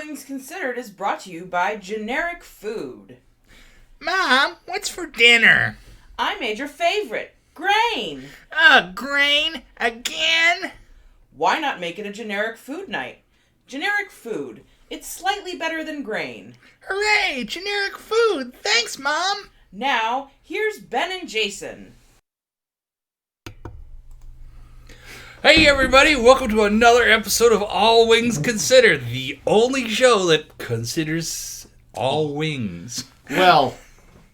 Wings Considered is brought to you by Generic Food. Mom, what's for dinner? I made your favorite, grain. Grain? Again? Why not make it a generic food night? Generic Food. It's slightly better than grain. Hooray! Generic food! Thanks, Mom! Now, here's Ben and Jason. Hey everybody, welcome to another episode of All Wings Considered, the only show that considers all wings. Well,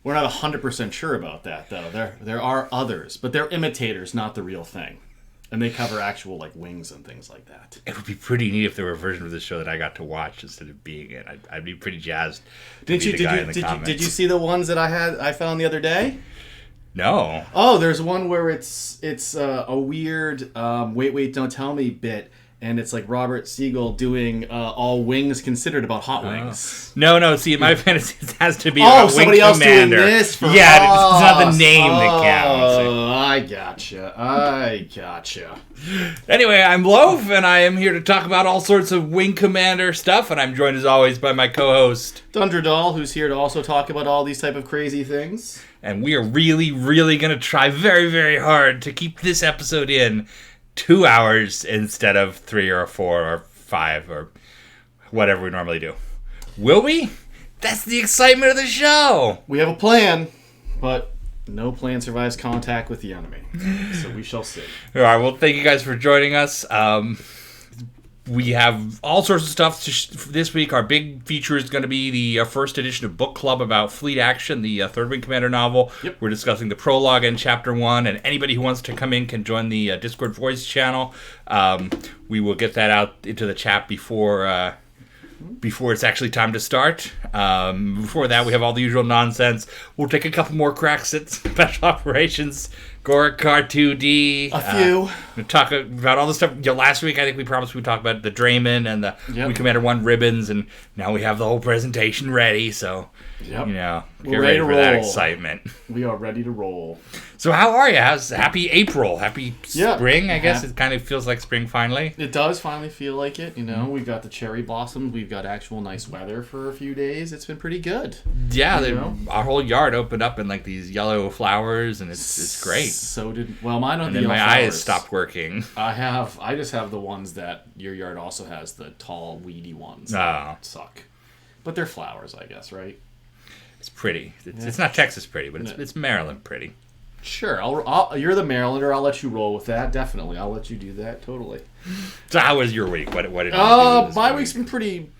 we're not 100% sure about that, though. There are others, but they're imitators, not the real thing. And they cover actual, wings and things like that. It would be pretty neat if there were a version of the show that I got to watch instead of being in. I'd be pretty jazzed to be the guy in the comments. Did you see the ones that I found the other day? No. Oh, there's one where it's a weird wait, don't tell me bit, and it's like Robert Siegel doing All Wings Considered about hot wings. No. See, in my fantasy, it has to be about somebody Wing else Commander. doing this for it's not the name that counts. Oh, I gotcha. Anyway, I'm Loaf, and I am here to talk about all sorts of Wing Commander stuff, and I'm joined as always by my co-host Dundradal, who's here to also talk about all these type of crazy things. And we are really, really going to try very, very hard to keep this episode in 2 hours instead of 3 or 4 or 5 or whatever we normally do. Will we? That's the excitement of the show. We have a plan, but no plan survives contact with the enemy. So we shall see. All right, well, thank you guys for joining us. We have all sorts of stuff this week. Our big feature is going to be the first edition of Book Club about Fleet Action, the Third Wing Commander novel. Yep. We're discussing the prologue and Chapter 1, and anybody who wants to come in can join the Discord voice channel. We will get that out into the chat before it's actually time to start. Before that, we have all the usual nonsense. We'll take a couple more cracks at Special Operations, Gorkar 2D. A few. We'll talk about all the stuff. Last week, I think we promised we'd talk about the Drayman and the Wing Commander 1 ribbons, and now we have the whole presentation ready, so, get ready for that excitement. We are ready to roll. So how are you? Happy April. Happy spring, I guess. It kind of feels like spring finally. It does finally feel like it, We've got the cherry blossoms. We've got actual nice weather for a few days. It's been pretty good. Yeah, our whole yard opened up in these yellow flowers, and it's great. So mine on and the then my flowers. eyes stopped working. I just have the ones that your yard also has, the tall, weedy ones. Oh. Suck. But they're flowers, I guess, right? It's pretty. It's not Texas pretty, but it's Maryland pretty. Sure, you're the Marylander. I'll let you roll with that. Definitely, I'll let you do that. Totally. So, how was your week? What did you do? My week's been pretty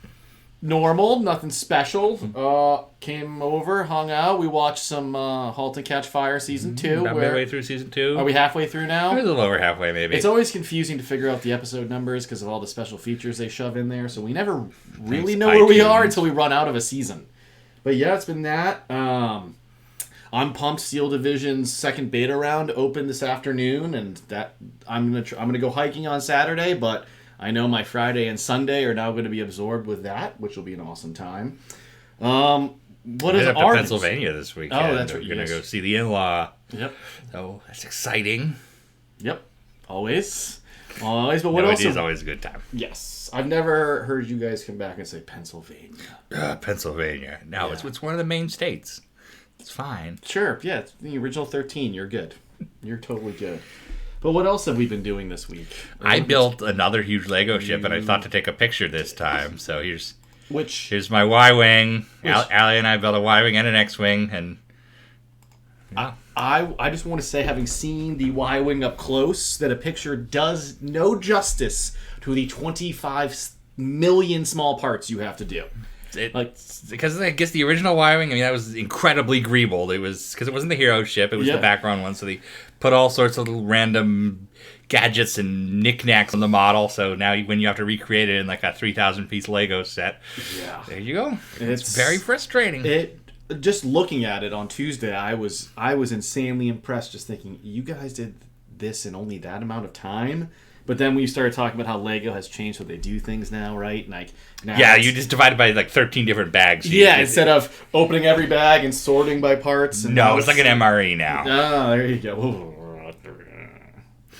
normal. Nothing special. Came over, hung out. We watched some *Halt and Catch Fire* season 2. About midway through season 2. Are we halfway through now? We're a little over halfway, maybe. It's always confusing to figure out the episode numbers because of all the special features they shove in there. So we never really know where we are until we run out of a season. But yeah, it's been that. I'm pumped. Steel Division's second beta round opened this afternoon, and that I'm gonna go hiking on Saturday. But I know my Friday and Sunday are now going to be absorbed with that, which will be an awesome time. What is up to Pennsylvania this weekend? Oh, that's right. We're gonna go see the in-law. Yep. So that's exciting. Yep. Always. But what else? It is always a good time. Yes. I've never heard you guys come back and say Pennsylvania. Pennsylvania. No, it's one of the main states. It's fine. Sure, yeah. It's the original 13. You're good. You're totally good. But what else have we been doing this week? I built another huge Lego ship, and I thought to take a picture this time. So here's my Y-Wing. Allie and I built a Y-Wing and an X-Wing, and... I just want to say, having seen the Y-Wing up close, that a picture does no justice to the 25 million small parts you have to do. Because I guess the original Y-Wing, that was incredibly greebled. It was because it wasn't the hero ship; it was the background one. So they put all sorts of little random gadgets and knickknacks on the model. So now, when you have to recreate it in a 3,000-piece Lego set, there you go. It's very frustrating. Just looking at it on Tuesday, I was insanely impressed. Just thinking, you guys did this in only that amount of time. But then we started talking about how Lego has changed how they do things now, right? You just divided by 13 different bags. Instead of opening every bag and sorting by parts. No, it's like an MRE now. Oh, there you go.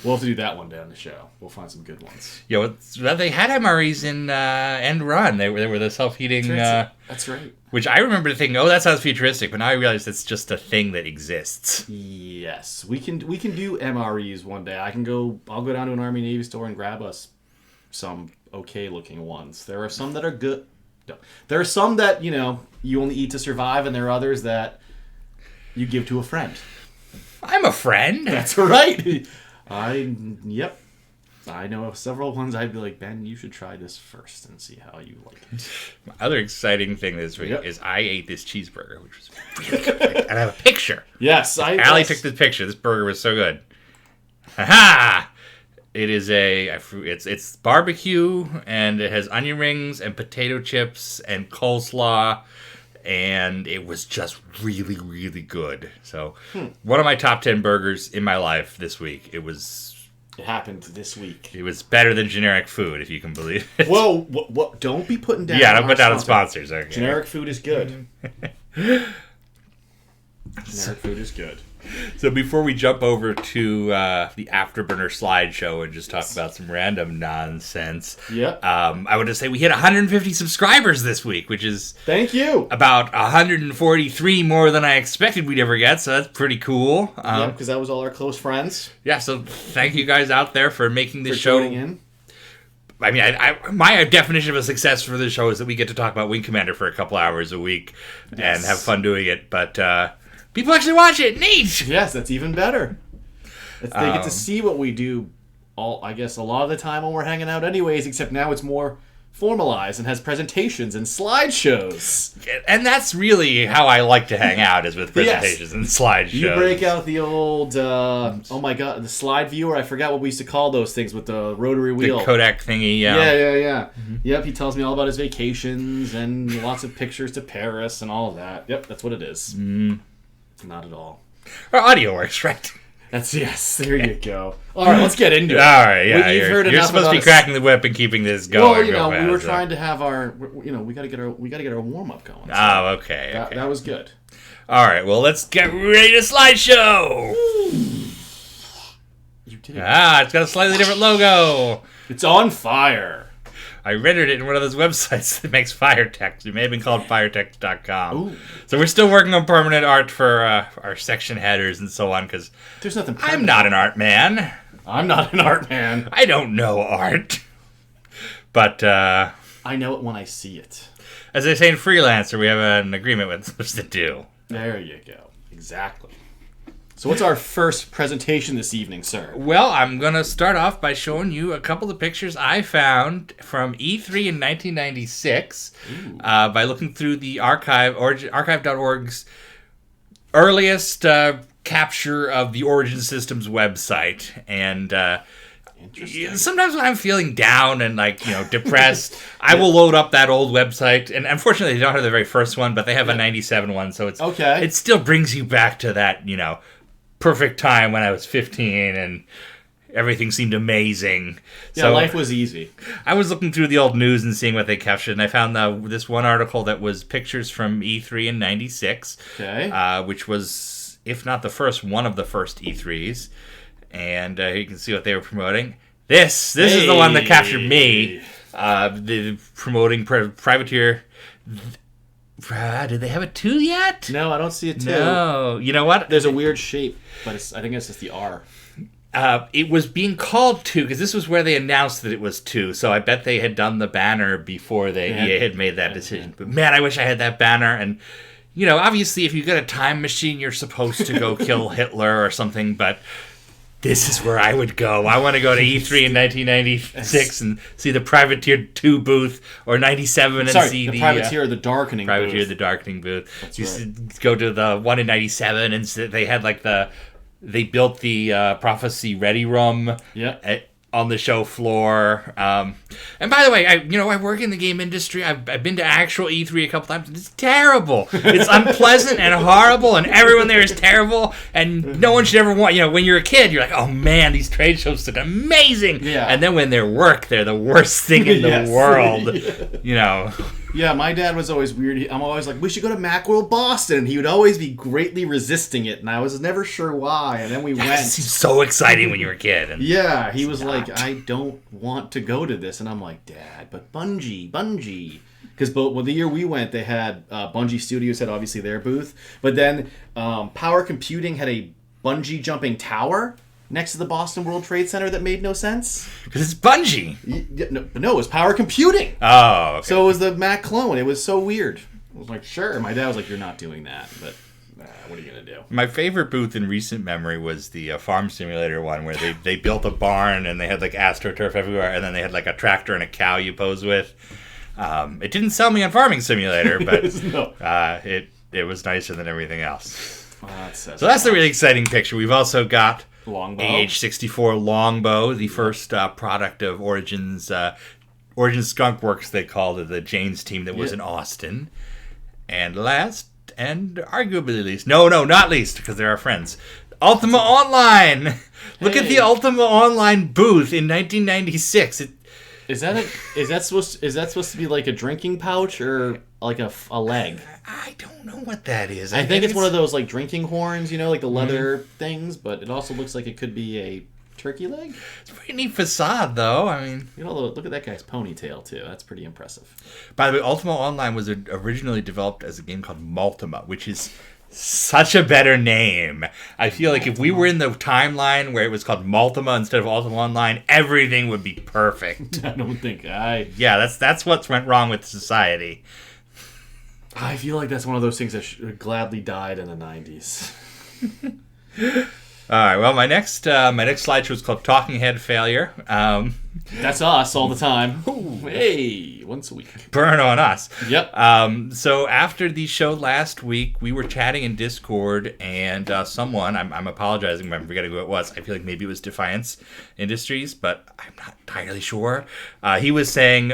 We'll have to do that one day on the show. We'll find some good ones. Yeah, they had MREs in End Run. They were the self-heating. That's right. Which I remember thinking, oh, that sounds futuristic, but now I realize it's just a thing that exists. Yes, we can do MREs one day. I'll go down to an Army Navy store and grab us some okay looking ones. There are some that are good. There are some that you only eat to survive, and there are others that you give to a friend. I'm a friend. That's right. Yep. I know of several ones I'd be like, Ben, you should try this first and see how you like it. My other exciting thing this week is I ate this cheeseburger, which was really good. And I have a picture. Yes. Allie took this picture. This burger was so good. Ha-ha! It is it's barbecue, and it has onion rings and potato chips and coleslaw, and it was just really, really good. So, one of my top 10 burgers in my life this week. It happened this week. It was better than generic food, if you can believe it. Whoa, what, don't be putting down. Yeah, don't put down the sponsors. Okay. Generic food is good. Generic food is good. So before we jump over to the Afterburner slideshow and just talk about some random nonsense, I would just say we hit 150 subscribers this week, which is thank you, about 143 more than I expected we'd ever get. So that's pretty cool. Because that was all our close friends. Yeah, so thank you guys out there for making this show. In. I mean, my definition of a success for this show is that we get to talk about Wing Commander for a couple hours a week and have fun doing it, but people actually watch it. Neat. Yes, that's even better. They get to see what we do. I guess a lot of the time when we're hanging out, anyways. Except now it's more formalized and has presentations and slideshows. And that's really how I like to hang out, is with presentations and slideshows. You break out the old, oh my god, the slide viewer. I forgot what we used to call those things with the rotary wheel. The Kodak thingy. Yeah. Mm-hmm. Yep. He tells me all about his vacations and lots of pictures to Paris and all of that. Yep, that's what it is. Not at all. Our audio works, right? Yes, there you go. All right, let's get into it. All right, yeah. You're supposed to be cracking the whip and keeping this going. Well, we were trying to have our, we got to get our warm up going. So okay. That was good. All right, well, let's get ready to slideshow. You did it. It's got a slightly different logo. It's on fire. I rendered it in one of those websites that makes fire text. It may have been called firetext.com. Ooh. So we're still working on permanent art for our section headers and so on, because there's nothing permanent. I'm not an art man. I'm not an art man. I don't know art. But I know it when I see it. As they say in Freelancer, we have an agreement with us to do. There you go. Exactly. So what's our first presentation this evening, sir? Well, I'm going to start off by showing you a couple of pictures I found from E3 in 1996 by looking through the archive.org's earliest capture of the Origin Systems website. And sometimes when I'm feeling down and depressed, I will load up that old website. And unfortunately, they don't have the very first one, but they have a 97 one. So it's okay. It still brings you back to that, perfect time when I was 15 and everything seemed amazing. Yeah, so life was easy. I was looking through the old news and seeing what they captured, and I found this one article that was pictures from E3 in 96, which was, if not the first, one of the first E3s. And you can see what they were promoting. This is the one that captured me. The promoting Privateer. Did they have a 2 yet? No, I don't see a 2. No. You know what? There's a weird shape, but I think it's just the R. It was being called 2 because this was where they announced that it was 2. So I bet they had done the banner before EA had made that decision. But man, I wish I had that banner. And, obviously if you get a time machine, you're supposed to go kill Hitler or something. But this is where I would go. I want to go to E3 in 1996 and see the Privateer 2 booth, or 97 and see the Privateer the Darkening Privateer booth. the Darkening booth. That's right. Go to the one in 97 and they had they built the Prophecy Ready Room on the show floor. And by the way, I work in the game industry. I've been to actual E3 a couple times. It's terrible. It's unpleasant and horrible, and everyone there is terrible. And no one should ever want. When you're a kid, you're like, oh man, these trade shows look amazing. Yeah. And then when they're work, they're the worst thing in the world. Yeah, my dad was always weird. I'm always like, we should go to Macworld Boston. And he would always be greatly resisting it. And I was never sure why. And then we It went. seemed so exciting when you were a kid. And Yeah, he was like, I don't want to go to this. And I'm like, Dad, but Bungie. Because the year we went, they had Bungie Studios had obviously their booth. But then Power Computing had a bungee jumping tower next to the Boston World Trade Center that made no sense. Because it's Bungie. No, it was Power Computing. Oh, okay. So it was the Mac clone. It was so weird. I was like, sure. My dad was like, you're not doing that. But what are you going to do? My favorite booth in recent memory was the Farm Simulator one where they built a barn and they had like AstroTurf everywhere and then they had like a tractor and a cow you pose with. It didn't sell me on Farming Simulator, but No. it was nicer than everything else. So that's the really exciting picture. We've also got Longbow. AH-64 Longbow, the first product of Origins Skunk Works, they called it, the Jane's team that was in Austin. And last, and arguably least, no, not least, because they're our friends, Ultima Online. Look at the Ultima Online booth in 1996. Is that supposed to be like a drinking pouch or like a leg? I don't know what that is. I think it's one of those like drinking horns, like the leather things, but it also looks like it could be a turkey leg. It's a pretty neat facade, though. I mean, look at that guy's ponytail too. That's pretty impressive. By the way, Ultima Online was originally developed as a game called Multima, which is such a better name. I feel like if we were in the timeline where it was called Multima instead of Ultima Online, everything would be perfect. I don't think Yeah, that's what's went wrong with society. I feel like that's one of those things that gladly died in the 90s. All right. Well, my next slideshow is called Talking Head Failure. That's us all the time. Hey, once a week. Burn on us. Yep. So after the show last week, we were chatting in Discord, and someone, I'm apologizing, I'm forgetting who it was. I feel like maybe it was Defiance Industries, but I'm not entirely sure. He was saying,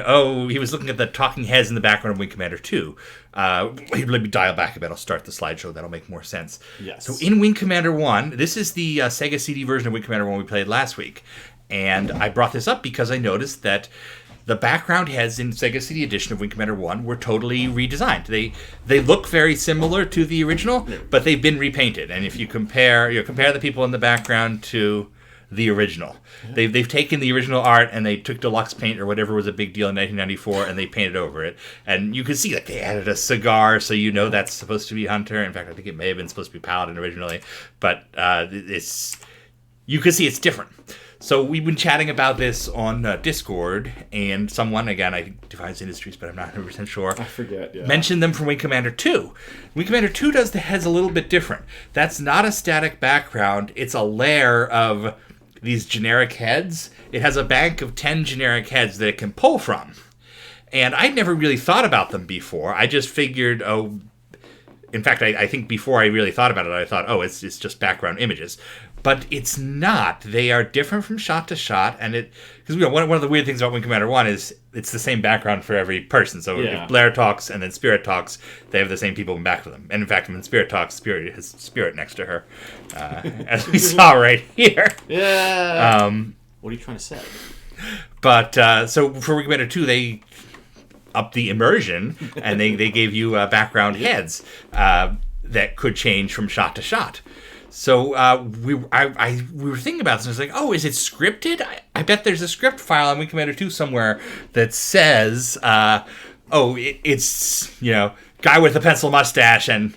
he was looking at the talking heads in the background of Wing Commander 2. Let me dial back a bit. I'll start the slideshow. That'll make more sense. Yes. So in Wing Commander 1, this is the Sega CD version of Wing Commander 1 we played last week. And I brought this up because I noticed that the background heads in Sega CD edition of Wing Commander 1 were totally redesigned. They look very similar to the original, but they've been repainted. And if you compare the people in the background to the original, they've taken the original art and they took deluxe paint or whatever was a big deal in 1994 and they painted over it. And you can see like they added a cigar, so that's supposed to be Hunter. In fact, I think it may have been supposed to be Paladin originally, but you can see it's different. So we've been chatting about this on Discord, and someone, again, I think Defiance Industries, but I'm not 100% sure. I forget, yeah. Mentioned them from Wing Commander 2. Wing Commander 2 does the heads a little bit different. That's not a static background. It's a layer of these generic heads. It has a bank of 10 generic heads that it can pull from. And I'd never really thought about them before. I just figured, in fact, I think before I really thought about it, I thought, it's just background images. But it's not. They are different from shot to shot, and because one of the weird things about Wing Commander 1 is it's the same background for every person. So if Blair talks and then Spirit talks, they have the same people in back of them. And in fact, when Spirit talks, Spirit has Spirit next to her, as we saw right here. Yeah. What are you trying to say? But so for Wing Commander 2, they upped the immersion, and they gave you background heads that could change from shot to shot. So we were thinking about this, and I was like, is it scripted? I bet there's a script file on Wing Commander 2 somewhere that says, it's, guy with a pencil mustache and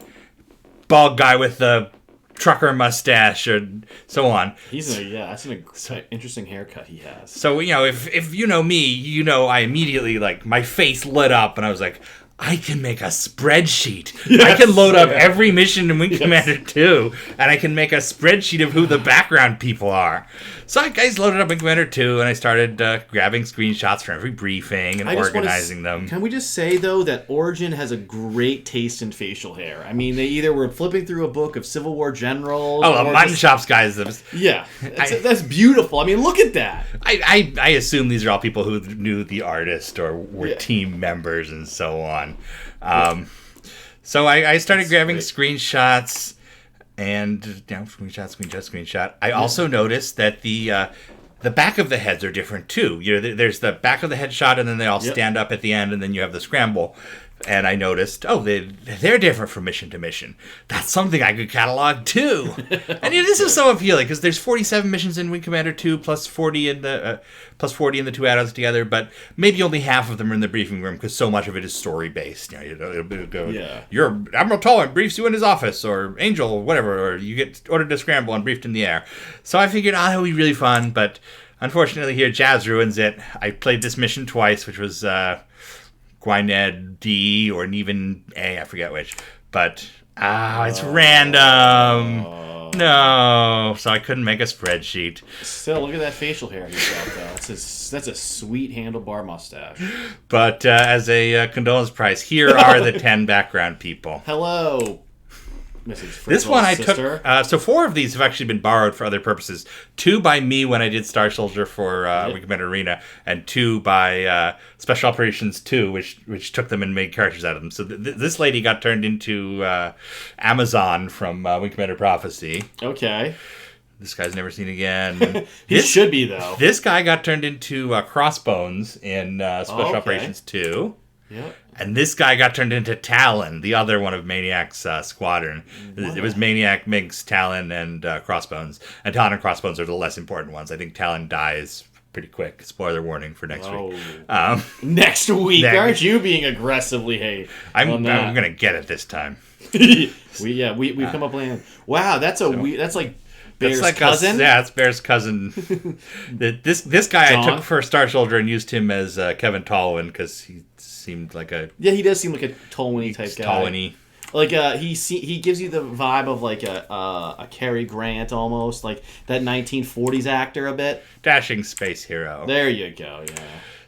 bald guy with the trucker mustache or so on. That's an interesting haircut he has. So, if you know me, I immediately, my face lit up, and I was like, I can make a spreadsheet. Yes, I can load up every mission in Wing Commander 2, and I can make a spreadsheet of who the background people are. So I loaded up Wing Commander 2, and I started grabbing screenshots from every briefing and organizing them. Can we just say, though, that Origin has a great taste in facial hair? I mean, they either were flipping through a book of Civil War generals. The Mutton Chops guys. Yeah, that's beautiful. I mean, look at that. I assume these are all people who knew the artist or were team members and so on. So I started grabbing screenshots and screenshot. I also noticed that the the back of the heads are different too. There's the back of the head shot, and then they all stand up at the end, and then you have the scramble. And I noticed, they're different from mission to mission. That's something I could catalog too. And this is so appealing because there's 47 missions in Wing Commander 2 plus 40 in the 2 add-ons together. But maybe only half of them are in the briefing room because so much of it is story based. It'll go, your Admiral Tolan briefs you in his office, or Angel, or whatever, or you get ordered to scramble and briefed in the air. So I figured, it'll be really fun. But unfortunately, here Jazz ruins it. I played this mission twice, which was Gwynedd D or even A, I forget which. But it's random. No, so I couldn't make a spreadsheet. Still, look at that facial hair he's got, though. That's a sweet handlebar mustache. But as a condolence prize, here are the 10 background people. Hello. This one I took. So 4 of these have actually been borrowed for other purposes. 2 by me when I did Star Soldier for Wing Commander Arena, and 2 by Special Operations 2, which took them and made characters out of them. So this lady got turned into Amazon from Wing Commander Prophecy. Okay. This guy's never seen again. He should be, though. This guy got turned into Crossbones in Special Operations 2. Yep. And this guy got turned into Talon, the other one of Maniac's squadron. It was Maniac, Minx, Talon, and Crossbones. And Talon and Crossbones are the less important ones. I think Talon dies pretty quick. Spoiler warning for next week. Next week? Aren't you being aggressively hate? I'm going to get it this time. We've come up playing. Wow, that's like Bear's cousin? It's Bear's cousin. This guy John? I took for Star Soldier and used him as Kevin Tolwyn because he seemed like a... Yeah, he does seem like a Tolwyn type guy. Tolwyn-y. Like, he gives you the vibe of like a Cary Grant almost, like that 1940s actor a bit. Dashing space hero. There you go, yeah.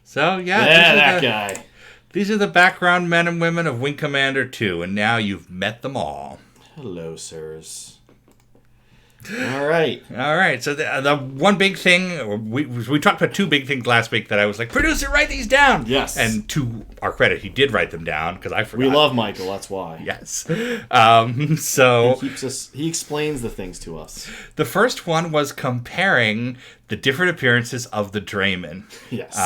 So, that guy. These are the background men and women of Wing Commander 2, and now you've met them all. Hello, sirs. All right. So the one big thing, we talked about 2 big things last week that I was like, producer, write these down. Yes. And to our credit, he did write them down because I forgot. We love Michael, that's why. Yes. So he explains the things to us. The first one was comparing the different appearances of the Drayman. Yes.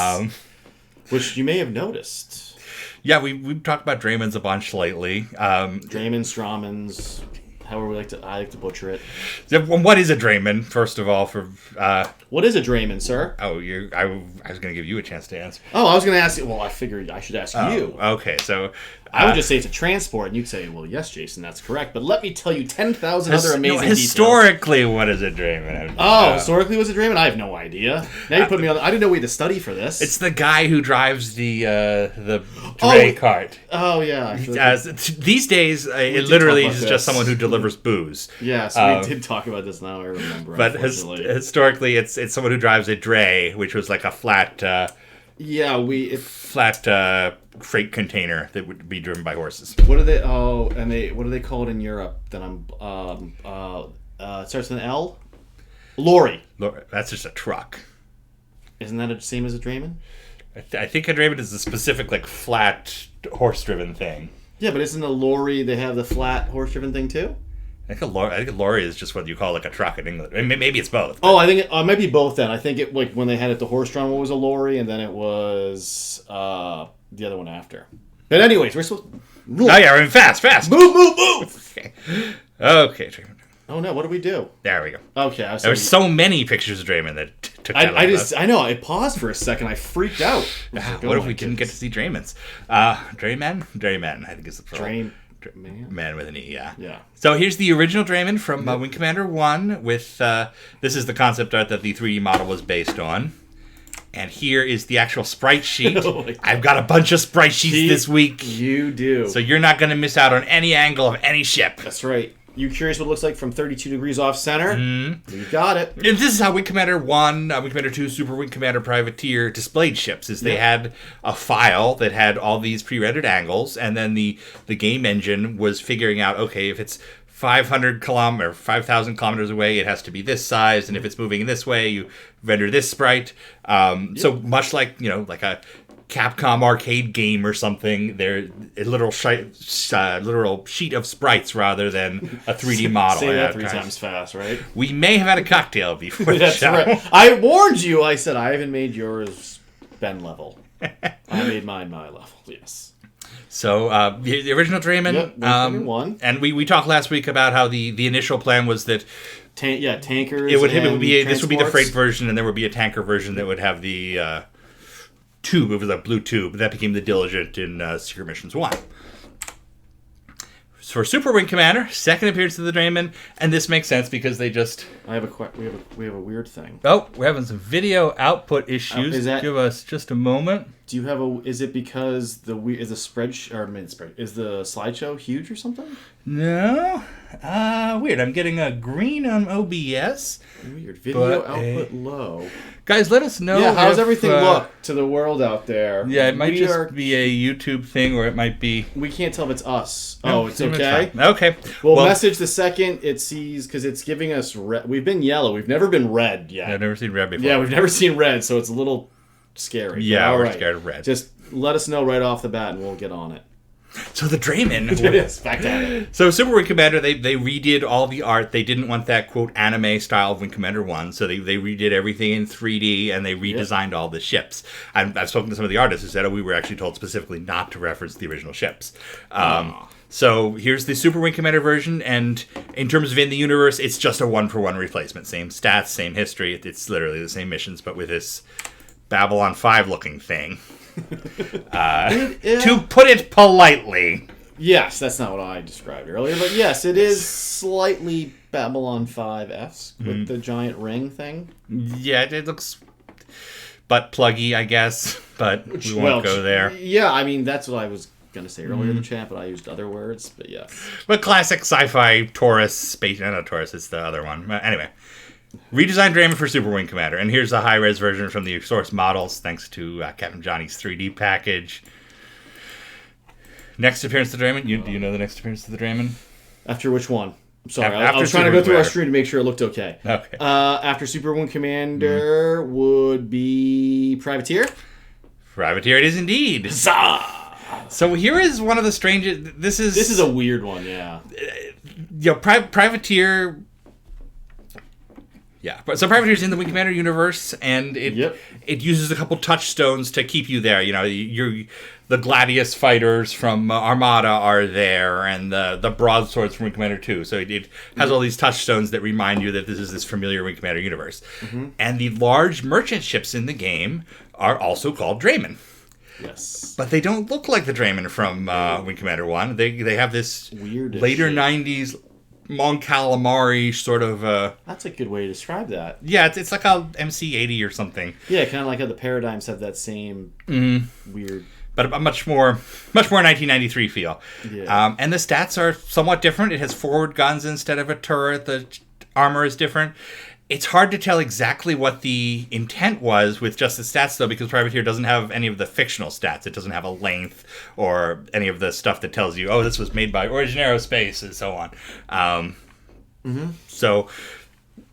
Which you may have noticed. Yeah, we've talked about Draymans a bunch lately. Drayman, Strawmans, however I like to butcher it. What is a Drayman, first of all? What is a Drayman, sir? Oh, I was going to give you a chance to answer. Oh, I was going to ask you. Well, I figured I should ask you. Okay, so... I would just say it's a transport, and you'd say, well, yes, Jason, that's correct. But let me tell you 10,000 other amazing details. Historically, what is a Drayman? Historically, what's a Drayman? I have no idea. Now you put me on... I didn't know we had to study for this. It's the guy who drives the Dray cart. Oh, yeah. These days, it literally is just someone who delivers booze. Yes, we did talk about this now, I remember. But historically, it's someone who drives a dray, which was like a flat... flat freight container that would be driven by horses. What are they? Oh, and what do they call it in Europe? That it starts with an L. Lorry. That's just a truck. Isn't that the same as a Drayman? I think a Drayman is a specific like flat horse-driven thing. Yeah, but isn't a lorry? They have the flat horse-driven thing too. I think a lorry is just what you call like a truck in England. Maybe it's both. But... Oh, I think it might be both then. I think it like when they had it the horse-drawn one was a lorry, and then it was the other one after. But anyways, we're supposed. Oh yeah, we're moving fast. Move. Okay. Oh no, what do we do? There we go. Okay, there were so many pictures of Drayman that took. I know. I paused for a second. I freaked out. What if we didn't get to see Draymans? Drayman. I think is the plural. Man with an E, yeah. Yeah. So here's the original Drayman from Wing Commander 1 with, this is the concept art that the 3D model was based on. And here is the actual sprite sheet. I've got a bunch of sprite sheets this week. You do. So you're not going to miss out on any angle of any ship. That's right. You curious what it looks like from 32 degrees off center? Mm-hmm. You got it. And this is how Wing Commander 1, Wing Commander 2, Super Wing Commander Privateer displayed ships. They had a file that had all these pre-rendered angles, and then the game engine was figuring out, okay, if it's 5,000 kilometers away, it has to be this size, and if it's moving in this way, you render this sprite. So much like, like a Capcom arcade game or something. They're a literal sheet of sprites rather than a 3D model. Say that 3 times fast, right? We may have had a cocktail before the That's show. right. I warned you. I said I haven't made yours Ben level. I made mine my level. Yes. So the original Drayman. Yep, 121. And we talked last week about how the initial plan was that tankers. it would be this would be the transports. freight version, and there would be a tanker version that would have the tube. It was a blue tube that became the Diligent in Secret Missions 1. For Super Wing Commander, second appearance of the Drayman, and this makes sense because they just. We have a weird thing. Oh, we're having some video output issues. Give us just a moment. Do you have is it because is the slideshow huge or something? No. Weird. I'm getting a green on OBS. Weird. Video output low. Guys, let us know. Yeah, how's everything look to the world out there? Yeah, it might be a YouTube thing, or it might be... We can't tell if it's us. No, oh, it's okay? Okay. Well, message the second it sees, because it's giving us red. We've been yellow. We've never been red yet. I've never seen red before. Yeah, we've never seen red, so it's a little scary. Yeah, we're scared of red. Just let us know right off the bat, and we'll get on it. So the Drayman. Yes, back at it. So Super Wing Commander, they redid all the art. They didn't want that, quote, anime style of Wing Commander 1, so they redid everything in 3D, and they redesigned all the ships. I've spoken to some of the artists who said, we were actually told specifically not to reference the original ships. So here's the Super Wing Commander version, and in terms of in the universe, it's just a one-for-one replacement. Same stats, same history. It's literally the same missions, but with this Babylon 5 looking thing. To put it politely. Yes, that's not what I described earlier, but yes, it is slightly Babylon 5-esque with the giant ring thing. Yeah, it looks butt pluggy, I guess, but we won't go there. Yeah, I mean, that's what I was going to say earlier in the chat, but I used other words, but yeah. But classic sci-fi Taurus, space, not Taurus, it's the other one. Anyway. Redesigned Drayman for Super Wing Commander, and here's a high-res version from the source models, thanks to Captain Johnny's 3D package. Next appearance of the Drayman. Do you know the next appearance of the Drayman? After which one? I'm sorry, I After was trying to Super go through our Commander. stream to make sure it looked okay. Okay. After Super Wing Commander would be Privateer. Privateer it is indeed. Huzzah! So here is one of the strangest... This is a weird one, yeah. Privateer... Yeah, so Privateer's in the Wing Commander universe, and it uses a couple touchstones to keep you there. You know, the Gladius fighters from Armada are there, and the broadswords from Wing Commander 2. So it has all these touchstones that remind you that this is this familiar Wing Commander universe. Mm-hmm. And the large merchant ships in the game are also called Drayman. Yes. But they don't look like the Drayman from Wing Commander 1. They have this weird later 90s... Mon Calamari sort of... That's a good way to describe that. Yeah, it's like a MC-80 or something. Yeah, kind of like how the Paradigms have that same weird... But a much more 1993 feel. Yeah. And the stats are somewhat different. It has forward guns instead of a turret. The armor is different. It's hard to tell exactly what the intent was with just the stats, though, because Privateer doesn't have any of the fictional stats. It doesn't have a length or any of the stuff that tells you, this was made by Origin Aerospace and so on. So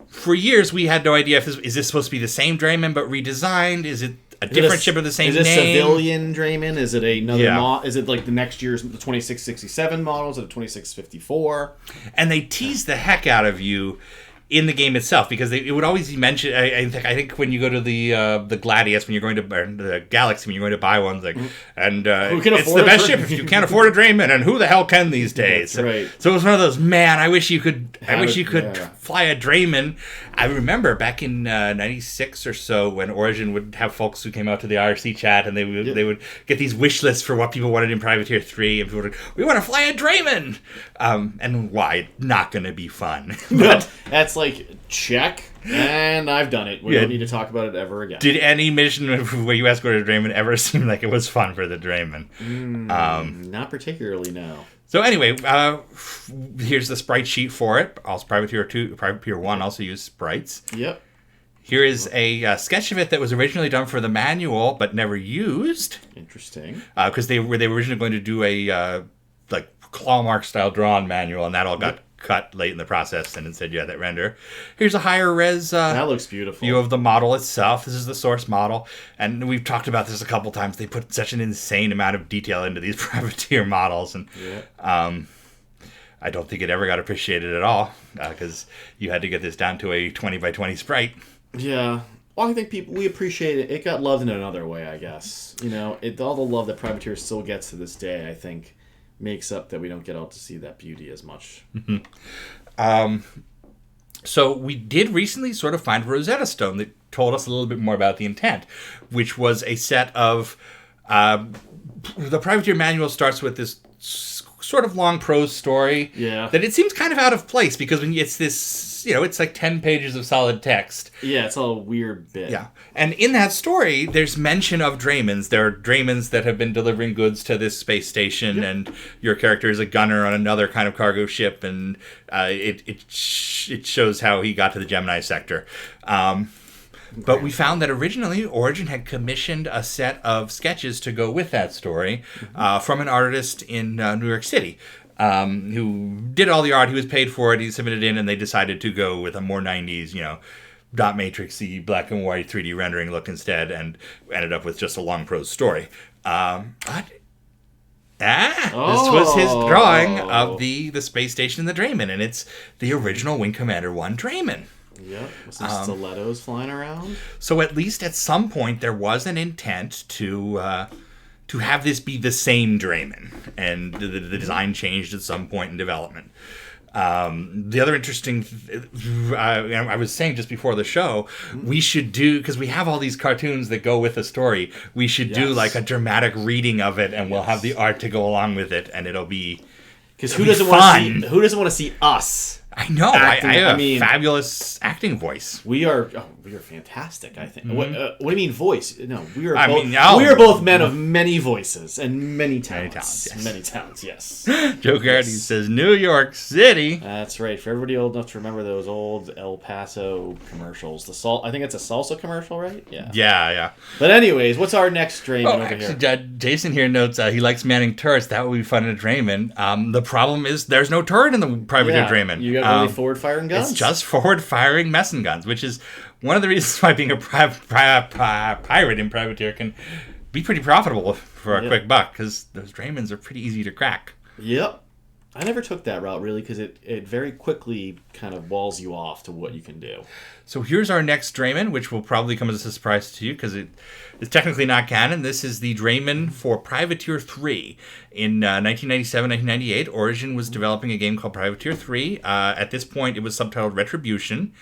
for years, we had no idea if is this supposed to be the same Drayman but redesigned? Is it a different ship of the same name? Is it civilian Drayman? Is it another Yeah. Is it like the next year's the 2667 models or the 2654? And they tease the heck out of you in the game itself, because it would always mention. I think when you go to the Gladius, when you're going to the Galaxy, when you're going to buy one, like, and it's the best ship if you can't afford a Drayman, and who the hell can these days? That's right. So it was one of those. Man, I wish you could Yeah. fly a Drayman. I remember back in '96 or so when Origin would have folks who came out to the IRC chat, and they would get these wish lists for what people wanted in Privateer 3, and people would, we want to fly a Drayman. And why? Not going to be fun. But that's like, check, and I've done it. We don't need to talk about it ever again. Did any mission where you escorted a Drayman ever seem like it was fun for the Drayman? Not particularly, no. So anyway, here's the sprite sheet for it. Also, Privateer 1 also used sprites. Yep. Here is a sketch of it that was originally done for the manual, but never used. Interesting. Because they were originally going to do a claw mark style drawn manual, and that all got cut late in the process, and instead you had that render. Here's a higher res That looks beautiful. view of the model itself. This is the source model, and we've talked about this a couple times. They put such an insane amount of detail into these privateer models, and I don't think it ever got appreciated at all, because you had to get this down to a 20 by 20 sprite. Yeah. Well, I think we appreciate it. It got loved in another way, I guess. All the love that Privateer still gets to this day, I think, makes up that we don't get out to see that beauty as much. So we did recently sort of find Rosetta Stone that told us a little bit more about the intent, which was a set of... the Privateer manual starts with this sort of long prose story. Yeah. That it seems kind of out of place, because when it's this, it's like 10 pages of solid text. Yeah, it's all a weird bit. Yeah. And in that story, there's mention of Draymans. There are Draymans that have been delivering goods to this space station, and your character is a gunner on another kind of cargo ship, and it shows how he got to the Gemini sector. But we found that originally Origin had commissioned a set of sketches to go with that story from an artist in New York City who did all the art. He was paid for it. He submitted in, and they decided to go with a more 90s, dot matrixy, black and white 3D rendering look instead, and ended up with just a long prose story. This was his drawing of the space station and the Drayman, and it's the original Wing Commander 1 Drayman. Yep, with some stilettos flying around. So at least at some point there was an intent to have this be the same Drayman, and the design changed at some point in development. The other interesting, I was saying just before the show, we should do, because we have all these cartoons that go with the story, we should do like a dramatic reading of it, and we'll have the art to go along with it, and it'll be because who doesn't want to see us? I know. Acting, I have a fabulous acting voice. We are fantastic, I think. What do you mean voice? No, we are. We are both both men of many voices and many talents. Many talents, yes. Joe Garrity says New York City. That's right. For everybody old enough to remember those old El Paso commercials, I think it's a salsa commercial, right? Yeah. Yeah. But anyways, what's our next Drayman over here? Jason here notes he likes manning turrets. That would be fun in a Drayman. The problem is there's no turret in the Privateer Drayman. You got really forward-firing guns? It's just forward-firing messing guns, which is one of the reasons why being a pirate in Privateer can be pretty profitable for a quick buck, because those Draymans are pretty easy to crack. Yep. I never took that route, really, because it very quickly kind of walls you off to what you can do. So here's our next Drayman, which will probably come as a surprise to you, because it is technically not canon. This is the Drayman for Privateer 3. In 1997-1998, Origin was developing a game called Privateer 3. At this point, it was subtitled Retribution,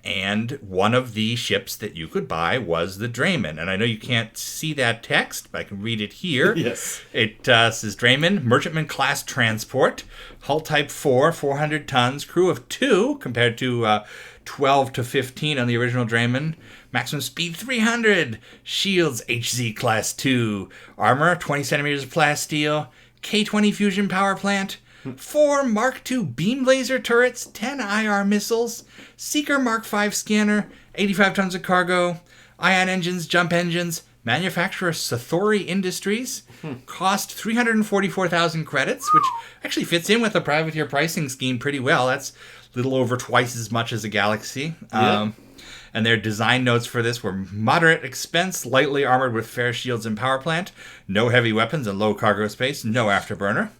and one of the ships that you could buy was the Drayman. And I know you can't see that text, but I can read it here. Yes. It says Drayman, Merchantman Class Transport, hull type 4, 400 tons, crew of 2, compared to 12 to 15 on the original Drayman. Maximum speed 300. Shields HZ Class 2. Armor 20 centimeters of plasteel. K-20 fusion power plant. 4 Mark II beam laser turrets. 10 IR missiles. Seeker Mark V scanner. 85 tons of cargo. Ion engines, jump engines. Manufacturer Sathori Industries. Cost 344,000 credits, which actually fits in with the Privateer pricing scheme pretty well. That's a little over twice as much as a Galaxy. And their design notes for this were moderate expense, lightly armored with fair shields and power plant, no heavy weapons and low cargo space, no afterburner.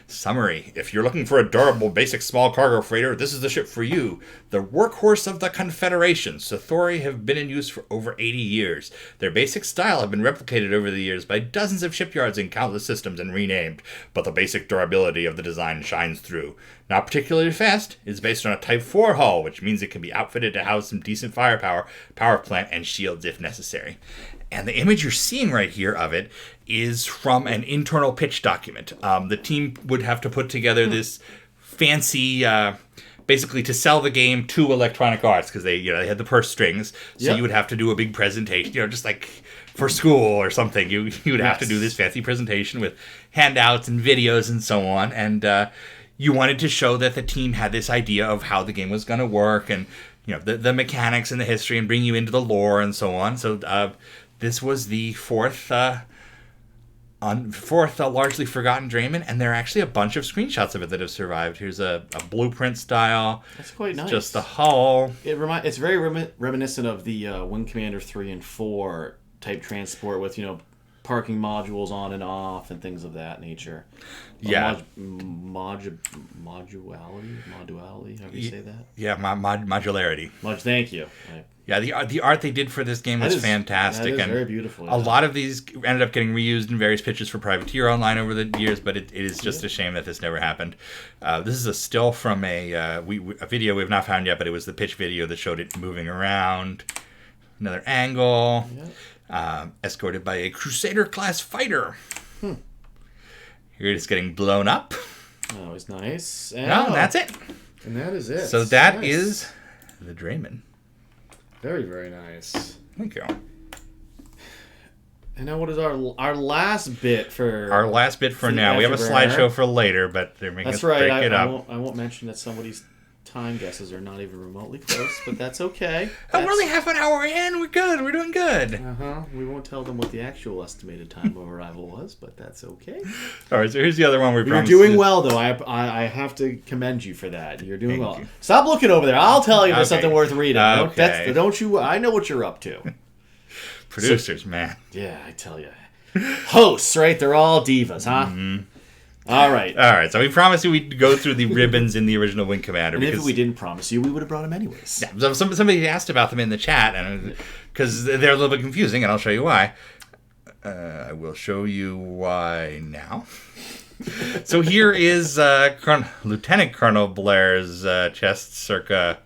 Summary: if you're looking for a durable, basic small cargo freighter, this is the ship for you. The workhorse of the Confederation, Sathori have been in use for over 80 years. Their basic style have been replicated over the years by dozens of shipyards in countless systems and renamed, but the basic durability of the design shines through. Not particularly fast, it's based on a Type 4 hull, which means it can be outfitted to house some decent firepower, power plant, and shields if necessary. And the image you're seeing right here of it is from an internal pitch document. The team would have to put together this fancy, basically to sell the game to Electronic Arts, because they had the purse strings. So you would have to do a big presentation, just like for school or something. You would have to do this fancy presentation with handouts and videos and so on. And you wanted to show that the team had this idea of how the game was going to work, and the mechanics and the history, and bring you into the lore and so on. So this was the fourth Fourth, a largely forgotten Drayman, and there are actually a bunch of screenshots of it that have survived. Here's a blueprint style. That's quite nice. Just the hull. It's very reminiscent of the Wing Commander 3 and 4 type transport with, parking modules on and off and things of that nature. Yeah. Moduality, however you say that? Yeah, modularity. Thank you. Yeah, the art they did for this game was fantastic. That is and very beautiful. A lot of these ended up getting reused in various pitches for Privateer Online over the years, but it is just a shame that this never happened. This is a still from a video we have not found yet, but it was the pitch video that showed it moving around. Another angle. Escorted by a Crusader-class fighter. Here it is getting blown up. Oh, it's nice. And that's it. And that is it. So that is the Drayman. Very, very nice. Thank you. And now what is our last bit for... Our last bit for now. We have a slideshow for later, but they're making us break it up. I won't mention that somebody's time guesses are not even remotely close, but that's okay. We're only half an hour in. We're good. We're doing good. We won't tell them what the actual estimated time of arrival was, but that's okay. All right, so here's the other one we promised. You're doing well, though. I have to commend you for that. You're doing well. Stop looking over there. I'll tell you if there's something worth reading. Okay. Don't you? I know what you're up to. Producers, man. Yeah, I tell you. Hosts, right? They're all divas, huh? Mm-hmm. All right. So we promised you we'd go through the ribbons in the original Wing Commander. And if we didn't promise you, we would have brought them anyways. Yeah, somebody asked about them in the chat, and because they're a little bit confusing, and I'll show you why. I will show you why now. So here is Lieutenant Colonel Blair's chest, circa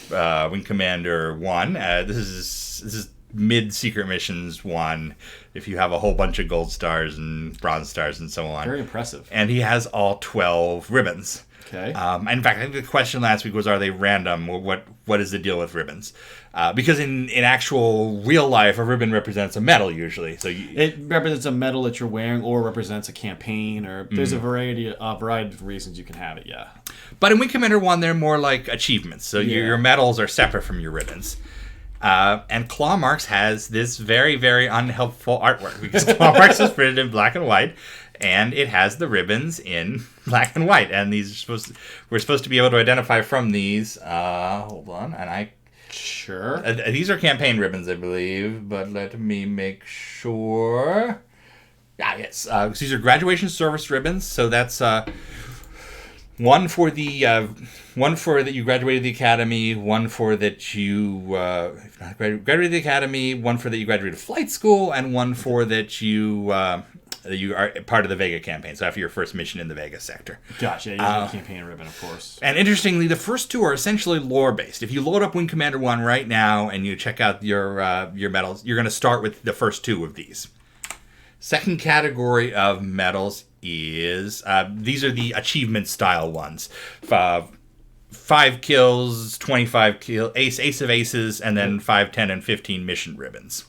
Wing Commander 1. This is mid-secret missions 1, if you have a whole bunch of gold stars and bronze stars and so on. Very impressive. And he has all 12 ribbons. Okay. In fact, I think the question last week was, are they random? What is the deal with ribbons? Because in actual real life, a ribbon represents a medal usually. So it represents a medal that you're wearing, or represents a campaign, or there's a variety of reasons you can have it. Yeah. But in Wing Commander 1, they're more like achievements. So your medals are separate from your ribbons. And Claw Marks has this very, very unhelpful artwork, because Claw Marks is printed in black and white, and it has the ribbons in black and white. And we're supposed to be able to identify from these. Hold on, Sure. These are campaign ribbons, I believe, but let me make sure. Yes. These are graduation service ribbons, so that's one for that you graduated the academy, one for that you graduated the academy, one for that you graduated flight school, and one for that you are part of the Vega campaign. So after your first mission in the Vega sector. Gotcha. Yeah, the campaign ribbon, of course. And interestingly, the first two are essentially lore based. If you load up Wing Commander 1 right now and you check out your medals, you're going to start with the first two of these. Second category of medals is these are the achievement style ones. 5 kills, 25 kills, ace of aces, and then 5, 10, and 15 mission ribbons.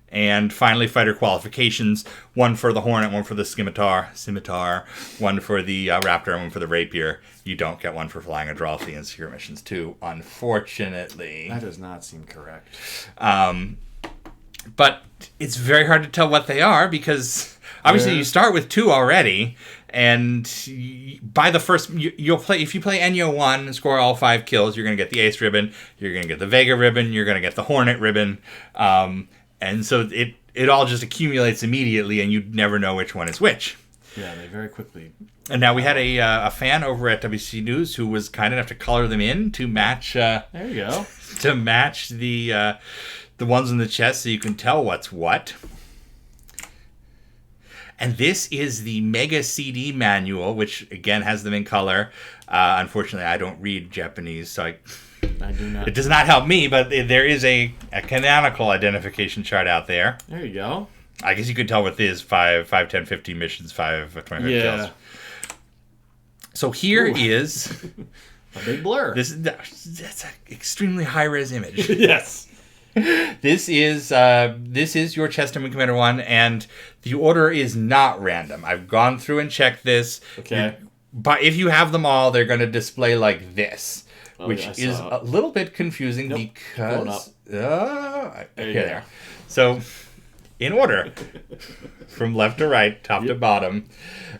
And finally, fighter qualifications: one for the Hornet, one for the scimitar, one for the Raptor, and one for the Rapier. You don't get one for flying a Drolthy in Secret Missions 2, unfortunately. That does not seem correct. But it's very hard to tell what they are, because obviously you start with 2 already, and by the first, you'll play. If you play Enyo 1 and score all 5 kills, you're going to get the Ace ribbon, you're going to get the Vega ribbon, you're going to get the Hornet ribbon, and so it all just accumulates immediately, and you never know which one is which. Yeah, they very quickly. And now we had a fan over at WC News who was kind enough to color them in to match. There you go. To match the ones in the chest, so you can tell what's what. And this is the Mega CD manual, which again has them in color. Unfortunately, I don't read Japanese, so I do not. It does not help me, but there is a canonical identification chart out there. There you go. I guess you could tell what this is: 5, 10, 15 missions, 5, 25 kills. So here is a big blur. That's an extremely high-res image. Yes. This is your chest in Wing Commander 1, and the order is not random. I've gone through and checked this. Okay. But if you have them all, they're going to display like this, which is a little bit confusing because... there. So in order. From left to right, top to bottom.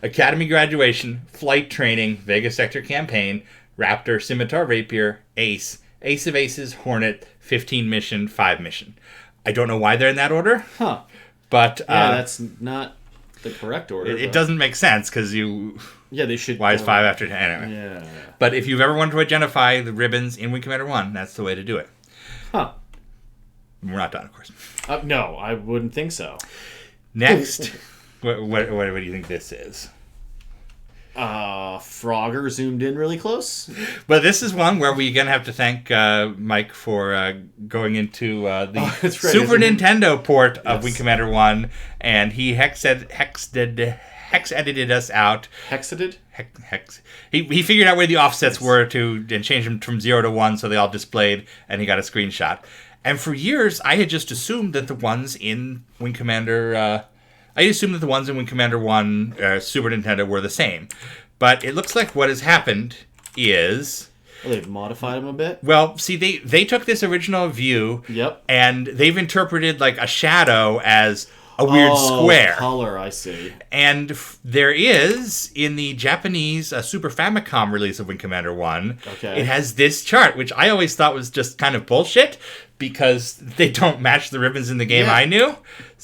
Academy graduation, flight training, Vega Sector campaign, Raptor, Scimitar, Rapier, Ace, Ace of Aces, Hornet, 15 mission, 5 mission. I don't know why they're in that order. Huh. But that's not the correct order. it doesn't make sense because you... Yeah, they should... Why is 5 after 10? Anyway. Yeah. But if you've ever wanted to identify the ribbons in Wing Commander 1, that's the way to do it. Huh. We're not done, of course. No, I wouldn't think so. Next, what do you think this is? Frogger zoomed in really close. But this is one where we're going to have to thank Mike for going into the Super Nintendo port of Wing Commander 1, and he hex edited us out. Hexeded? Hex. He figured out where the offsets were and changed them from 0 to 1 so they all displayed, and he got a screenshot. And for years, I had just assumed that the ones in Wing Commander... I assumed that the ones in Wing Commander 1 Super Nintendo were the same. But it looks like what has happened is... Well, they've modified them a bit? Well, see, they took this original view... Yep. And they've interpreted, like, a shadow as a weird square. Color, I see. And there is, in the Japanese Super Famicom release of Wing Commander 1, it has this chart, which I always thought was just kind of bullshit, because they don't match the ribbons in the game I knew.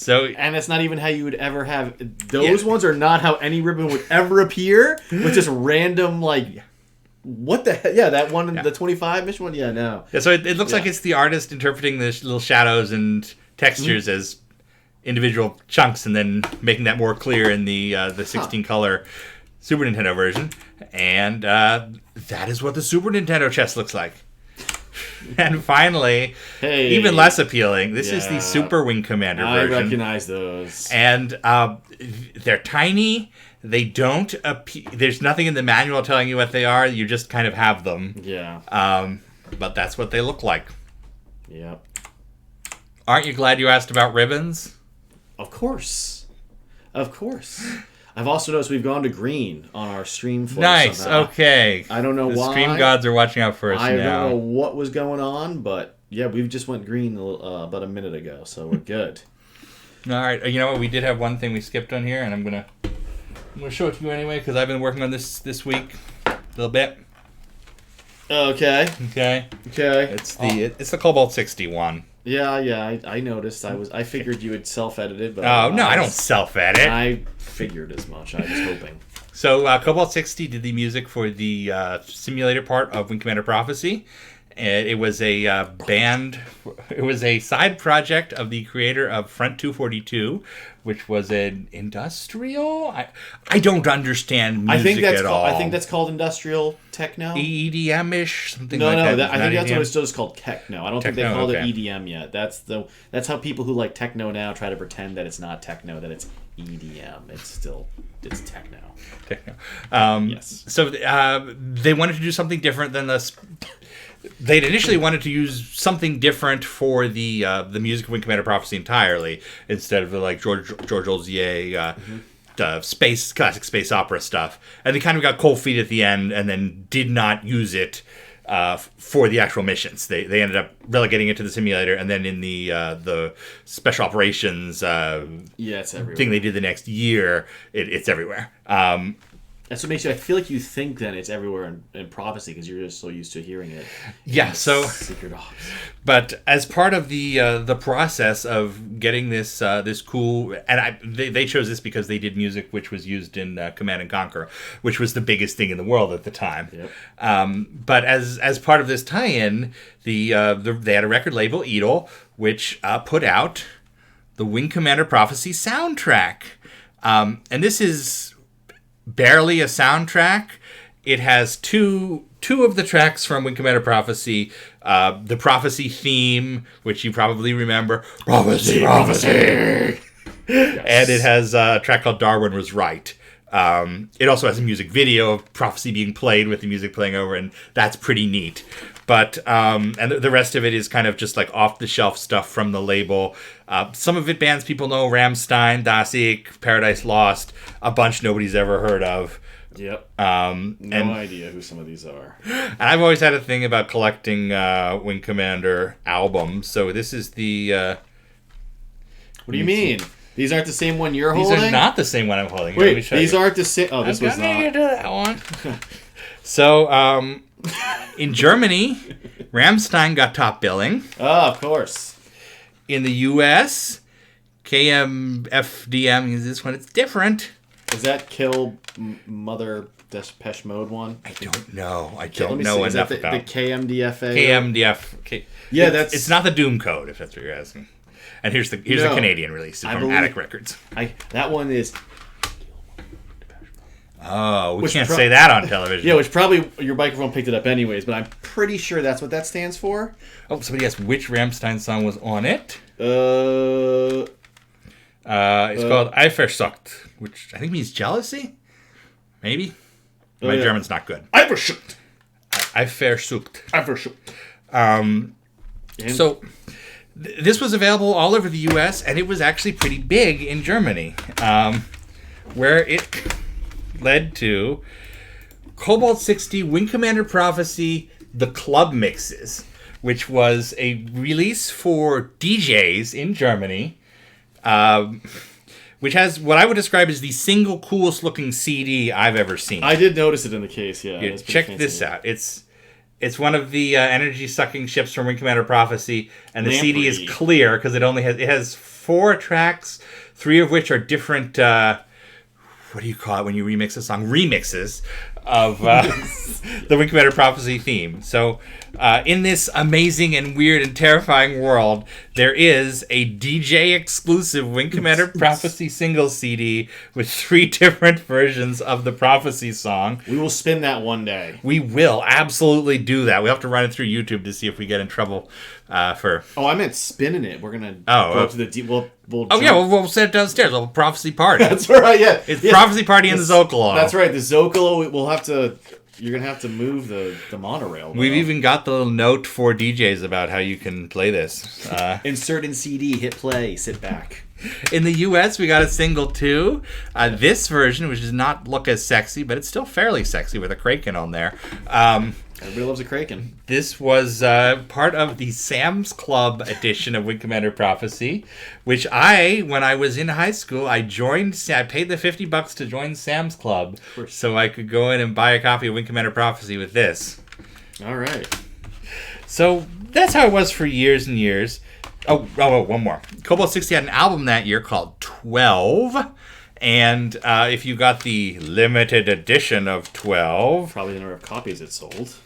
And it's not even how you would ever have... Those ones are not how any ribbon would ever appear, with just random, like... What the hell? Yeah, that one, the 25 mission one? Yeah, no. Yeah, so it looks like it's the artist interpreting the little shadows and textures as individual chunks and then making that more clear in the 16-color Super Nintendo version. And that is what the Super Nintendo chest looks like. And finally, even less appealing, this is the Super Wing Commander version. I recognize those. And they're tiny. They don't appear... There's nothing in the manual telling you what they are. You just kind of have them. Yeah. But that's what they look like. Yep. Aren't you glad you asked about ribbons? Of course. Of course. I've also noticed we've gone to green on our stream flow. Nice, somehow. Okay. I don't know why. The stream gods are watching out for us now. I don't know what was going on, but yeah, we just went green about a minute ago, so we're good. All right. You know what? We did have one thing we skipped on here, and I'm gonna show it to you anyway because I've been working on this week a little bit. Okay. It's the Cobalt-60 one. Yeah. I noticed. I figured you had self-edited, but no, I don't self-edit. I figured as much. I was hoping. So Cobalt-60 did the music for the simulator part of Wing Commander Prophecy. And it was a It was a side project of the creator of Front 242, which was an industrial. I don't understand music at all. I think that's called industrial techno. EDM-ish, something like that. No, I think that's what it's just called, techno. I don't think they called it EDM yet. That's how people who like techno now try to pretend that it's not techno, that it's EDM. It's techno. Techno. Yes. So they wanted to do something different than the. They'd initially wanted to use something different for the music of Wing Commander Prophecy entirely, instead of the like George Olzier classic space opera stuff. And they kind of got cold feet at the end, and then did not use it for the actual missions. They ended up relegating it to the simulator, and then in the special operations it's everywhere. Thing they did the next year, it's everywhere. That's what makes you... I feel like you think then it's everywhere in Prophecy because you're just so used to hearing it. Yeah, so... Secret Ops. But as part of the process of getting this cool... And they chose this because they did music which was used in Command & Conquer, which was the biggest thing in the world at the time. Yep. But as part of this tie-in, they had a record label, Edel, which put out the Wing Commander Prophecy soundtrack. And this is... barely a soundtrack. It has two of the tracks from Wing Commander Prophecy. The Prophecy theme, which you probably remember. Prophecy! Yes. And it has a track called Darwin Was Right. It also has a music video of Prophecy being played with the music playing over, and that's pretty neat. But and the rest of it is kind of just like off-the-shelf stuff from the label. Some of it bands people know: Rammstein, Das Ich, Paradise Lost, a bunch nobody's ever heard of. Yep. No idea who some of these are. And I've always had a thing about collecting Wing Commander albums. So this is the What do you mean? These aren't the same one you're These holding? are not the same one I'm holding. Here, let me Wait, show these you. aren't the same. Oh, this was I'm gonna not. do that one. So, in Germany, Rammstein got top billing. Oh, of course. In the U.S., KMFDM is this one. It's different. Is that Kill Mother Depeche Mode one? I don't know. I Let don't me know see. Is that enough the about KMDFA? KMDF. Yeah, it's not the Doom code, if that's what you're asking. And here's the No. Canadian release I from believe- Attic Records. That one is. Oh, we Which can't say that on television. Yeah, which probably your microphone picked it up anyways, but I'm pretty sure that's what that stands for. Oh, somebody asked which Rammstein song was on it. Uh, It's called Eifersucht, which I think means jealousy. Maybe. My yeah. German's not good. Eifersucht. Eifersucht. And- So this was available all over the U.S. and it was actually pretty big in Germany, where it led to Cobalt-60, Wing Commander Prophecy, the Club Mixes, which was a release for DJs in Germany, which has what I would describe as the single coolest looking CD I've ever seen. I did notice it in the case, yeah. Yeah, It's pretty check fancy. this out. It's one of the energy sucking ships from Wing Commander Prophecy, and the CD is Lamprey. clear because it has 4 tracks, 3 of which are different. What do you call it when you remix a song? Remixes of the Wing Commander Prophecy theme. So, in this amazing and weird and terrifying world, there is a DJ exclusive Wing Commander Prophecy single CD with 3 different versions of the Prophecy song. We will spin that one day. We will absolutely do that. We have to run it through YouTube to see if we get in trouble for. Oh, I meant spinning it. We're gonna go Oh, up to the deep. We'll Oh jump- yeah, we'll set it downstairs. We'll have a prophecy party. That's right. Yeah, It's yeah. prophecy party in the Zocalo. That's right. The Zocalo. We'll have to. You're gonna have to move the monorail. We've though. even got the little note for DJs about how you can play this. Insert in CD. Hit play. Sit back. In the U.S., we got a single too. This version, which does not look as sexy, but it's still fairly sexy with a Kraken on there. Everybody loves a Kraken. This was part of the Sam's Club edition of Wing Commander Prophecy, which when I was in high school, I joined. I paid the $50 to join Sam's Club, so I could go in and buy a copy of Wing Commander Prophecy with this. All right. So that's how it was for years and years. Oh, one more. Cobalt-60 had an album that year called 12. And if you got the limited edition of 12... Probably the number of copies it sold.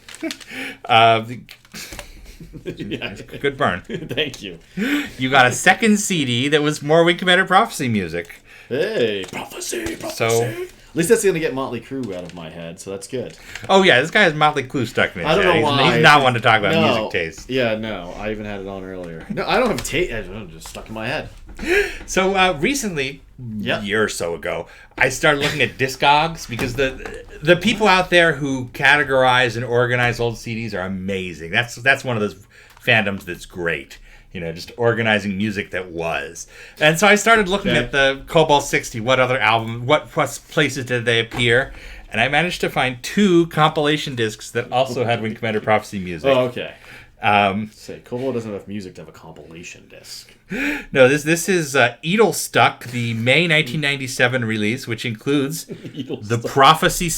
Yeah. Good burn. Thank you. You got a second CD that was more Wing Commander Prophecy music. Hey, prophecy. So- At least that's gonna get Motley Crue out of my head, so that's good. Oh, yeah, this guy has Motley Crue stuck in his I don't head. know why. He's not one to talk about No. music taste. Yeah, no. I even had it on earlier. No, I don't have taste. It's just stuck in my head. So recently, Yep. a year or so ago, I started looking at Discogs because the people out there who categorize and organize old CDs are amazing. That's one of those fandoms that's great. You know, just organizing music that was. And so I started looking Okay. at the Cobalt-60, what other album, what places did they appear, and I managed to find 2 compilation discs that also had Wing Commander Prophecy music. Oh, okay. Say, Cobalt doesn't have enough music to have a compilation disc. No, this is Edelstuck, the May 1997 release, which includes the Prophecy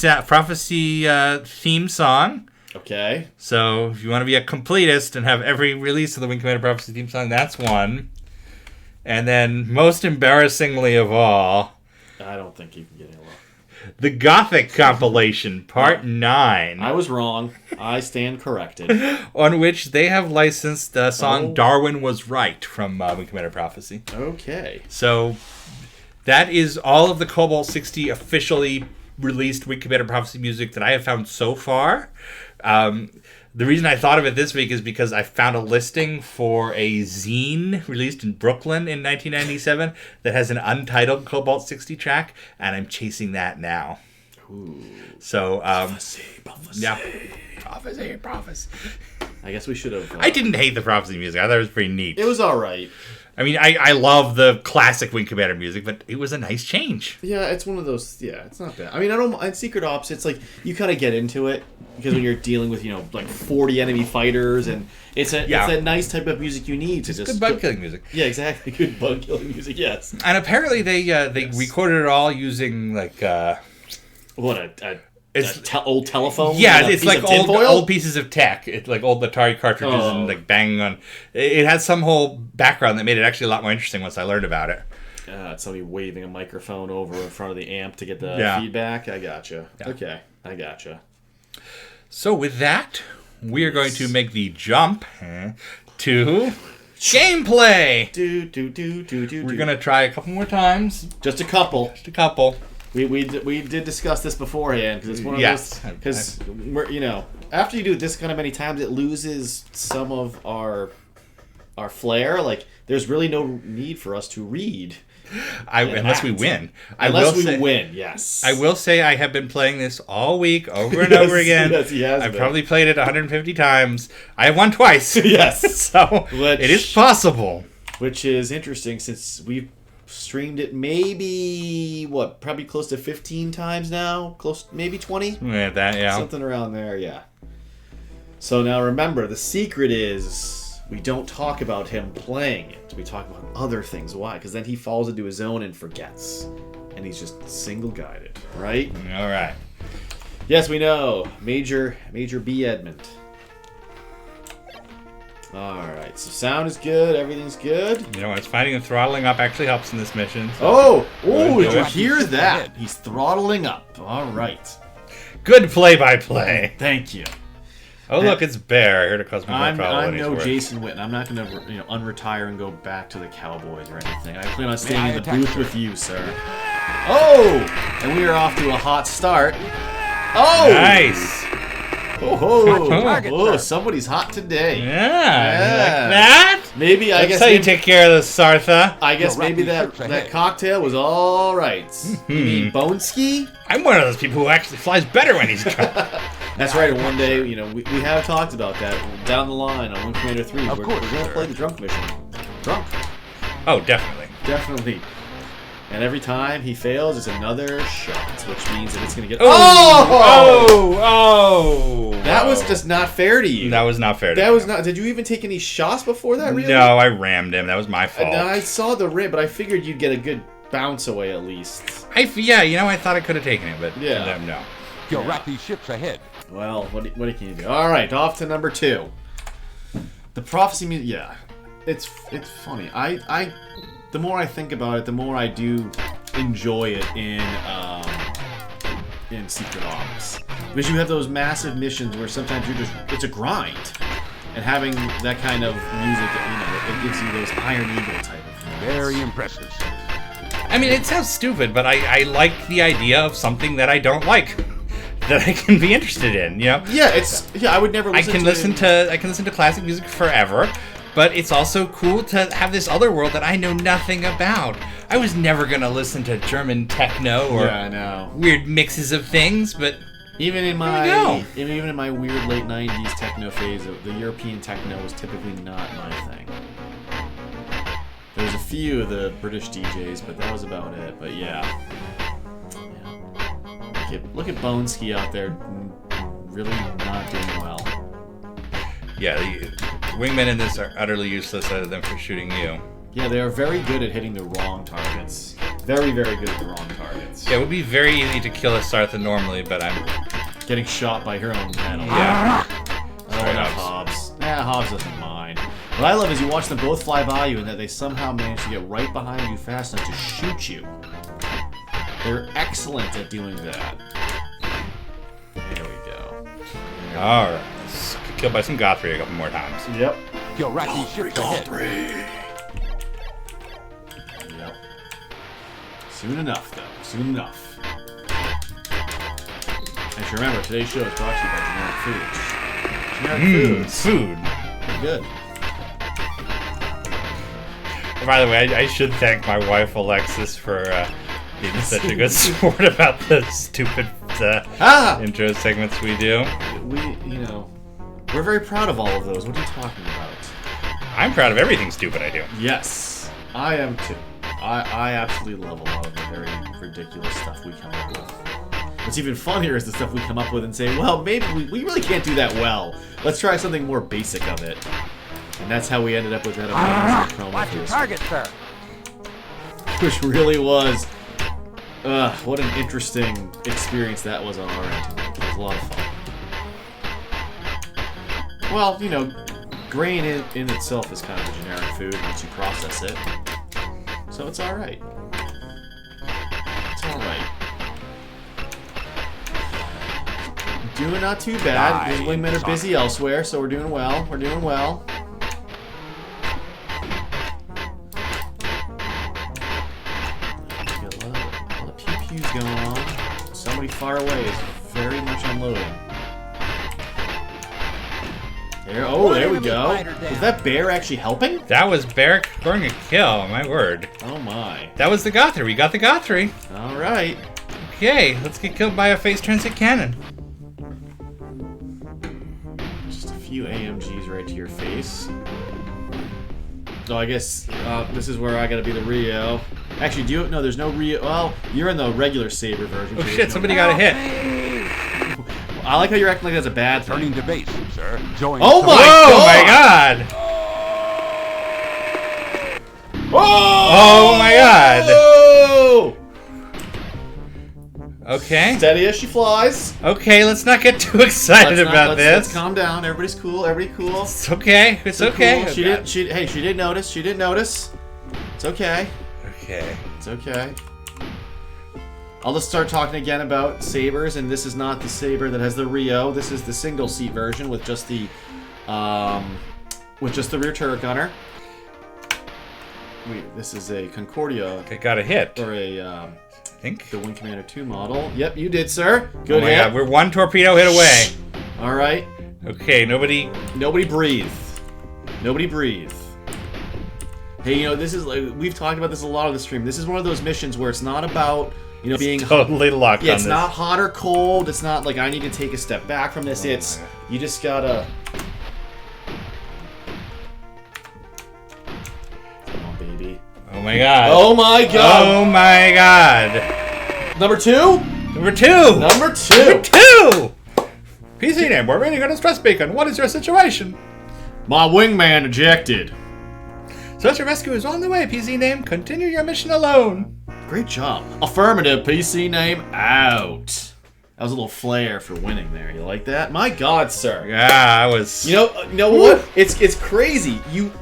theme song. Okay. So if you want to be a completist and have every release of the Wing Commander Prophecy theme song, that's one. And then, most embarrassingly of all, I don't think you can get any lower. the Gothic compilation, Part 9, I was wrong. I stand corrected. on which they have licensed the song Oh. Darwin Was Right from Wing Commander Prophecy. Okay. So that is all of the Cobalt-60 officially released Wing Commander Prophecy music that I have found so far. The reason I thought of it this week is because I found a listing for a zine released in Brooklyn in 1997 that has an untitled Cobalt-60 track, and I'm chasing that now. Ooh. So, Prophecy. yeah. Prophecy. I guess we should have. I didn't hate the Prophecy music. I thought it was pretty neat. It was all right. I mean, I love the classic Wing Commander music, but it was a nice change. Yeah, it's one of those. Yeah, it's not bad. I mean, I don't. In Secret Ops, it's like you kind of get into it because when you're dealing with like 40 enemy fighters, and it's a nice type of music you need to just good bug killing music. Yeah, exactly. Good bug killing music. Yes. And apparently they recorded it all using like old telephone. Yeah, it's like old pieces of tech. It's like old Atari cartridges and like banging on. It had some whole background that made it actually a lot more interesting once I learned about it. It's somebody waving a microphone over in front of the amp to get the feedback. I gotcha. Yeah. Okay, I gotcha. So with that, we are going to make the jump to gameplay. We're gonna try a couple more times. Just a couple. We did discuss this beforehand because it's one of those. Because after you do it this kind of many times, it loses some of our flair. Like there's really no need for us to read. Unless we win. Yes. I will say I have been playing this all week, over and over again. Yes, I've probably played it 150 times. I have won twice. Yes. So it is possible. Which is interesting since we've streamed it probably close to 15 times now? Maybe 20? Yeah, something around there, yeah. So now remember, the secret is we don't talk about him playing it. We talk about other things. Why? Because then he falls into his zone and forgets. And he's just single-guided, right? All right. Yes, we know. Major B. Edmund. Alright, so sound is good, everything's good. It's fighting and throttling up actually helps in this mission. So did you hear that? He's throttling up. Alright. Good play-by-play. Thank you. Oh, look, it's Bear. Here to cause me more trouble. I'm no Jason Witten. I'm not going to unretire and go back to the Cowboys or anything. I plan on staying in the booth with you, sir. Oh! And we are off to a hot start. Oh! Nice! Oh, somebody's hot today. Yeah. Like that? Maybe, That's how you take care of the Sartha. I guess maybe that cocktail was all right. You mean Boneski? I'm one of those people who actually flies better when he's drunk. That's right. And one day, we have talked about that down the line on Wing Commander 3. We're going to play the drunk mission. Drunk. Oh, definitely. Definitely. And every time he fails, it's another shot, which means that it's going to get... That was just not fair to you. That was not fair to That was not... Did you even take any shots before that, really? No, I rammed him. That was my fault. No, I saw the ram, but I figured you'd get a good bounce away at least. I thought I could have taken it, but no. You'll rack these ships ahead. Well, what can you do? All right, off to number 2. The Prophecy music... Yeah. It's funny. The more I think about it, the more I do enjoy it in Secret Ops. Because you have those massive missions where sometimes it's a grind. And having that kind of music, it gives you those Iron Eagle type of things. Very impressive. I mean, it sounds stupid, but I like the idea of something that I don't like. That I can be interested in, Yeah, I would never listen I can listen to classic music forever. But it's also cool to have this other world that I know nothing about. I was never going to listen to German techno or weird mixes of things, but even in my weird late 90s techno phase, the European techno was typically not my thing. There was a few of the British DJs, but that was about it. But yeah. Look at Boneski out there really not doing well. Yeah, the wingmen in this are utterly useless other than for shooting you. Yeah, they are very good at hitting the wrong targets. Very, very good at the wrong targets. Yeah, it would be very easy to kill a Sartha normally, but I'm... Getting shot by her own panel. Yeah. Hobbs. Hobbs doesn't mind. What I love is you watch them both fly by you and that they somehow manage to get right behind you fast enough to shoot you. They're excellent at doing that. There we go. Alright. Killed by some Gothri a couple more times. Yep. You'll rack these ships ahead. Yep. Soon enough, though. Soon enough. And you remember, today's show is brought to you by Generic Foods. Food. Pretty good. By the way, I should thank my wife Alexis for being such a good sport about the stupid intro segments we do. We're very proud of all of those. What are you talking about? I'm proud of everything stupid I do. Yes, I am too. I absolutely love a lot of the very ridiculous stuff we come up with. What's even funnier is the stuff we come up with and say, well, maybe we really can't do that well. Let's try something more basic of it. And that's how we ended up with that amazing promo. Watch your target, sir. Which really was, what an interesting experience that was on our end. It was a lot of fun. Well, you know, grain in itself is kind of a generic food once you process it. So it's alright. It's alright. Doing not too bad. These wingmen are busy elsewhere, so we're doing well. We're doing well. Got a lot of pew-pews going on. Somebody far away is very much unloading. There we go. Was that bear actually helping? That was Barrick scoring a kill, my word. Oh my. That was the Gothry. We got the Gothry. Alright. Okay, let's get killed by a phase transit cannon. Just a few AMGs right to your face. So I guess this is where I gotta be the Rio. Actually, no, there's no Rio. Well, you're in the regular Saber version. Oh shit, somebody got a hit. I like how you're acting like that's a bad thing. Turning to base, sir. Join Oh my Oh my god! god! Oh my god! Oh! Okay. Steady as she flies. Okay, let's not get too excited about Let's this. calm down. Everybody's cool. Everybody cool. It's okay. It's okay. Cool. She didn't notice. She didn't notice. It's okay. Okay. It's okay. I'll just start talking again about sabers, and this is not the saber that has the Rio. This is the single seat version with just the rear turret gunner. This is a Concordia Okay, got a hit. or a I think. the Wing Commander 2 model. Yep, you did, sir. Good Oh my hit. god, we're one torpedo hit away. All right. Okay, nobody. Nobody breathe. Nobody breathe. Hey, you know, this is like we've talked about this a lot on the stream. This is one of those missions where it's not about being Totally locked yeah, on it's this. not hot or cold. It's not like I need to take a step back from this. It's you just gotta. Come on, baby. Oh my god. Oh my god. Oh my god. Number two. Number two. Number two. Number two. PC name, we're waiting on a stress beacon. What is your situation? My wingman ejected. Search and rescue is on the way, PC name. Continue your mission alone. Great job. Affirmative. PC name out. That was a little flair for winning there. You like that? My God, sir. Yeah, I was. You know what? It's crazy. You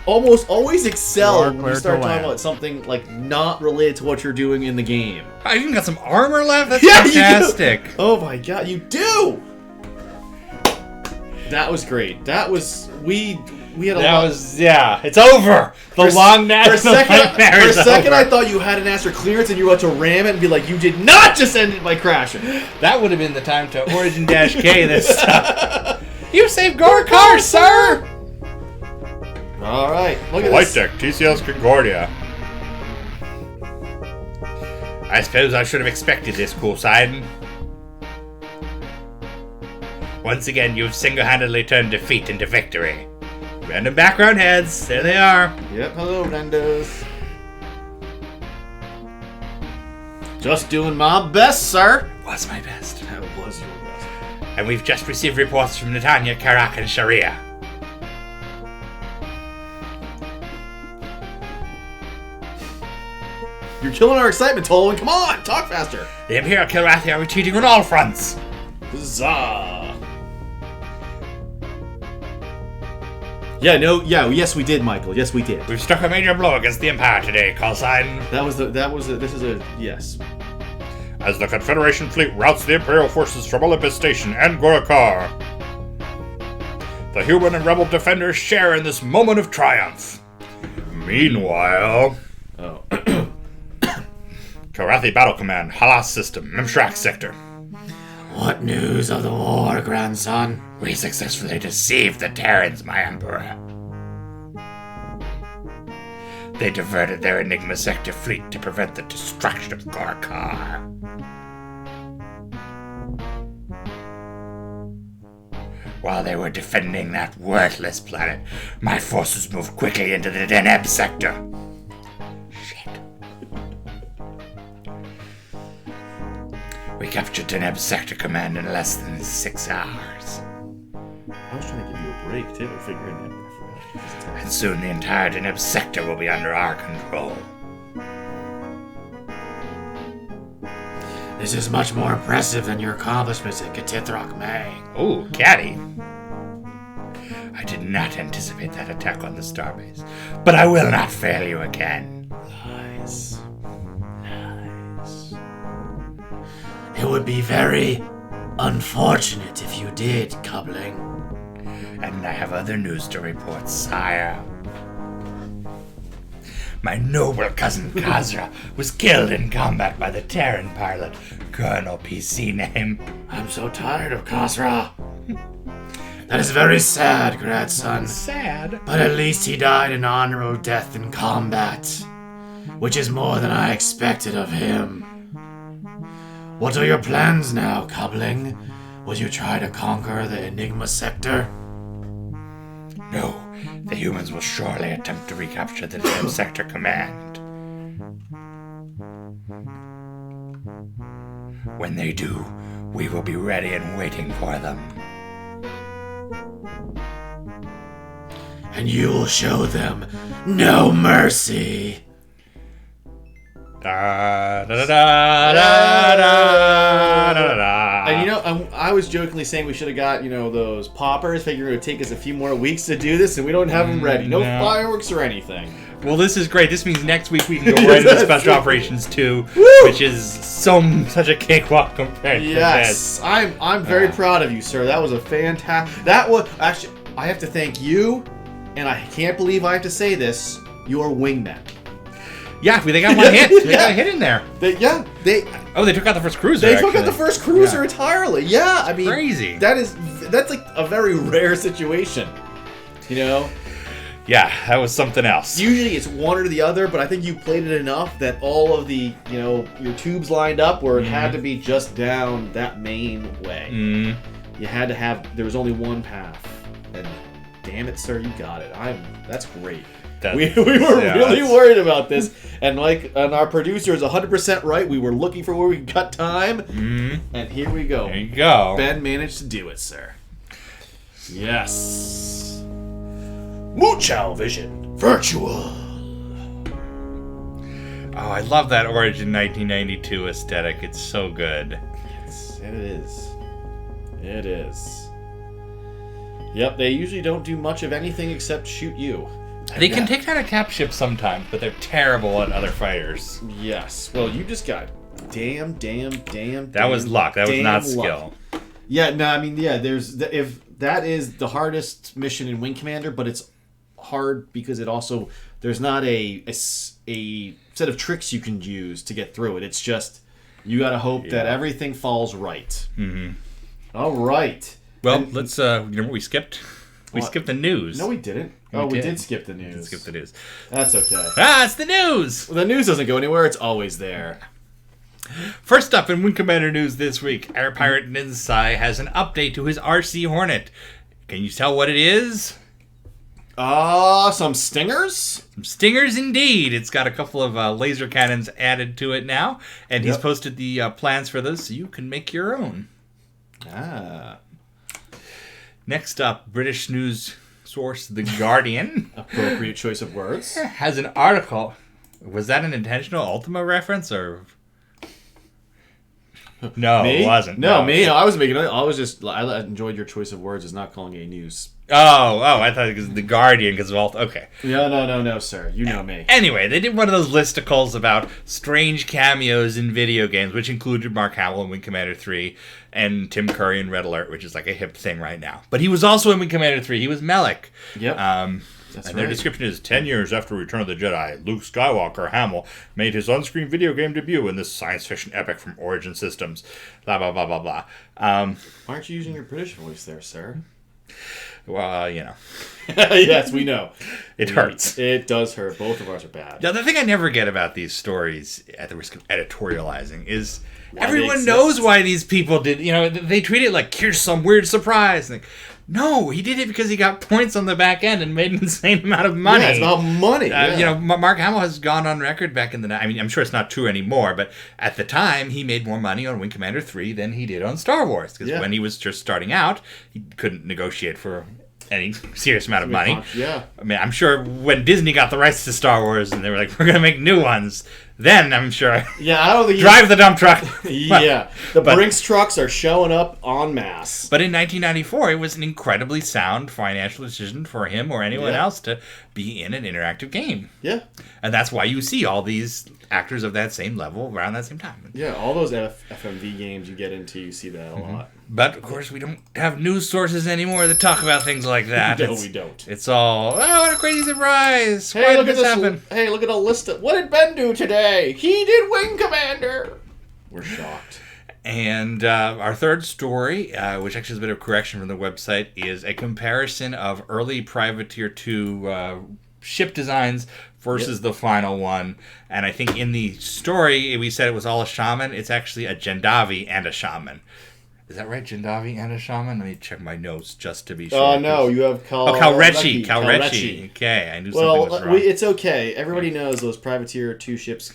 almost always excel when you start talking about something like not related to what you're doing in the game. I even got some armor left. That's Yeah, fantastic. you do. Oh my God, you do. That was great. That was we had a lot. It's over. The long national nightmare For a is second, over. I thought you had an Astro clearance and you were about to ram it and be like, you did not just end it by crashing. That would have been the time to Origin-K this stuff. You saved Gore car, sir. All right, look at Flight this. deck, TCS Concordia. I suppose I should have expected this, Poolside. Once again, you've single-handedly turned defeat into victory. Random background heads, there they are. Yep, hello, Rendos. Just doing my best, sir. Was my best. That was your best. And we've just received reports from Netanya, Karak, and Sharia. You're killing our excitement, Tolwyn. Come on, talk faster. The Imperial Kilrathi are retreating on all fronts. Huzzah. Yes, we did, Michael. Yes, we did. We've struck a major blow against the Empire today, callsign. Yes. As the Confederation fleet routs the Imperial forces from Olympus Station and Gorakar. The human and rebel defenders share in this moment of triumph. Meanwhile... Oh. Karathi Battle Command, Halas System, Memshrak Sector. What news of the war, grandson? We successfully deceived the Terrans, my Emperor. They diverted their Enigma Sector fleet to prevent the destruction of Gorakar. While they were defending that worthless planet, my forces moved quickly into the Deneb sector. Shit. We captured Deneb sector command in less than 6 hours. I was trying to give you a break, too, figuring that. And soon the entire Deneb sector will be under our control. This is much more impressive than your accomplishments at Katithrock May. Oh, Caddy. I did not anticipate that attack on the starbase, but I will not fail you again. Nice. It would be very unfortunate if you did, Coupling. And I have other news to report, sire. My noble cousin Khazra was killed in combat by the Terran pilot, Colonel PC name. I'm so tired of Khazra. That is very sad, grandson. Sad. But at least he died an honorable death in combat, which is more than I expected of him. What are your plans now, Coupling? Will you try to conquer the Enigma sector? No, the humans will surely attempt to recapture the Deneb sector command. When they do, we will be ready and waiting for them. And you will show them no mercy. Da, da, da, da, da, da, da, da. And you know, I was jokingly saying we should have got, those poppers, figuring it would take us a few more weeks to do this, and we don't have them ready. No fireworks or anything. Well, this is great. This means next week we can go right into Special Operations 2, which is such a cakewalk compared to Yes, this. I'm very proud of you, sir. That was a fantastic. That was actually. I have to thank you, and I can't believe I have to say this. Your wingmen. Yeah, they got one hit. They got a hit in there. They took out the first cruiser. They took out the first cruiser entirely. Yeah, I mean, crazy. That's like a very rare situation. Yeah, that was something else. Usually it's one or the other, but I think you played it enough that all of the, your tubes lined up where it had to be just down that main way. You had to have, there was only one path. And damn it, sir, you got it. That's great. We were really worried about this, and our producer is 100% right. We were looking for where we cut time, and here we go. There you go. Ben managed to do it, sir. Yes. Moochow Vision Virtual. Oh, I love that Origin 1992 aesthetic. It's so good. Yes, it is. It is. Yep, they usually don't do much of anything except shoot you. They can take down a cap ship sometimes, but they're terrible at other fighters. Yes. Well, you just got damn. That was luck. That was not skill. Yeah, no, I mean, if that is the hardest mission in Wing Commander, but it's hard because there's not a set of tricks you can use to get through it. It's just you got to hope that everything falls right. Mm-hmm. All right. Well, let's. You know what we skipped? We skipped the news. No, we didn't. We did skip the news. Skip the news. That's okay. It's the news! Well, the news doesn't go anywhere. It's always there. First up in Wing Commander news this week, Air Pirate Ninsai has an update to his RC Hornet. Can you tell what it is? Some stingers? Some stingers indeed. It's got a couple of laser cannons added to it now, and he's posted the plans for those so you can make your own. Next up, British news source The Guardian. Appropriate choice of words. Has an article. Was that an intentional Ultima reference or? No, me? It wasn't. No, me. I was making it. I enjoyed your choice of words as not calling it a news. Oh, I thought it was The Guardian because of all. Okay. No, sir. You know me. Anyway, they did one of those listicles about strange cameos in video games, which included Mark Hamill in Wing Commander 3 and Tim Curry in Red Alert, which is like a hip thing right now. But he was also in Wing Commander 3. He was Melek. Yep. That's and their description is 10 years after Return of the Jedi, Luke Skywalker Hamill made his on-screen video game debut in this science fiction epic from Origin Systems. Blah, blah, blah, blah, blah. Why aren't you using your British voice there, sir? Well, you know. Yes, we know. It hurts. It does hurt. Both of ours are bad. Now, the thing I never get about these stories, at the risk of editorializing, is everyone knows why these people did. They treat it like, here's some weird surprise. Like, no, he did it because he got points on the back end and made an insane amount of money. Yeah, it's about money. Mark Hamill has gone on record back in the night. I mean, I'm sure it's not true anymore, but at the time, he made more money on Wing Commander 3 than he did on Star Wars. Because when he was just starting out, he couldn't negotiate for any serious amount of money. Yeah. I mean, I'm sure when Disney got the rights to Star Wars and they were like, we're going to make new ones, then I'm sure. Yeah, I don't think drive the dump truck. Yeah. The Brinks trucks are showing up en masse. But in 1994, it was an incredibly sound financial decision for him or anyone else to be in an interactive game. Yeah. And that's why you see all these actors of that same level around that same time. Yeah, all those FMV games you get into, you see that a lot. But, of course, we don't have news sources anymore that talk about things like that. No, we don't. It's all, what a crazy surprise. Hey, Why look did at this happen? Hey, look at a list of... What did Ben do today? He did Wing Commander! We're shocked. And our third story, which actually is a bit of correction from the website, is a comparison of early Privateer 2 ship designs versus the final one. And I think in the story, we said it was all a shaman. It's actually a Gendavi and a shaman. Is that right? Gendavi and a shaman? Let me check my notes just to be sure. Oh, no, you have Calrechi. Okay, I knew something was wrong. It's okay. Everybody knows those Privateer 2 ships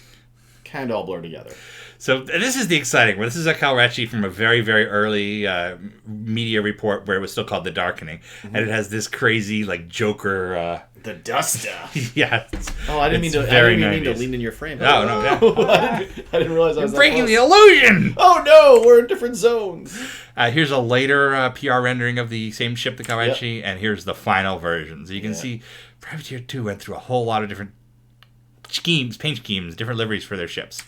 kind of all blur together. So this is the exciting one. This is a Calrechi from a very, very early media report where it was still called The Darkening. And it has this crazy, Joker... the Duster. Yeah. Oh, I didn't mean to lean in your frame. No, I didn't realize I was breaking the illusion! Oh, no! We're in different zones. Here's a later PR rendering of the same ship, the Calrechi, and here's the final version. So you can see Privateer 2 went through a whole lot of different paint schemes, different liveries for their ships.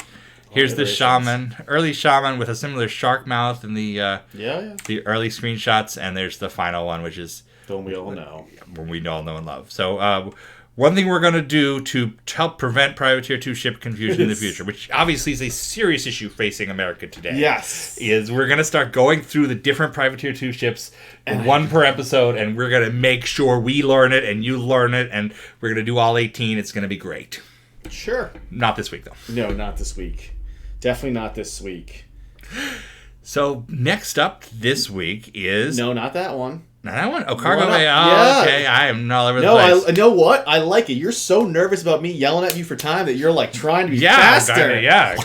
Here's the shaman, early shaman with a similar shark mouth in the early screenshots, and there's the final one, which is the one we all know. We all know and love. So one thing we're going to do to help prevent Privateer 2 ship confusion in the future, which obviously is a serious issue facing America today, is we're going to start going through the different Privateer 2 ships, one per episode, and we're going to make sure we learn it and you learn it, and we're going to do all 18. It's going to be great. Sure. Not this week, though. No, not this week. Definitely not this week. So next up this week is... No, not that one. Not that one? Oh, Cargo Bay. Oh, okay. I am all over the place. No, know what? I like it. You're so nervous about me yelling at you for time that you're trying to be faster. Yeah.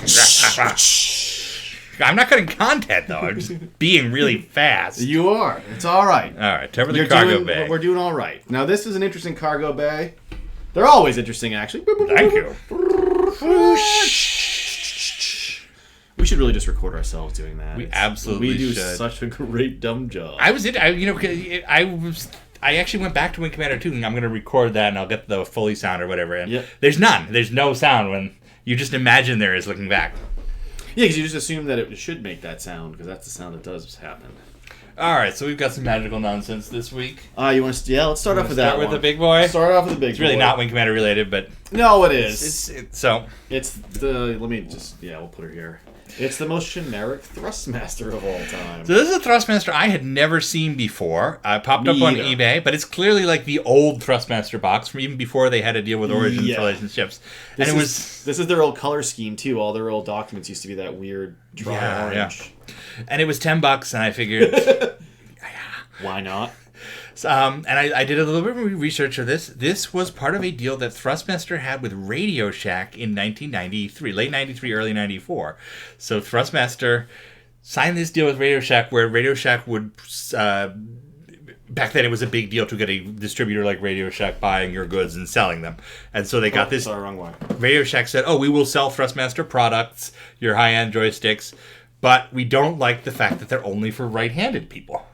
I'm not cutting content, though. I'm just being really fast. You are. It's all right. All right. Time for the Cargo Bay. We're doing all right. Now, this is an interesting Cargo Bay. They're always interesting, actually. Thank you. We should really just record ourselves doing that. We absolutely should. We do such a great dumb job. I actually went back to Wing Commander 2, and I'm going to record that, and I'll get the Foley sound or whatever. And there's none. There's no sound when you just imagine there is looking back. Yeah, because you just assume that it should make that sound, because that's the sound that does happen. All right, so we've got some magical nonsense this week. You want to? Yeah, let's start off with that one. Start with the big boy. Start off with the big boy. It's really not Wing Commander related, but no, it is. It's the. Let me just. Yeah, we'll put her here. It's the most generic Thrustmaster of all time. So this is a Thrustmaster I had never seen before. Popped up on eBay, but it's clearly like the old Thrustmaster box from even before they had to deal with Origins relationships. This is their old color scheme too. All their old documents used to be that weird dry orange. Yeah. And it was $10, and I figured, why not? And I did a little bit of research of this. This was part of a deal that Thrustmaster had with Radio Shack in 1993, late 93, early 94. So Thrustmaster signed this deal with Radio Shack where Radio Shack would... back then it was a big deal to get a distributor like Radio Shack buying your goods and selling them. And so they got this... Sorry, wrong way. Radio Shack said, we will sell Thrustmaster products, your high-end joysticks, but we don't like the fact that they're only for right-handed people.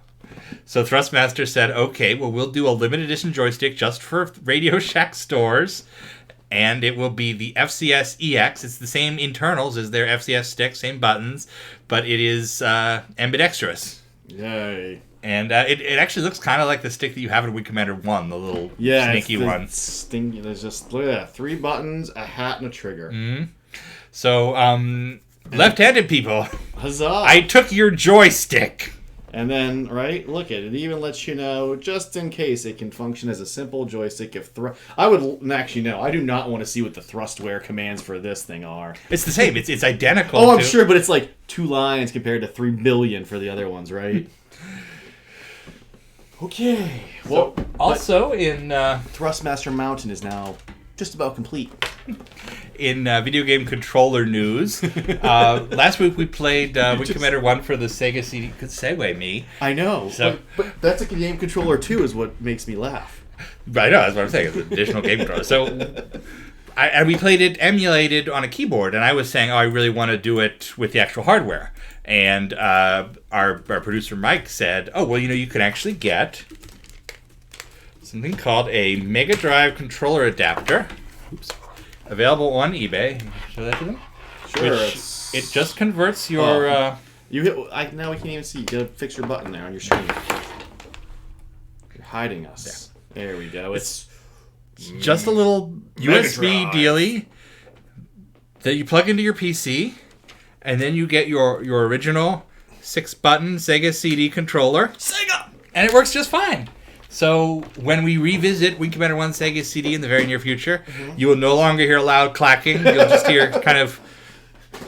So Thrustmaster said, okay, well, we'll do a limited edition joystick just for Radio Shack stores, and it will be the FCS EX. It's the same internals as their FCS stick, same buttons, but it is ambidextrous. Yay. And it actually looks kind of like the stick that you have in Wing Commander 1, the little sneaky one. Stinky. There's just, look at that, 3 buttons, a hat, and a trigger. Mm-hmm. So, left-handed people, huzzah! I took your joystick. And then, right, look at it. It even lets you know, just in case, it can function as a simple joystick if I would actually no. I do not want to see what the thrustware commands for this thing are. It's the same. It's identical. Oh, I'm sure, but it's like 2 lines compared to 3 billion for the other ones, right? Okay. Well, So, also in Thrustmaster Mountain is now just about complete. video game controller news, last week we played Wing Commander 1 for the Sega CD. Good segue, me. I know. So- but that's a game controller too, is what makes me laugh. I know, that's what I'm saying. It's an additional game controller. So, and we played it emulated on a keyboard, and I was saying, I really want to do it with the actual hardware. And our producer Mike said, oh, well, you can actually get something called a Mega Drive controller adapter. Oops. Available on eBay. Show that to them. Sure. Which it just converts your. You hit. Now we can't even see. You gotta fix your button there on your screen. You're hiding us. There we go. It's Just a little Mega USB Drive. dealie that you plug into your PC, and then you get your original 6-button Sega CD controller. Sega. And it works just fine. So when we revisit Wing Commander 1 Sega CD in the very near future, you will no longer hear loud clacking. You'll just hear kind of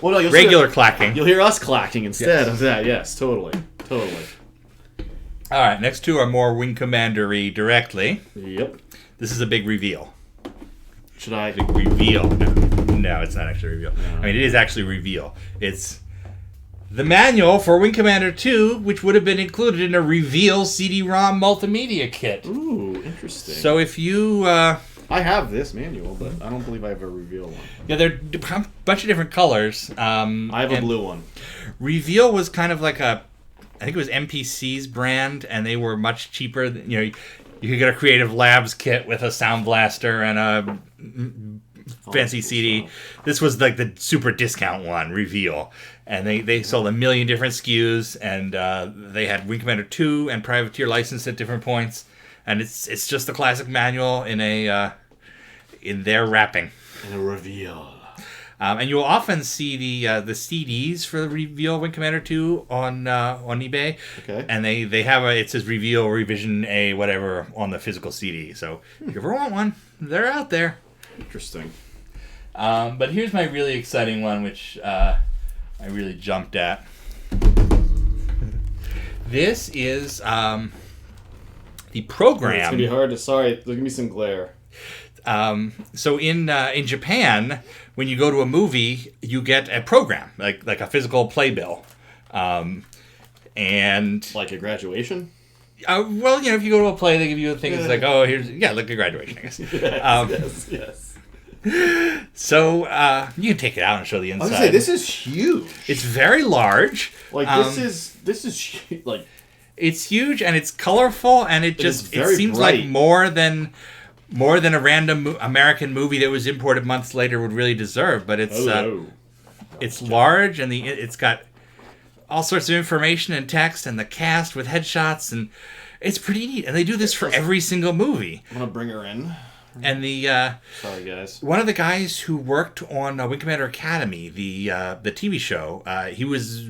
Well, no, you'll regular hear, clacking. You'll hear us clacking instead Yes. of that. Yes, totally. All right, next two are more Wing Commander-y directly. Yep. This is a big reveal. Should I? Big reveal. No, it's not actually a reveal. I mean, it is actually a reveal. It's the manual for Wing Commander 2, which would have been included in a Reveal CD-ROM multimedia kit. Ooh, interesting. So if you... I have this manual, but I don't believe I have a reveal one. yeah, there are a bunch of different colors. I have a blue one. Reveal was kind of like I think it was MPC's brand, and they were much cheaper. You could get a Creative Labs kit with a Sound Blaster and a fancy CD. This was like the super discount one, Reveal. And they sold 1 million different SKUs, and they had Wing Commander 2 and Privateer licensed at different points. And it's just the classic manual in their wrapping. And a reveal. And you'll often see the CDs for the Reveal Wing Commander 2 on eBay. Okay. And they have it says Reveal Revision A whatever on the physical CD. So if you ever want one, they're out there. Interesting. But here's my really exciting one, which I really jumped at. This is the program. It's gonna be hard to. Sorry, there's gonna be some glare. So in Japan, when you go to a movie, you get a program, like a physical playbill. And Like a graduation. well, if you go to a play, they give you a thing. It's like, oh, here's like a graduation, I guess. Yes. So you can take it out and show the I inside. was gonna say this is huge. It's very large. Like this is like It's huge and it's colorful and it is just very seems bright. like more than a random American movie that was imported months later would really deserve. But it's it's large and it's got all sorts of information and text and the cast with headshots and it's pretty neat. And they do this for every single movie. I'm gonna bring her in. And the Sorry, guys. one of the guys who worked on Wing Commander Academy, the TV show, he was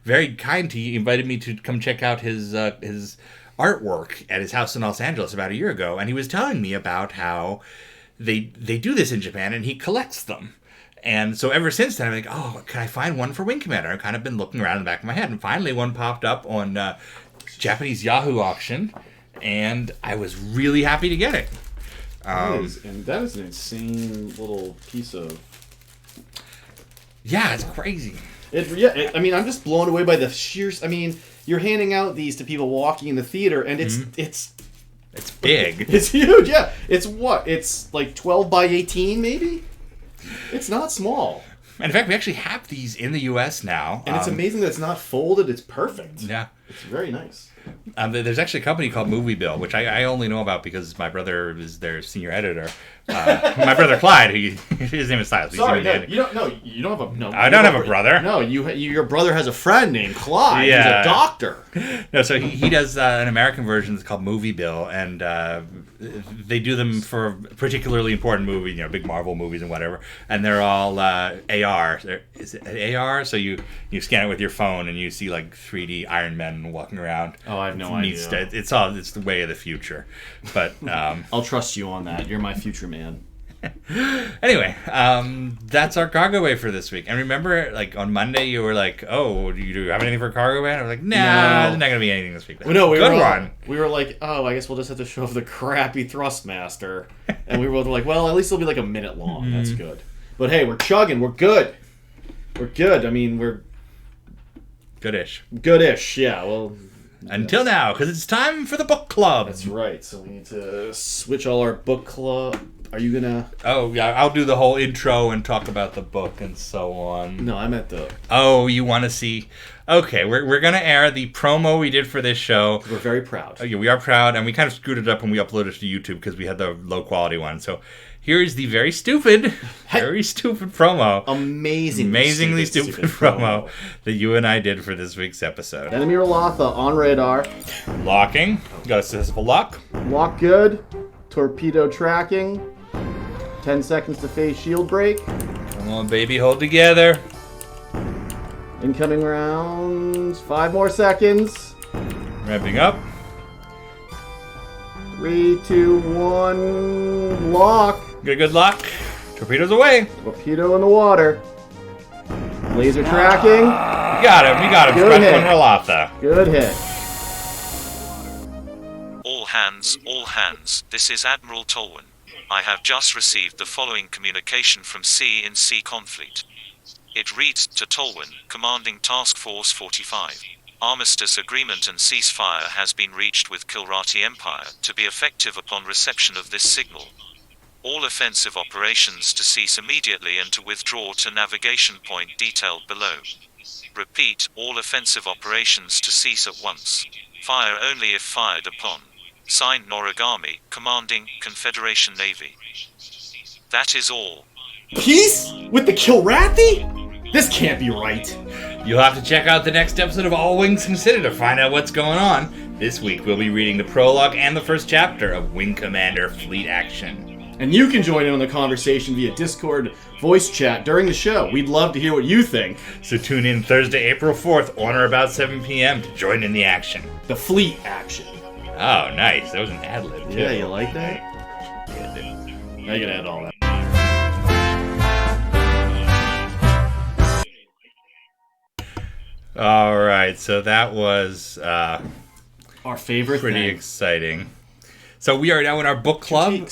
very kind. He invited me to come check out his artwork at his house in Los Angeles about a year ago, and he was telling me about how they do this in Japan, and he collects them. And so ever since then, I'm like, oh, can I find one for Wing Commander? I've kind of been looking around in the back of my head, and finally one popped up on Japanese Yahoo auction, and I was really happy to get it. And that is an insane little piece of. Yeah, it's crazy. I mean, I'm just blown away by the sheer. I mean, you're handing out these to people walking in the theater, and it's It's big. it's huge. Yeah, it's what? It's like 12 by 18, maybe. It's not small, And in fact, we actually have these in the U.S. now. and it's amazing that it's not folded. It's perfect. Yeah. It's very nice. There's actually a company called Movie Bill, which I only know about because my brother is their senior editor. My brother Clyde, his name is Silas. Sorry, no, you don't. No, you don't have a. No, I don't have a brother. No, your brother has a friend named Clyde. Yeah. He's a doctor. No, so he does an American version that's called Movie Bill, and they do them for particularly important movies, big Marvel movies and whatever. And they're all AR. Is it AR? So you scan it with your phone, and you see like 3D Iron Man walking around. Oh, I have no idea. It's the way of the future. But I'll trust you on that. You're my future man. Anyway, that's our cargo way for this week. And remember, like on Monday, you were like, "Oh, do you have anything for cargo way?" And I was like, "Nah, there's not gonna be anything this week." Well, no, one. We were like, "Oh, I guess we'll just have to show the crappy Thrustmaster," and we were both like, "Well, at least it'll be like a minute long. That's good." But hey, we're chugging. We're good. We're good. I mean, we're goodish. Goodish. Yeah. Well. Until now, because it's time for the book club. That's right. So we need to switch all our book club. Are you gonna? Oh yeah, I'll do the whole intro and talk about the book and so on. No, I'm at the. Oh, you want to see? Okay, we're gonna air the promo we did for this show. We're very proud. Oh, yeah, we are proud, and we kind of screwed it up when we uploaded it to YouTube because we had the low quality one. So here is the very stupid promo. Amazingly stupid promo that you and I did for this week's episode. Enemy Rolotha on radar. Locking. Got a successful lock. Lock good. Torpedo tracking. 10 seconds to phase shield break. Come on, baby, hold together. Incoming rounds. 5 more seconds. Ramping up. 3, 2, 1. Lock. Get a good lock. Torpedoes away. Torpedo in the water. Laser tracking. We got him. Good hit. One Rolotha. Good hit. All hands, this is Admiral Tolwyn. I have just received the following communication from C Confleet. It reads, to Tolwyn, commanding Task Force 45. Armistice agreement and ceasefire has been reached with Kilrati Empire to be effective upon reception of this signal. All offensive operations to cease immediately and to withdraw to navigation point detailed below. Repeat, all offensive operations to cease at once. Fire only if fired upon. Signed Noragami, commanding Confederation Navy. That is all. Peace with the Kilrathi? This can't be right. You'll have to check out the next episode of All Wings Considered to find out what's going on. This week we'll be reading the prologue and the first chapter of Wing Commander Fleet Action. And you can join in on the conversation via Discord voice chat during the show. We'd love to hear what you think. So tune in Thursday, April 4th, on or about 7 p.m. to join in the action. The Fleet Action. Oh, nice. That was an ad-lib, too. Yeah, you like that? Yeah, dude. Now you gotta add all that. All right, so that was our favorite pretty thing. exciting. So we are now in our book club.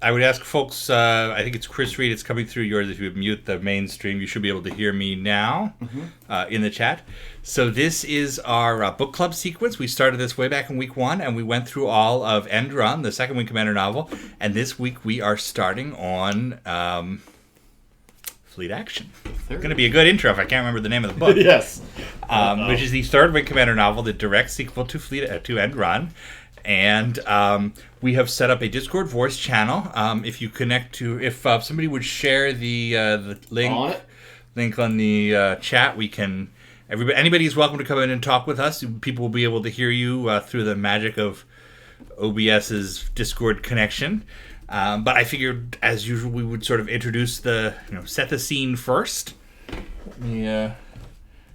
I would ask folks, I think it's Chris Reed, it's coming through yours. If you would mute the main stream, you should be able to hear me now in the chat. So this is our book club sequence. We started this way back in week 1, and we went through all of End Run, the second Wing Commander novel. And this week we are starting on Fleet Action. It's going to be a good intro if I can't remember the name of the book. Yes. Which is the third Wing Commander novel, the direct sequel to End Run. And we have set up a Discord voice channel. If you connect to, if somebody would share the link on the chat, we can. Anybody is welcome to come in and talk with us. People will be able to hear you through the magic of OBS's Discord connection. But I figured, as usual, we would sort of introduce set the scene first. Let me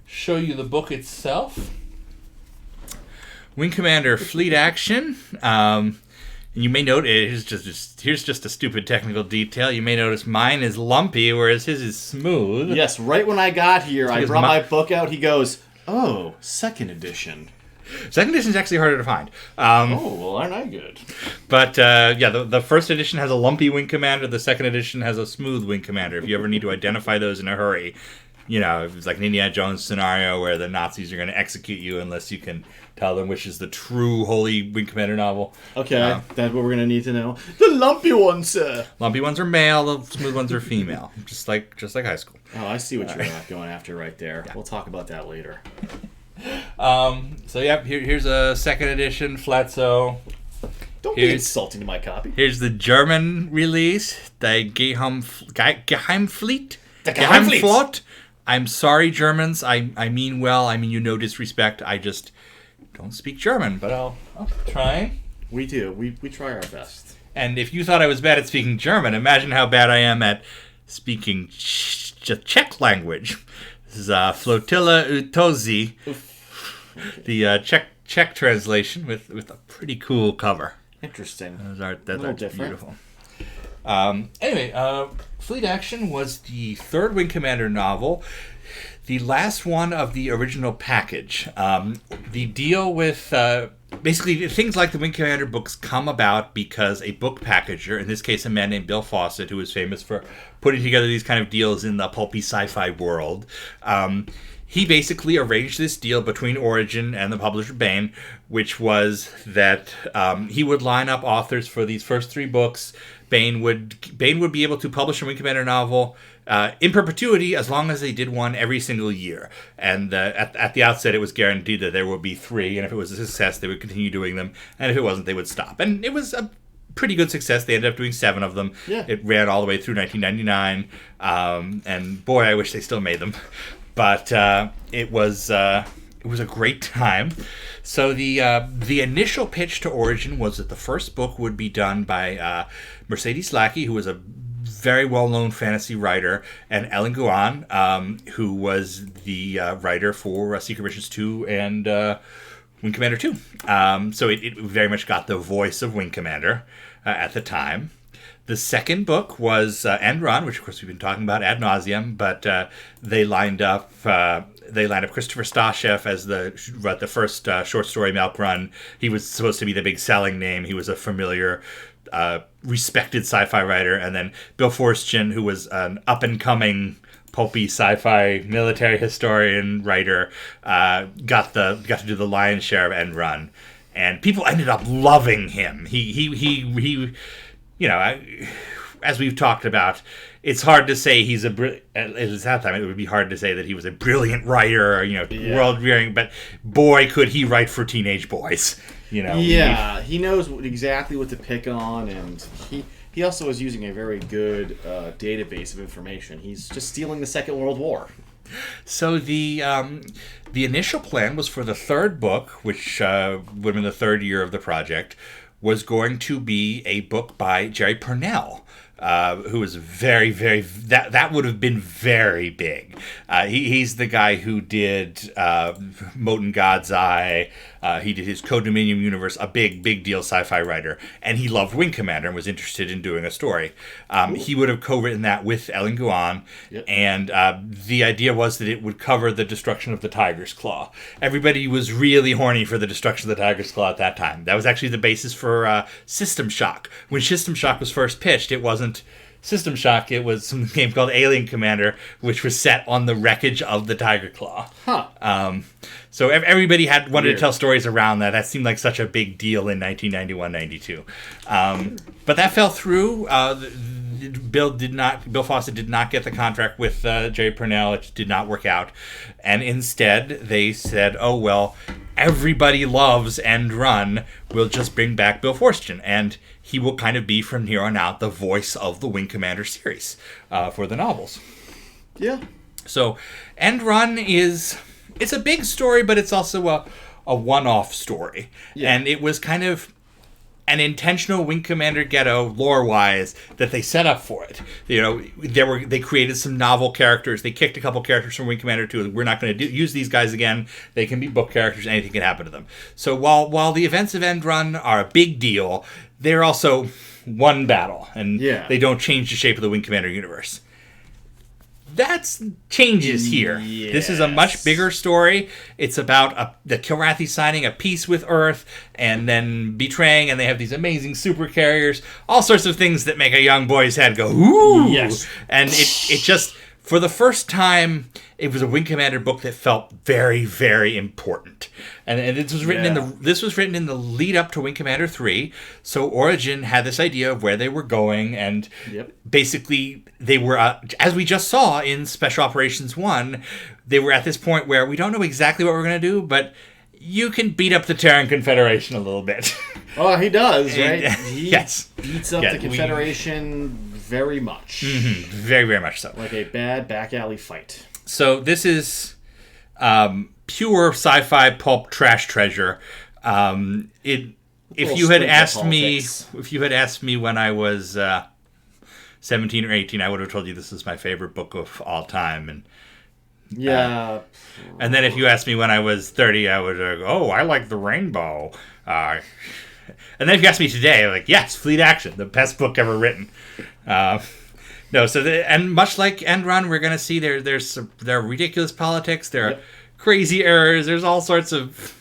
show you the book itself. Wing Commander Fleet Action. And you may note, here's just a stupid technical detail. You may notice mine is lumpy, whereas his is smooth. Yes, right when I got here, I brought my book out. He goes, "Oh, second edition." Second edition is actually harder to find. Well, aren't I good? But the first edition has a lumpy Wing Commander. The second edition has a smooth Wing Commander. If you ever need to identify those in a hurry, if it's like an Indiana Jones scenario where the Nazis are going to execute you unless you can tell them which is the true holy Wing Commander novel. Okay, that's what we're going to need to know. The lumpy ones, sir. Lumpy ones are male, the smooth ones are female. just like high school. Oh, I see what you're going after right there. Yeah. We'll talk about that later. So yep, here's a second edition Flatso. Don't be insulting to my copy. Here's the German release, the Geheimfleet. The Geheimfleet. I'm sorry, Germans. I mean well. I mean you no disrespect. I just don't speak German, but I'll try. We do. We try our best. And if you thought I was bad at speaking German, imagine how bad I am at speaking Czech language. This is Flotilla Utozi, the Czech translation with a pretty cool cover. Interesting. That's different. beautiful. Anyway, Fleet Action was the third Wing Commander novel, the last one of the original package. The deal with basically things like the Wing Commander books come about because a book packager, in this case a man named Bill Fawcett, who is famous for putting together these kind of deals in the pulpy sci-fi world, he basically arranged this deal between Origin and the publisher Baen, which was that he would line up authors for these first three books. Baen would be able to publish a Wing Commander novel in perpetuity as long as they did one every single year. And at the outset, it was guaranteed that there would be three, and if it was a success, they would continue doing them, and if it wasn't, they would stop. And it was a pretty good success. They ended up doing 7 of them. Yeah. It ran all the way through 1999, and boy, I wish they still made them. But it was a great time. So the initial pitch to Origin was that the first book would be done by Mercedes Lackey, who was a very well-known fantasy writer, and Ellen Guan, who was the writer for Secret Missions 2 and Wing Commander 2. So it very much got the voice of Wing Commander at the time. The second book was End Run, which of course we've been talking about ad nauseum, but they lined up Christopher Stasheff as the first short story Milk Run. He was supposed to be the big selling name. He was a familiar, respected sci-fi writer, and then Bill Forstchen, who was an up-and-coming pulpy sci-fi military historian writer, got to do the lion's share of End Run, and people ended up loving him. He as we've talked about, it's hard to say he's at that time it would be hard to say that he was a brilliant writer or world-rearing, but boy could he write for teenage boys. He knows exactly what to pick on, and he also is using a very good database of information. He's just stealing the Second World War. So the initial plan was for the third book, which would have been the third year of the project, was going to be a book by Jerry Purnell, who was very, very... That would have been very big. He's the guy who did Moten God's Eye. He did his Code Dominion universe, a big, big deal sci-fi writer. And he loved Wing Commander and was interested in doing a story. He would have co-written that with Ellen Guan. Yep. And the idea was that it would cover the destruction of the Tiger's Claw. Everybody was really horny for the destruction of the Tiger's Claw at that time. That was actually the basis for System Shock. When System Shock was first pitched, it wasn't System Shock, it was some game called Alien Commander, which was set on the wreckage of the Tiger Claw. So everybody wanted to tell stories around that. That seemed like such a big deal in 1991-92. But that fell through. Bill Fawcett did not get the contract with Jerry Purnell. It did not work out. And instead, they said, oh, well, everybody loves End Run. We'll just bring back Bill Forstchen. And he will kind of be, from here on out, the voice of the Wing Commander series for the novels. Yeah. So End Run it's a big story, but it's also a one-off story. Yeah. And it was kind of an intentional Wing Commander ghetto, lore-wise, that they set up for it. They created some novel characters. They kicked a couple characters from Wing Commander 2. We're not going to use these guys again. They can be book characters. Anything can happen to them. So while the events of End Run are a big deal, they're also one battle, and they don't change the shape of the Wing Commander universe. That changes here. Yes. This is a much bigger story. It's about the Kilrathi signing a peace with Earth and then betraying, and they have these amazing super carriers, all sorts of things that make a young boy's head go, ooh! Yes. And it just, for the first time, it was a Wing Commander book that felt very, very important. And this was written in the lead up to Wing Commander 3. So Origin had this idea of where they were going, and basically they were, as we just saw in Special Operations 1, they were at this point where we don't know exactly what we're going to do, but you can beat up the Terran Confederation a little bit. Oh, he does, right? He Yes. beats up the Confederation very much. Very, very much so. Like a bad back alley fight. So this is pure sci-fi pulp trash treasure. If you had asked me when I was 17 or 18, I would have told you this is my favorite book of all time. And and then if you asked me when I was 30, I would go, oh, I like The Rainbow. And then if you asked me today, like, yes, Fleet Action, the best book ever written. No, so and much like End Run, we're going to see there are ridiculous politics, there are crazy errors, there's all sorts of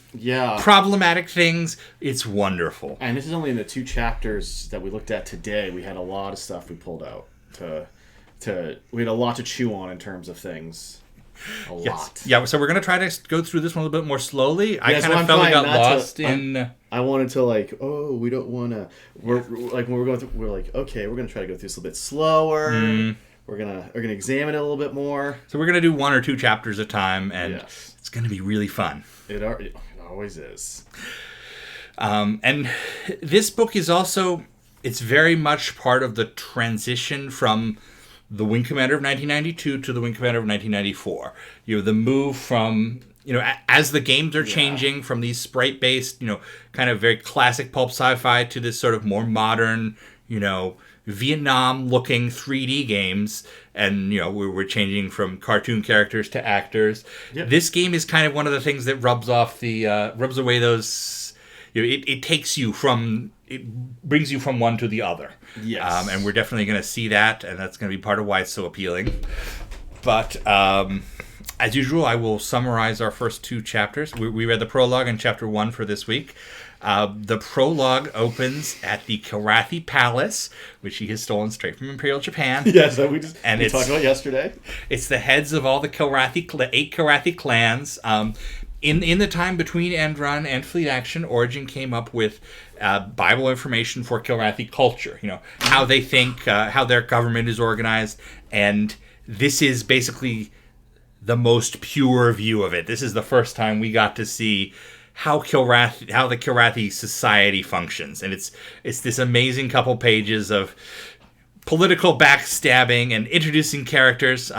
problematic things. It's wonderful. And this is only in the 2 chapters that we looked at today. We had a lot of stuff we pulled out. We had a lot to chew on in terms of things. A lot. Yeah, so we're going to try to go through this one a little bit more slowly. I kind of felt I got lost in... I wanted to we don't want to... We're like, when we're going through, we're like, okay, we're going to try to go through this a little bit slower. We're gonna examine it a little bit more. So we're going to do 1 or 2 chapters at a time, and it's going to be really fun. It always is. And this book is also... It's very much part of the transition from the Wing Commander of 1992 to the Wing Commander of 1994. The move from, as the games are changing from these sprite-based, kind of very classic pulp sci-fi to this sort of more modern, Vietnam-looking 3D games, and, we're changing from cartoon characters to actors. Yep. This game is kind of one of the things that rubs away those... It takes you from... It brings you from one to the other. Yes. And we're definitely going to see that, and that's going to be part of why it's so appealing. But as usual, I will summarize our first 2 chapters. We read the prologue in chapter 1 for this week. The prologue opens at the Kilrathi Palace, which he has stolen straight from Imperial Japan. Yes, that we talked about yesterday. It's the heads of all the 8 Kilrathi clans. In the time between End Run and Fleet Action, Origin came up with Bible information for Kilrathi culture. How they think, how their government is organized, and this is basically the most pure view of it. This is the first time we got to see how the Kilrathi society functions, and it's this amazing couple pages of political backstabbing and introducing characters,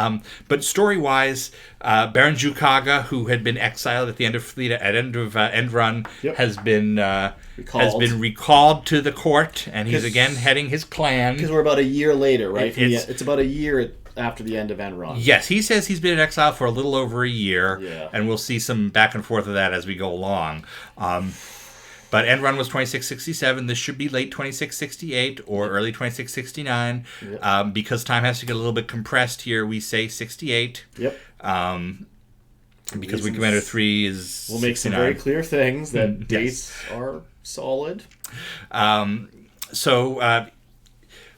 but story-wise, Baron Jukaga, who had been exiled at the end of End Run, has been recalled to the court, and he's again heading his clan. Because we're about a year later, right? It's about a year after the end of End Run. Yes, he says he's been in exile for a little over a year, and we'll see some back and forth of that as we go along. But End Run was 2667. This should be late 2668 or early 2669. Yep. Because time has to get a little bit compressed here, we say 68. Yep. Because Wing Commander 3 is We'll make 69. Some very clear things that dates are solid.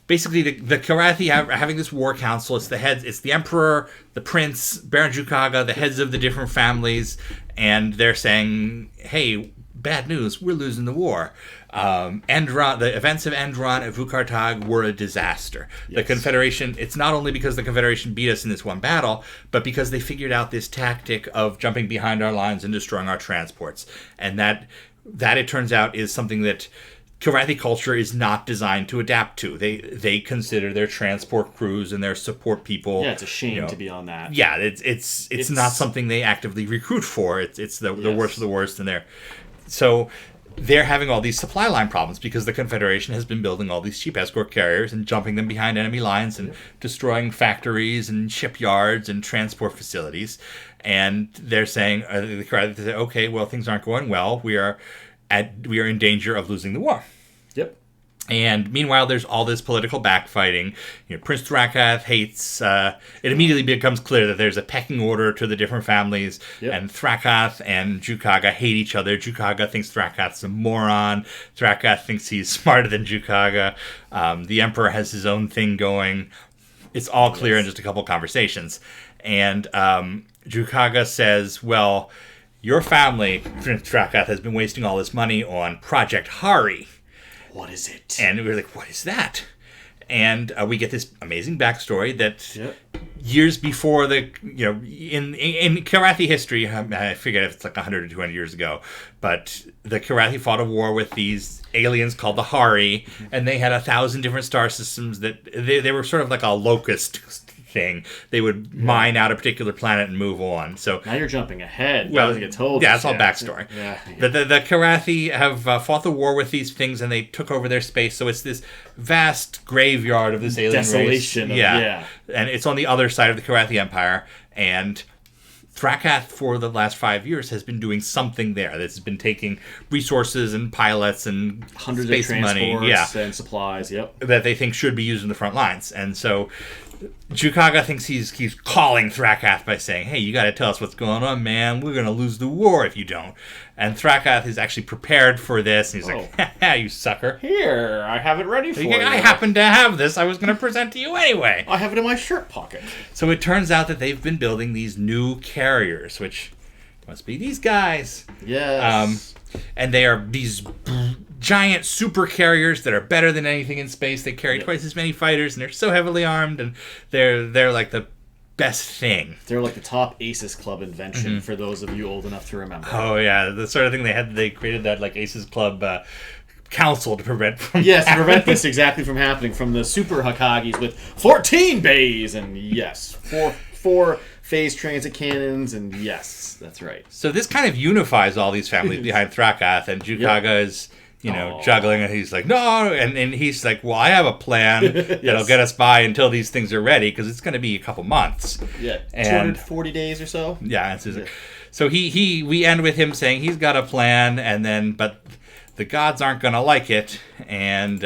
Basically, the Kilrathi are having this war council. It's the Emperor, the Prince, Baron Jukaga, the heads of the different families, and they're saying, hey, bad news, we're losing the war. The events of End Run at Vukartag were a disaster. Yes. The Confederation, it's not only because the Confederation beat us in this one battle, but because they figured out this tactic of jumping behind our lines and destroying our transports. And that it turns out is something that Kilrathi culture is not designed to adapt to. They consider their transport crews and their support people. Yeah, it's a shame to be on that. Yeah, it's not something they actively recruit for. It's the worst of the worst, and so they're having all these supply line problems because the Confederation has been building all these cheap escort carriers and jumping them behind enemy lines and destroying factories and shipyards and transport facilities. And they're saying, okay, well, things aren't going well. We are in danger of losing the war. Yep. And meanwhile, there's all this political backfighting. Prince Thrakath hates... it immediately becomes clear that there's a pecking order to the different families, and Thrakath and Jukaga hate each other. Jukaga thinks Thrakath's a moron. Thrakath thinks he's smarter than Jukaga. The Emperor has his own thing going. It's all clear in just a couple conversations. And Jukaga says, well, your family, Prince Thrakath, has been wasting all this money on Project Hari. What is it? And we're like, what is that? And we get this amazing backstory that years before the, in Karathi history, I forget if it's like 100 or 200 years ago, but the Karathi fought a war with these aliens called the Hari, and they had 1,000 different star systems that they were sort of like a locust thing. They would mine out a particular planet and move on. So now you're jumping ahead. Well, doesn't get told. Yeah, it's all backstory. Yeah. The Karathi have fought the war with these things, and they took over their space. So it's this vast graveyard of this alien desolation. race. Yeah, and it's on the other side of the Karathi Empire. And Thrakath, for the last 5 years, has been doing something there. That's been taking resources and pilots and hundreds space of transports and supplies. Yep. That they think should be used in the front lines, and so Jukaga thinks he's calling Thrakath by saying, "Hey, you got to tell us what's going on, man. We're going to lose the war if you don't." And Thrakath is actually prepared for this, and he's like, "Ha, you sucker. Here, I have it ready for you. I happen to have this. I was going to present to you anyway." I have it in my shirt pocket. So it turns out that they've been building these new carriers, which must be these guys. Yes. And they are these giant super carriers that are better than anything in space. They carry twice as many fighters, and they're so heavily armed, and they're like the best thing. They're like the top Aces Club invention for those of you old enough to remember. Oh yeah, the sort of thing they created that like Aces Club council to prevent from to prevent this exactly from happening, from the super Hakages with 14 bays and four phase transit cannons, and yes, that's right. So this kind of unifies all these families behind Thrakath, and Jukaga is juggling, and he's like, no, and he's like, well, I have a plan that'll get us by until these things are ready, because it's going to be a couple months. Yeah, 240 days or so. Yeah, so we end with him saying he's got a plan, and then but the gods aren't going to like it, and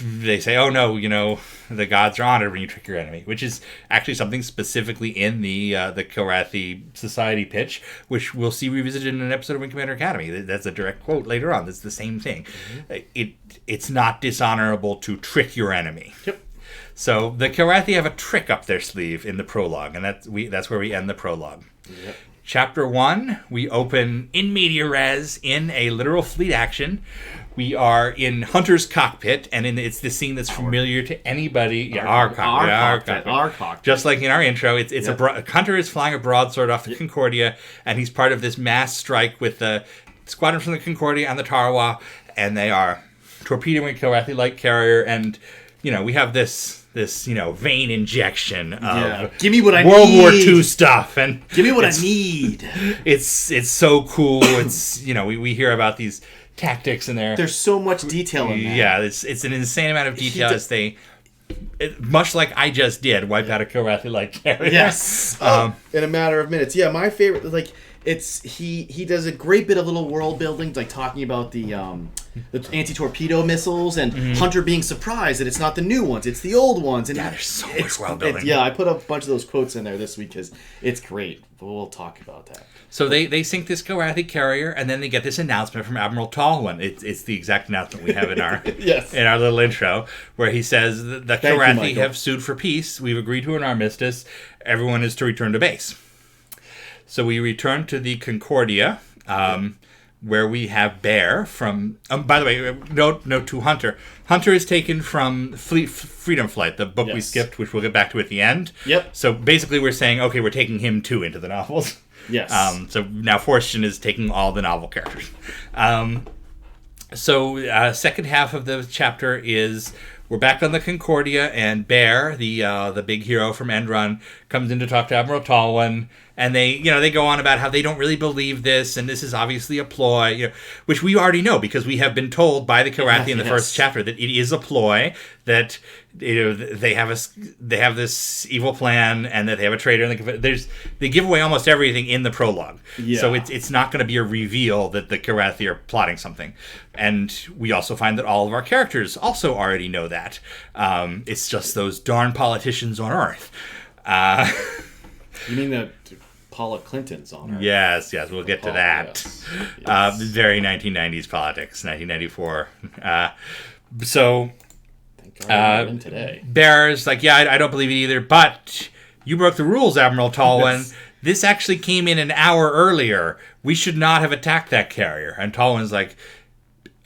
they say, oh no, the gods are honored when you trick your enemy, which is actually something specifically in the Karathi society pitch, which we'll see revisited in an episode of Wing Commander Academy. That's a direct quote later on. That's the same thing. It's not dishonorable to trick your enemy. Yep. So the Karathi have a trick up their sleeve in the prologue, and that's where we end the prologue. Yep. Chapter 1, we open in media res in a literal fleet action. We are in Hunter's cockpit, and it's the scene that's familiar to anybody. Our cockpit. Just like in our intro, Hunter is flying a broadsword off the Concordia, and he's part of this mass strike with the squadron from the Concordia and the Tarawa, and they are torpedoing a Karathi light carrier, and we have this vein injection of give me what I World need. War II stuff, and give me what I need. It's so cool. It's we hear about these tactics in there. There's so much detail in that. Yeah, it's an insane amount of detail as they, much like I just did, wipe out a Karathi light carrier. Yes, in a matter of minutes. Yeah, my favorite, he does a great bit of little world building, like talking about the anti-torpedo missiles, and Hunter being surprised that it's not the new ones, it's the old ones. And there's so much world building. I put a bunch of those quotes in there this week because it's great. But we'll talk about that. So they sink this Karathi carrier, and then they get this announcement from Admiral Tallwin. It's the exact announcement we have in our in our little intro, where he says the Karathi have sued for peace. We've agreed to an armistice. Everyone is to return to base. So we return to the Concordia, where we have Bear from... by the way, note to Hunter. Hunter is taken from Freedom Flight, the book we skipped, which we'll get back to at the end. Yep. So basically we're saying, okay, we're taking him too into the novels. Yes. So now Fortune is taking all the novel characters. Second half of the chapter is... We're back on the Concordia, and Bear, the big hero from End Run, comes in to talk to Admiral Tallwin, and they go on about how they don't really believe this, and this is obviously a ploy, which we already know because we have been told by the Karathi in the first chapter that it is a ploy, that they have this evil plan, and that they have a traitor. And they give away almost everything in the prologue, so it's not going to be a reveal that the Karathi are plotting something. And we also find that all of our characters also already know that. It's just those darn politicians on Earth. You mean the Paula Clinton's on Earth? Yes, we'll get to that. Yes. Very 1990s politics, 1994. So today. Bear's like, I don't believe it either, but you broke the rules, Admiral Tallwin. Yes. This actually came in an hour earlier. We should not have attacked that carrier. And Tallwin's like,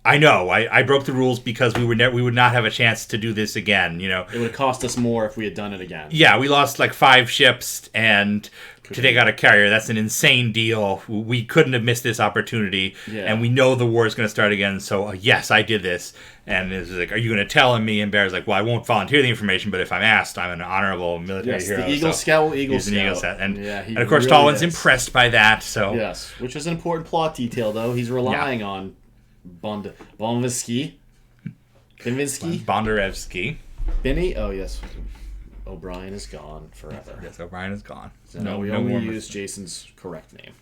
I know. I broke the rules because we would not have a chance to do this again. You know, It would have cost us more if we had done it again. yeah, we lost like 5 ships and to take out a carrier. That's an insane deal. We couldn't have missed this opportunity, and we know the war is going to start again. So yes, I did this. And it's like, are you going to tell him? Me and Bear's like, well, I won't volunteer the information, but if I'm asked, I'm an honorable military hero. The Eagle Scout will Eagle he's an Eagle Scout. Scout. And of really course, Talwin's is. impressed by that. So Yes, which is an important plot detail, though. He's relying on Bonvinsky. Bondarevsky. Benny? Oh, yes. O'Brien is gone forever. Yes, O'Brien is gone. So no, we only use Jason's correct name.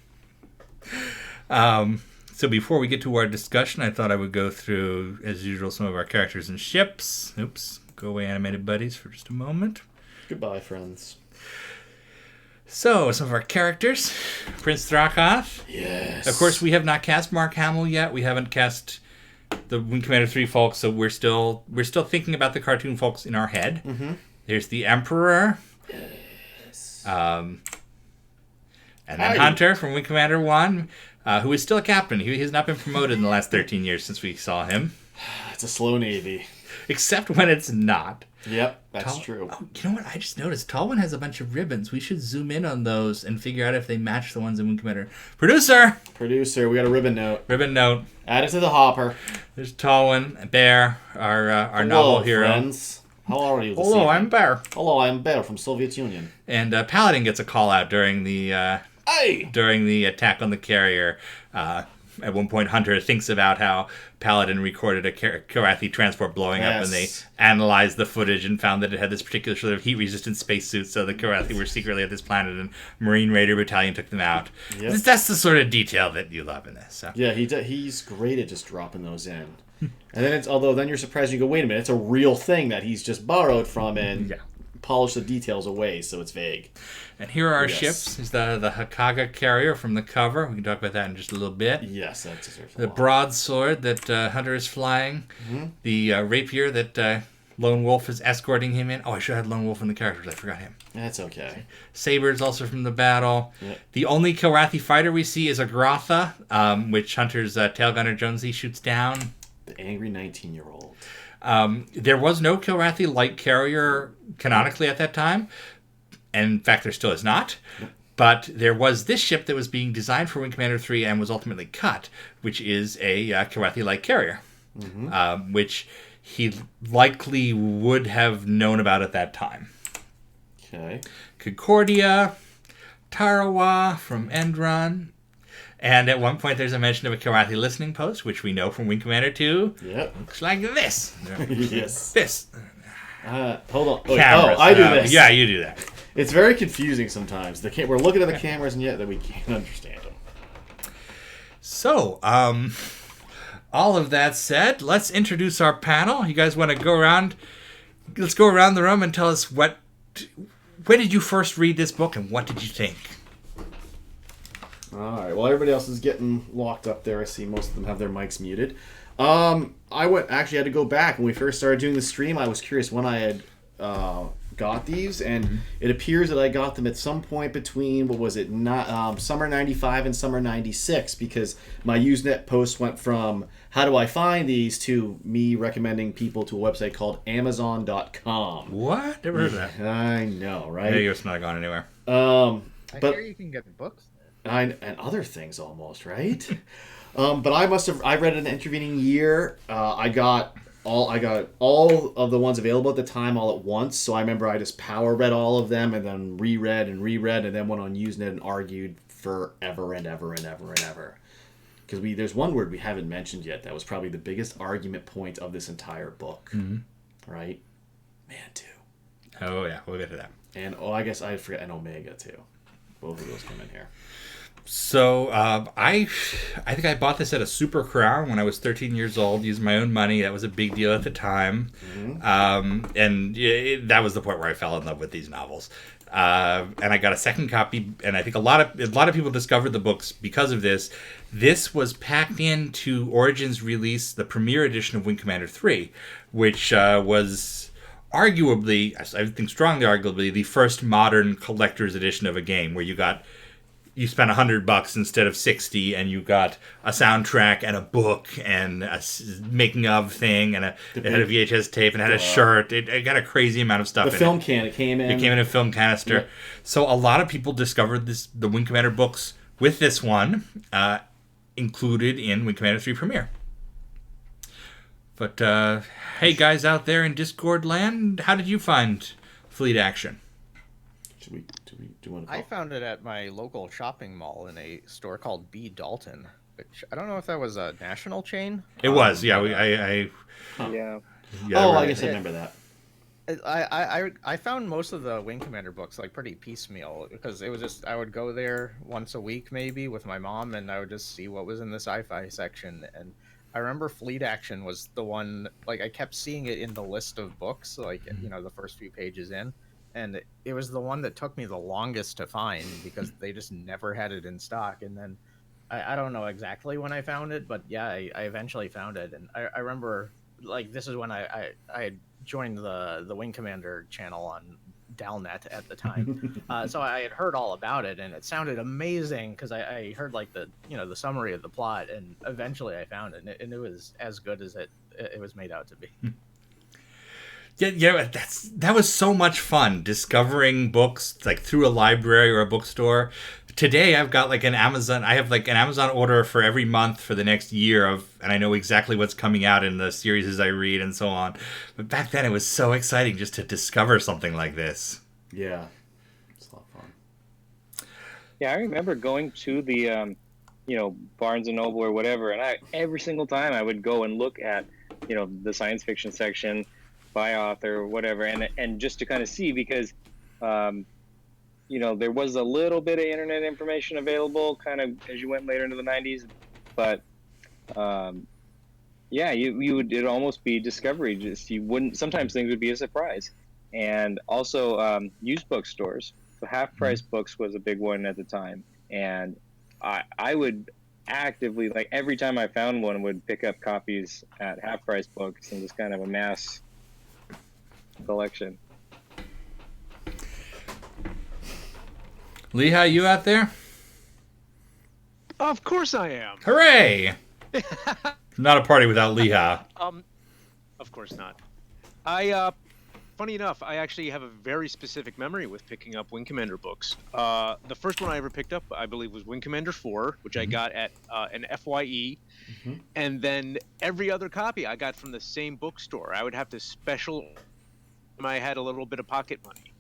So before we get to our discussion, I thought I would go through, as usual, some of our characters and ships. Oops. Go away, animated buddies, for just a moment. Goodbye, friends. So, some of our characters. Prince Thrakoth. Yes. Of course, we have not cast Mark Hamill yet. We haven't cast the Wing Commander 3 folks, so we're still thinking about the cartoon folks in our head. Mm-hmm. There's the Emperor. Yes. And then Hunter from Wing Commander 1, who is still a captain. He has not been promoted in the last 13 years since we saw him. It's a slow navy. Except when it's not. Yep, that's true. Oh, you know what? I just noticed Talwin has a bunch of ribbons. We should zoom in on those and figure out if they match the ones in Wing Commander. Producer, we got a ribbon note. ribbon note. Add it to the hopper. There's Talwin, Bear, our novel hero. Friends. How are you? Hello, I'm Bear. Hello, I'm Bear from Soviet Union. And Paladin gets a call out during the attack on the carrier. At one point, Hunter thinks about how Paladin recorded a Karathi transport blowing up, and they analyzed the footage and found that it had this particular sort of heat-resistant spacesuit, so the Karathi were secretly at this planet, and Marine Raider Battalion took them out. Yep. That's the sort of detail that you love in this. So. Yeah, he's great at just dropping those in. And then then you're surprised, you go, wait a minute, it's a real thing that he's just borrowed from and polished the details away, so it's vague. And here are our ships. Is the Hakaga carrier from the cover. We can talk about that in just a little bit. Yes, that deserves a The lot. broadsword that Hunter is flying. Mm-hmm. The rapier that Lone Wolf is escorting him in. Oh, I should have had Lone Wolf in the characters. I forgot him. That's okay. Saber is also from the battle. Yep. The only Kilrathi fighter we see is a Grotha, which Hunter's tail gunner Jonesy shoots down. The angry 19-year-old. There was no Kilrathi light carrier canonically at that time. And in fact, there still is not. Yep. But there was this ship that was being designed for Wing Commander 3 and was ultimately cut, which is a Kilrathi light carrier, which he likely would have known about at that time. Okay. Concordia, Tarawa from Endron. And at one point, there's a mention of a Kilrathi listening post, which we know from Wing Commander 2. Yep. Looks like this. Yes. This. Hold on. Cameras. I do this. Yeah, you do that. It's very confusing sometimes. We're looking at the cameras, and yet that we can't understand them. So, all of that said, let's introduce our panel. You guys want to go around? Let's go around the room and tell us when did you first read this book, and what did you think? All right. Well, everybody else is getting locked up there. I see most of them have their mics muted. I had to go back when we first started doing the stream. I was curious when I had got these, and it appears that I got them at some point between summer 95 and summer 96, because my Usenet post went from how do I find these to me recommending people to a website called Amazon.com. What? Never heard of that. I know, right? Yeah, it's not gone anywhere. I hear you can get books there. And other things almost, right? But I read an intervening year. I got all of the ones available at the time all at once. So I remember I just power read all of them and then reread, and then went on Usenet and argued forever and ever and ever and ever. Because there's one word we haven't mentioned yet that was probably the biggest argument point of this entire book. Mm-hmm. Right? Man-2. Oh, yeah. We'll get to that. And, I guess I forgot, and Omega, too. Both of those come in here. So I think I bought this at a Super Crown when I was 13 years old, using my own money. That was a big deal at the time. Mm-hmm. And that was the point where I fell in love with these novels. And I got a second copy, and I think a lot of people discovered the books because of this. This was packed into Origin's release, the premiere edition of Wing Commander 3, which was arguably, I think strongly arguably, the first modern collector's edition of a game, where you got you spent $100 instead of 60, and you got a soundtrack and a book and a making of thing, and it had a VHS tape and had a shirt. It got a crazy amount of stuff. The film can it came in. It came in a film canister. Yep. So a lot of people discovered the Wing Commander books with this one included in Wing Commander 3 Premiere. But hey, guys out there in Discord land, how did you find Fleet Action? Do you want to I found it at my local shopping mall in a store called B. Dalton, which I don't know if that was a national chain. It was, yeah. Yeah. I guess I remember that. I found most of the Wing Commander books like pretty piecemeal because it was just I would go there once a week maybe with my mom and I would just see what was in the sci-fi section. And I remember Fleet Action was the one, like I kept seeing it in the list of books, like the first few pages in, and it was the one that took me the longest to find because they just never had it in stock. And then I don't know exactly when I found it, but yeah, I eventually found it. And I remember like this is when I had joined the Wing Commander channel on Dalnet at the time, so I had heard all about it, and it sounded amazing because I heard like the summary of the plot, and eventually I found it, and it was as good as it was made out to be. Yeah, that was so much fun discovering books like through a library or a bookstore. Today I've got like an Amazon order for every month for the next year and I know exactly what's coming out in the series I read and so on. But back then it was so exciting just to discover something like this. Yeah. It's a lot of fun. Yeah, I remember going to the Barnes and Noble or whatever, and every single time I would go and look at the science fiction section by author or whatever, and just to kind of see because there was a little bit of internet information available kind of as you went later into the 90s, but it'd almost be discovery. Just sometimes things would be a surprise. And also used bookstores. So half price books was a big one at the time. And I would actively, like every time I found one, would pick up copies at half price books and just kind of amass collection. Leha, you out there? Of course I am. Hooray! Not a party without Leha. Of course not. Funny enough, I actually have a very specific memory with picking up Wing Commander books. The first one I ever picked up, I believe, was Wing Commander 4, which I got at an FYE. And then every other copy I got from the same bookstore. I would have to special when I had a little bit of pocket money.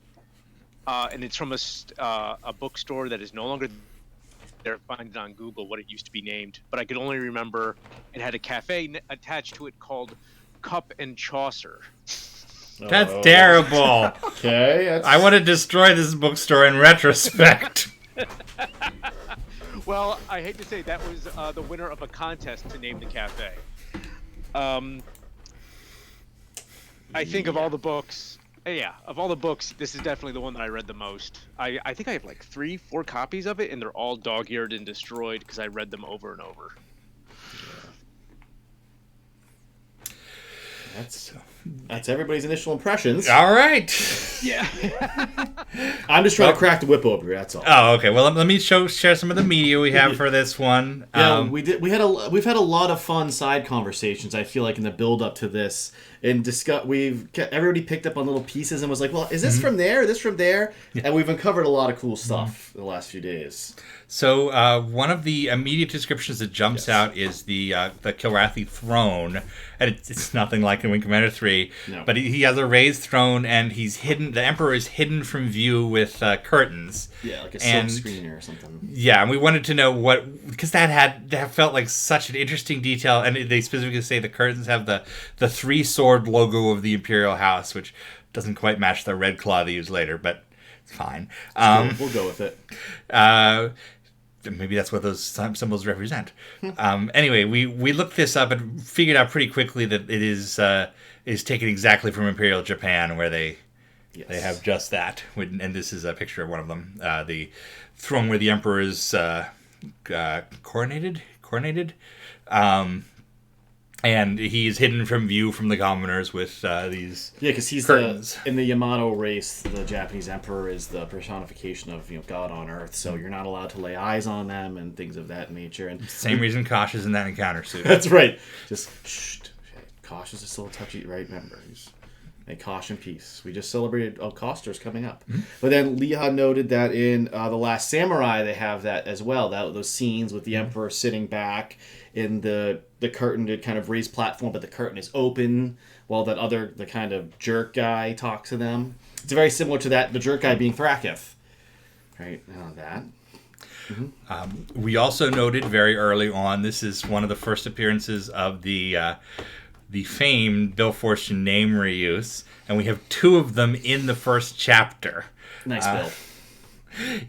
And it's from a bookstore that is no longer there. Find it on Google what it used to be named, but I could only remember it had a cafe attached to it called Cup and Chaucer. That's terrible. Okay. I want to destroy this bookstore in retrospect. Well, I hate to say that was the winner of a contest to name the cafe. I think of all the books. Of all the books, this is definitely the one that I read the most. I think I have like 3-4 copies of it, and they're all dog-eared and destroyed because I read them over and over. That's everybody's initial impressions. All right. Yeah. I'm just trying to crack the whip open. That's all. Oh, okay. Well, let me share some of the media we have for this one. Yeah, we've had a lot of fun side conversations. I feel like in the build up to this, and everybody picked up on little pieces and was like, "Well, is this from there? This from there?" Yeah. And we've uncovered a lot of cool stuff the last few days. So one of the immediate descriptions that jumps out is the Kilrathi throne, and it's nothing like in Wing Commander 3. No. But he has a raised throne, and he's hidden. The Emperor is hidden from view with curtains. Yeah, like a silk screen or something. Yeah, and we wanted to know because that felt like such an interesting detail, and they specifically say the curtains have the 3-sword logo of the Imperial House, which doesn't quite match the red claw they use later, but it's fine. We'll go with it. Maybe that's what those symbols represent. Anyway, we looked this up and figured out pretty quickly that it is taken exactly from Imperial Japan, where they have just that. And this is a picture of one of them. The throne where the emperor is coronated. And he's hidden from view from the commoners with these because he's curtains. in the Yamato race, the Japanese emperor is the personification of God on Earth. So you're not allowed to lay eyes on them and things of that nature. And Same reason Kosh is in that encounter suit. that's right. Just shh. Kosh is still a touchy, right? Remember, may Kosh in peace. We just celebrated Koster's coming up, but then Leha noted that in the Last Samurai they have that as well. Those scenes with the emperor sitting back in the curtain to kind of raise platform, but the curtain is open while the kind of jerk guy talks to them. It's very similar to that, the jerk guy being Thraketh. Right, now that. We also noted very early on, this is one of the first appearances of the famed Bill Forstchen name reuse, and we have 2 of them in the first chapter. Nice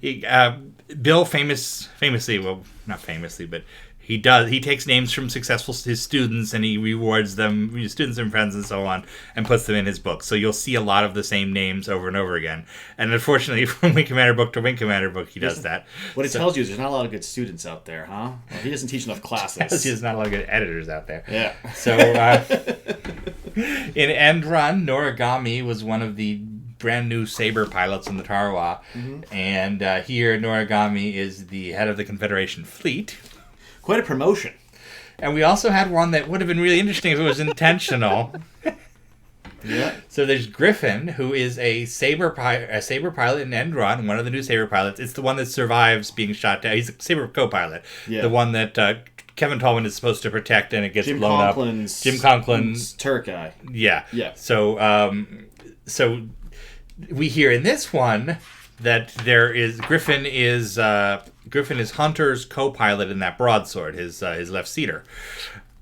Bill. Bill famously, well, not famously, but he takes names from his students, and he rewards them, his students and friends and so on, and puts them in his book. So you'll see a lot of the same names over and over again. And unfortunately, from Wing Commander book to Wing Commander book, he does that. What it tells you is there's not a lot of good students out there, huh? Well, he doesn't teach enough classes. There's not a lot of good editors out there. Yeah. So in End Run, Noragami was one of the brand new Saber pilots in the Tarawa, and here Noragami is the head of the Confederation fleet. Quite a promotion. And we also had one that would have been really interesting if it was intentional. Yeah. So there's Griffin, who is a Saber pilot in End Run, one of the new Saber pilots. It's the one that survives being shot down. He's a Saber co-pilot. Yeah. The one that Kevin Tolman is supposed to protect, and it gets blown up. Jim Conklin's Turk guy. Yeah. Yeah. So we hear in this one that Griffin is Hunter's co-pilot in that broadsword, his left seater.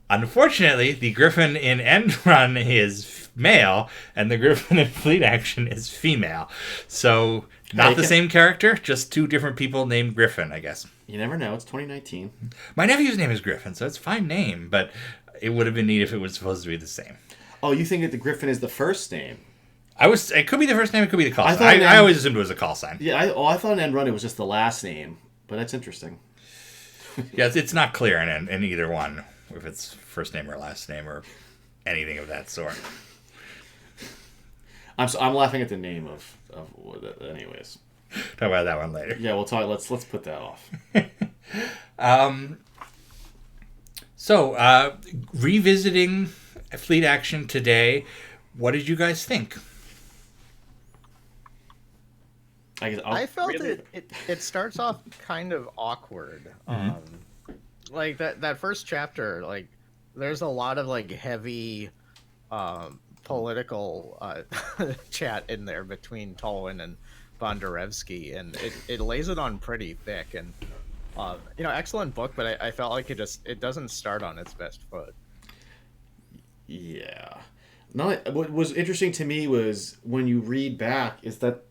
Unfortunately, the Griffin in End Run is male, and the Griffin in Fleet Action is female. So not the same character, just 2 different people named Griffin, I guess. You never know. It's 2019. My nephew's name is Griffin, so it's a fine name, but it would have been neat if it was supposed to be the same. Oh, you think that the Griffin is the first name? It could be the first name, it could be the call sign. I always assumed it was a call sign. Yeah, I thought in End Run it was just the last name, but that's interesting. Yeah, it's not clear in either one, if it's first name or last name or anything of that sort. I'm laughing at the name of anyways. Talk about that one later. Yeah, we'll talk. Let's put that off. So, revisiting Fleet Action today, what did you guys think? I felt it starts off kind of awkward. Like that first chapter, like there's a lot of like heavy political chat in there between Tolwyn and Bondarevsky, and it lays it on pretty thick. And excellent book, but I felt like it doesn't start on its best foot. Yeah. What was interesting to me was when you read back is that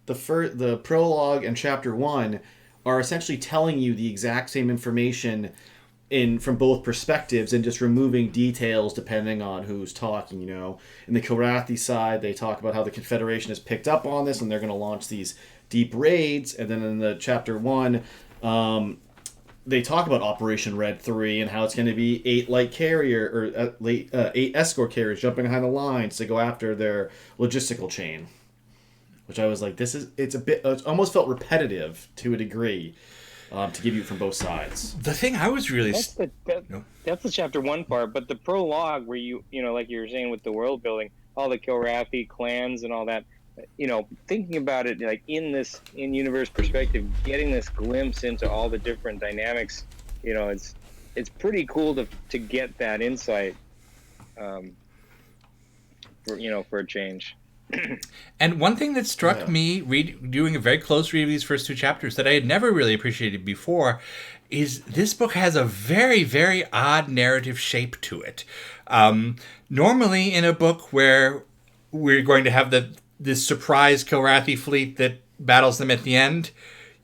the prologue and chapter 1 are essentially telling you the exact same information from both perspectives and just removing details depending on who's talking. In the Kilrathi side, they talk about how the Confederation has picked up on this and they're going to launch these deep raids, and then in the chapter 1 they talk about Operation Red 3 and how it's going to be 8 light carrier or 8 escort carriers jumping behind the lines to go after their logistical chain. Which I was like, it almost felt repetitive to a degree, to give you from both sides. The thing I was really that's the chapter 1 part, but the prologue where you like you were saying with the world building, all the Kilrathi clans and all that, thinking about it like in universe perspective, getting this glimpse into all the different dynamics, it's pretty cool to get that insight, for a change. And one thing that struck me doing a very close read of these first 2 chapters that I had never really appreciated before is this book has a very, very odd narrative shape to it. Normally in a book where we're going to have this surprise Kilrathi fleet that battles them at the end,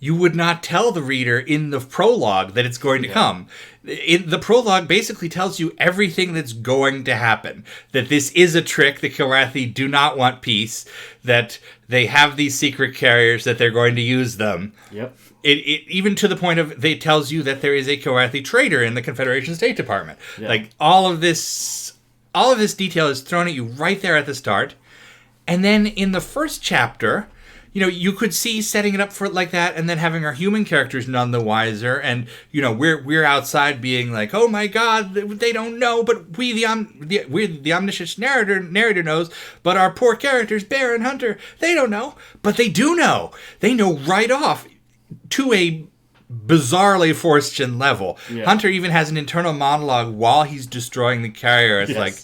you would not tell the reader in the prologue that it's going to come. The prologue basically tells you everything that's going to happen. That this is a trick. The Kilrathi do not want peace. That they have these secret carriers, that they're going to use them. Yep. It even to the point of it tells you that there is a Kilrathi traitor in the Confederation State Department. Yeah. Like all of this detail is thrown at you right there at the start. And then in the first chapter, you could see setting it up for it like that, and then having our human characters none the wiser, and we're outside being like, oh my God, they don't know, but we the omniscient narrator knows, but our poor characters, Bear and Hunter, they don't know, but they do know. They know right off to a bizarrely Forstian level. Yeah. Hunter even has an internal monologue while he's destroying the carrier. It's like,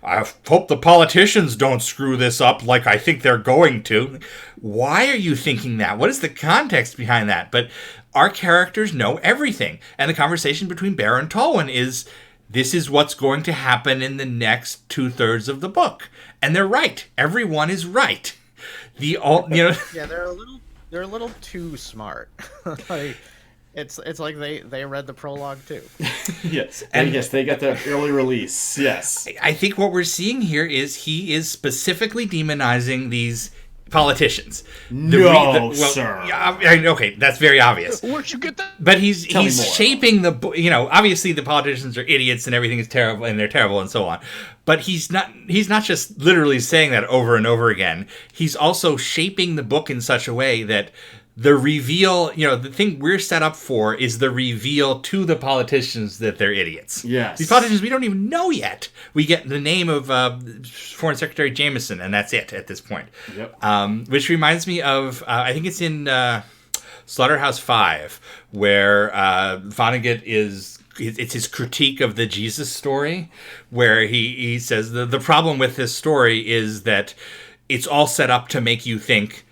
I hope the politicians don't screw this up like I think they're going to. Why are you thinking that? What is the context behind that? But our characters know everything. And the conversation between Bear and Tolwyn is, this is what's going to happen in the next 2/3 of the book. And they're right. Everyone is right. Yeah, they're a little too smart. It's like they read the prologue too. Yes, and yes, they got the early release. Yes, I think what we're seeing here is he is specifically demonizing these politicians. Sir. Okay, that's very obvious. Where'd you get that? But he's shaping the. Obviously the politicians are idiots and everything is terrible and they're terrible and so on. But he's not just literally saying that over and over again. He's also shaping the book in such a way that the reveal, the thing we're set up for is the reveal to the politicians that they're idiots. Yes. These politicians we don't even know yet. We get the name of Foreign Secretary Jameson, and that's it at this point. Yep. Which reminds me of, I think it's in Slaughterhouse 5, where Vonnegut it's his critique of the Jesus story, where he says the problem with this story is that it's all set up to make you think,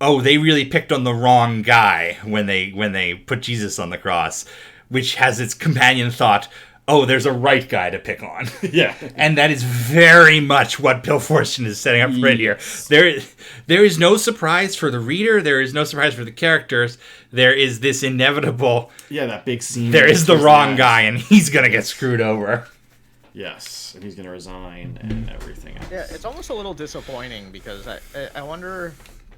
oh, they really picked on the wrong guy when they put Jesus on the cross, which has its companion thought, oh, there's a right guy to pick on. Yeah. And that is very much what Bill Forstchen is setting up right here. There is no surprise for the reader. There is no surprise for the characters. There is this inevitable... Yeah, that big scene. There is the wrong guy, and he's going to get screwed over. Yes, and he's going to resign and everything else. Yeah, it's almost a little disappointing because I wonder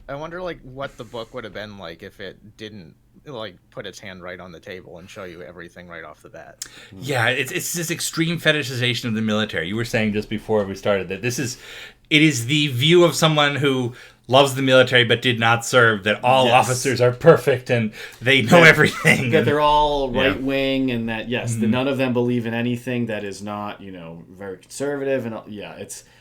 like what the book would have been like if it didn't like put its hand right on the table and show you everything right off the bat. Yeah, it's this extreme fetishization of the military. You were saying just before we started that it is the view of someone who loves the military but did not serve, that all officers are perfect and they know everything. That they're all right wing and that that none of them believe in anything that is not, very conservative and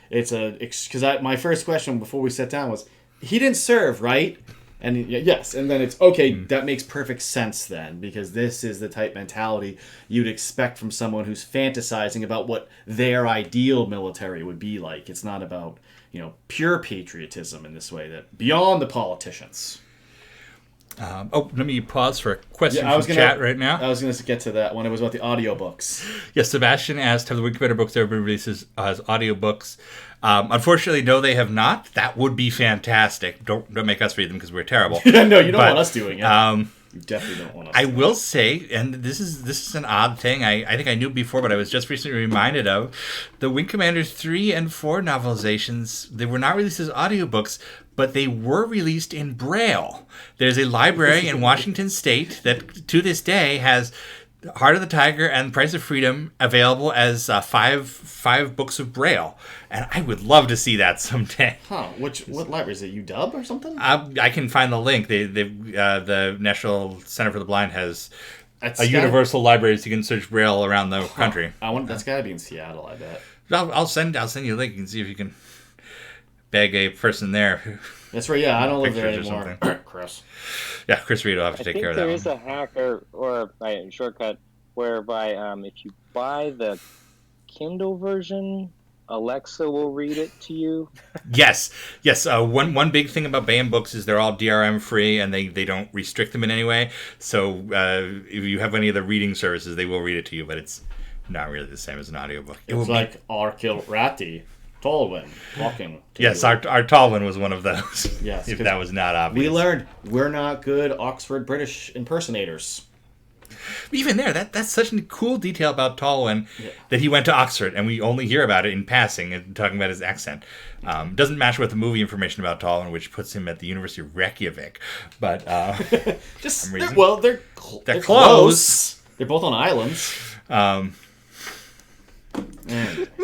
because my first question before we sat down was, he didn't serve, right? And yes, and then it's okay. That makes perfect sense then, because this is the type mentality you'd expect from someone who's fantasizing about what their ideal military would be like. It's not about pure patriotism in this way, that beyond the politicians. Let me pause for a question from chat right now. I was going to get to that when it was about the audiobooks. Yes, Sebastian asked, have the Wikipedia books ever been released as audiobooks? Unfortunately, no, they have not. That would be fantastic. Don't make us read them because we're terrible. No, you don't want us doing it. You definitely don't want us. I will say, and this is an odd thing. I think I knew before, but I was just recently reminded of the Wing Commander 3 and 4 novelizations. They were not released as audiobooks, but they were released in Braille. There's a library in Washington State that to this day has Heart of the Tiger and Price of Freedom available as five books of Braille, and I would love to see that someday. Huh? What library is it? UW or something? I can find the link. The National Center for the Blind has a universal library, so you can search Braille around the country. That's got to be in Seattle, I bet. I'll send you a link. You can see if you can beg a person there. That's right. Yeah, I don't live there anymore. Chris. Yeah, Chris Reed will have to take care of that. There is a hack or a shortcut whereby if you buy the Kindle version, Alexa will read it to you. Yes. One big thing about BAM books is they're all DRM free and they don't restrict them in any way. So if you have any of the reading services, they will read it to you, but it's not really the same as an audiobook. It's like Arkil Ratti. Tolwyn talking. To Yes, you. our tall one was one of those. Yes, if 'cause that was not obvious. We learned we're not good Oxford British impersonators. Even there, that's such a cool detail about Tolwyn that he went to Oxford, and we only hear about it in passing and talking about his accent. Doesn't match with the movie information about Tolwyn, which puts him at the University of Reykjavik. But Just reason. they're They're close. They're both on islands.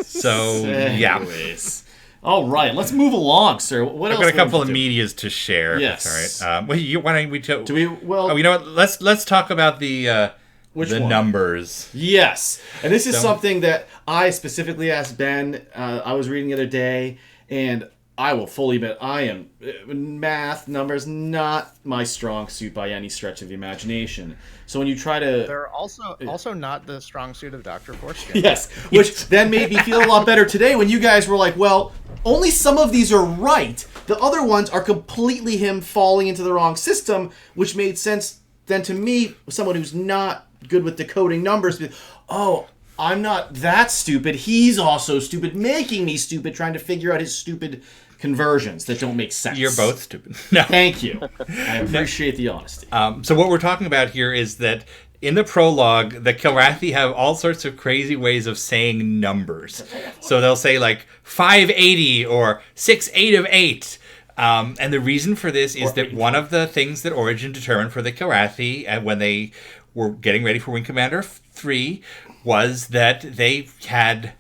So yeah, Anyways. All right, let's move along, sir. What I've else? got a couple of do? medias to share. Yes. That's all right. Why don't we? Do we? Well, Oh, you know what? Let's talk about the Which the one? numbers. yes, and this is So- something that I specifically asked Ben. I was reading the other day, and I will fully admit I am math numbers not my strong suit by any stretch of the imagination. So when you try to They're also not the strong suit of Dr. Forskin. yes, which then made me feel a lot better today when you guys were like, well, only some of these are right. The other ones are completely him falling into the wrong system, which made sense then to me, someone who's not good with decoding numbers. Oh, I'm not that stupid. He's also stupid, making me stupid, trying to figure out his stupid conversions that don't make sense. You're both stupid. No. Thank you. I appreciate the honesty. So what we're talking about here is that in the prologue, the Kilrathi have all sorts of crazy ways of saying numbers. So they'll say like 580 or 6 8 of 8. And the reason for this is that one of the things that Origin determined for the Kilrathi when they were getting ready for Wing Commander 3 was that they had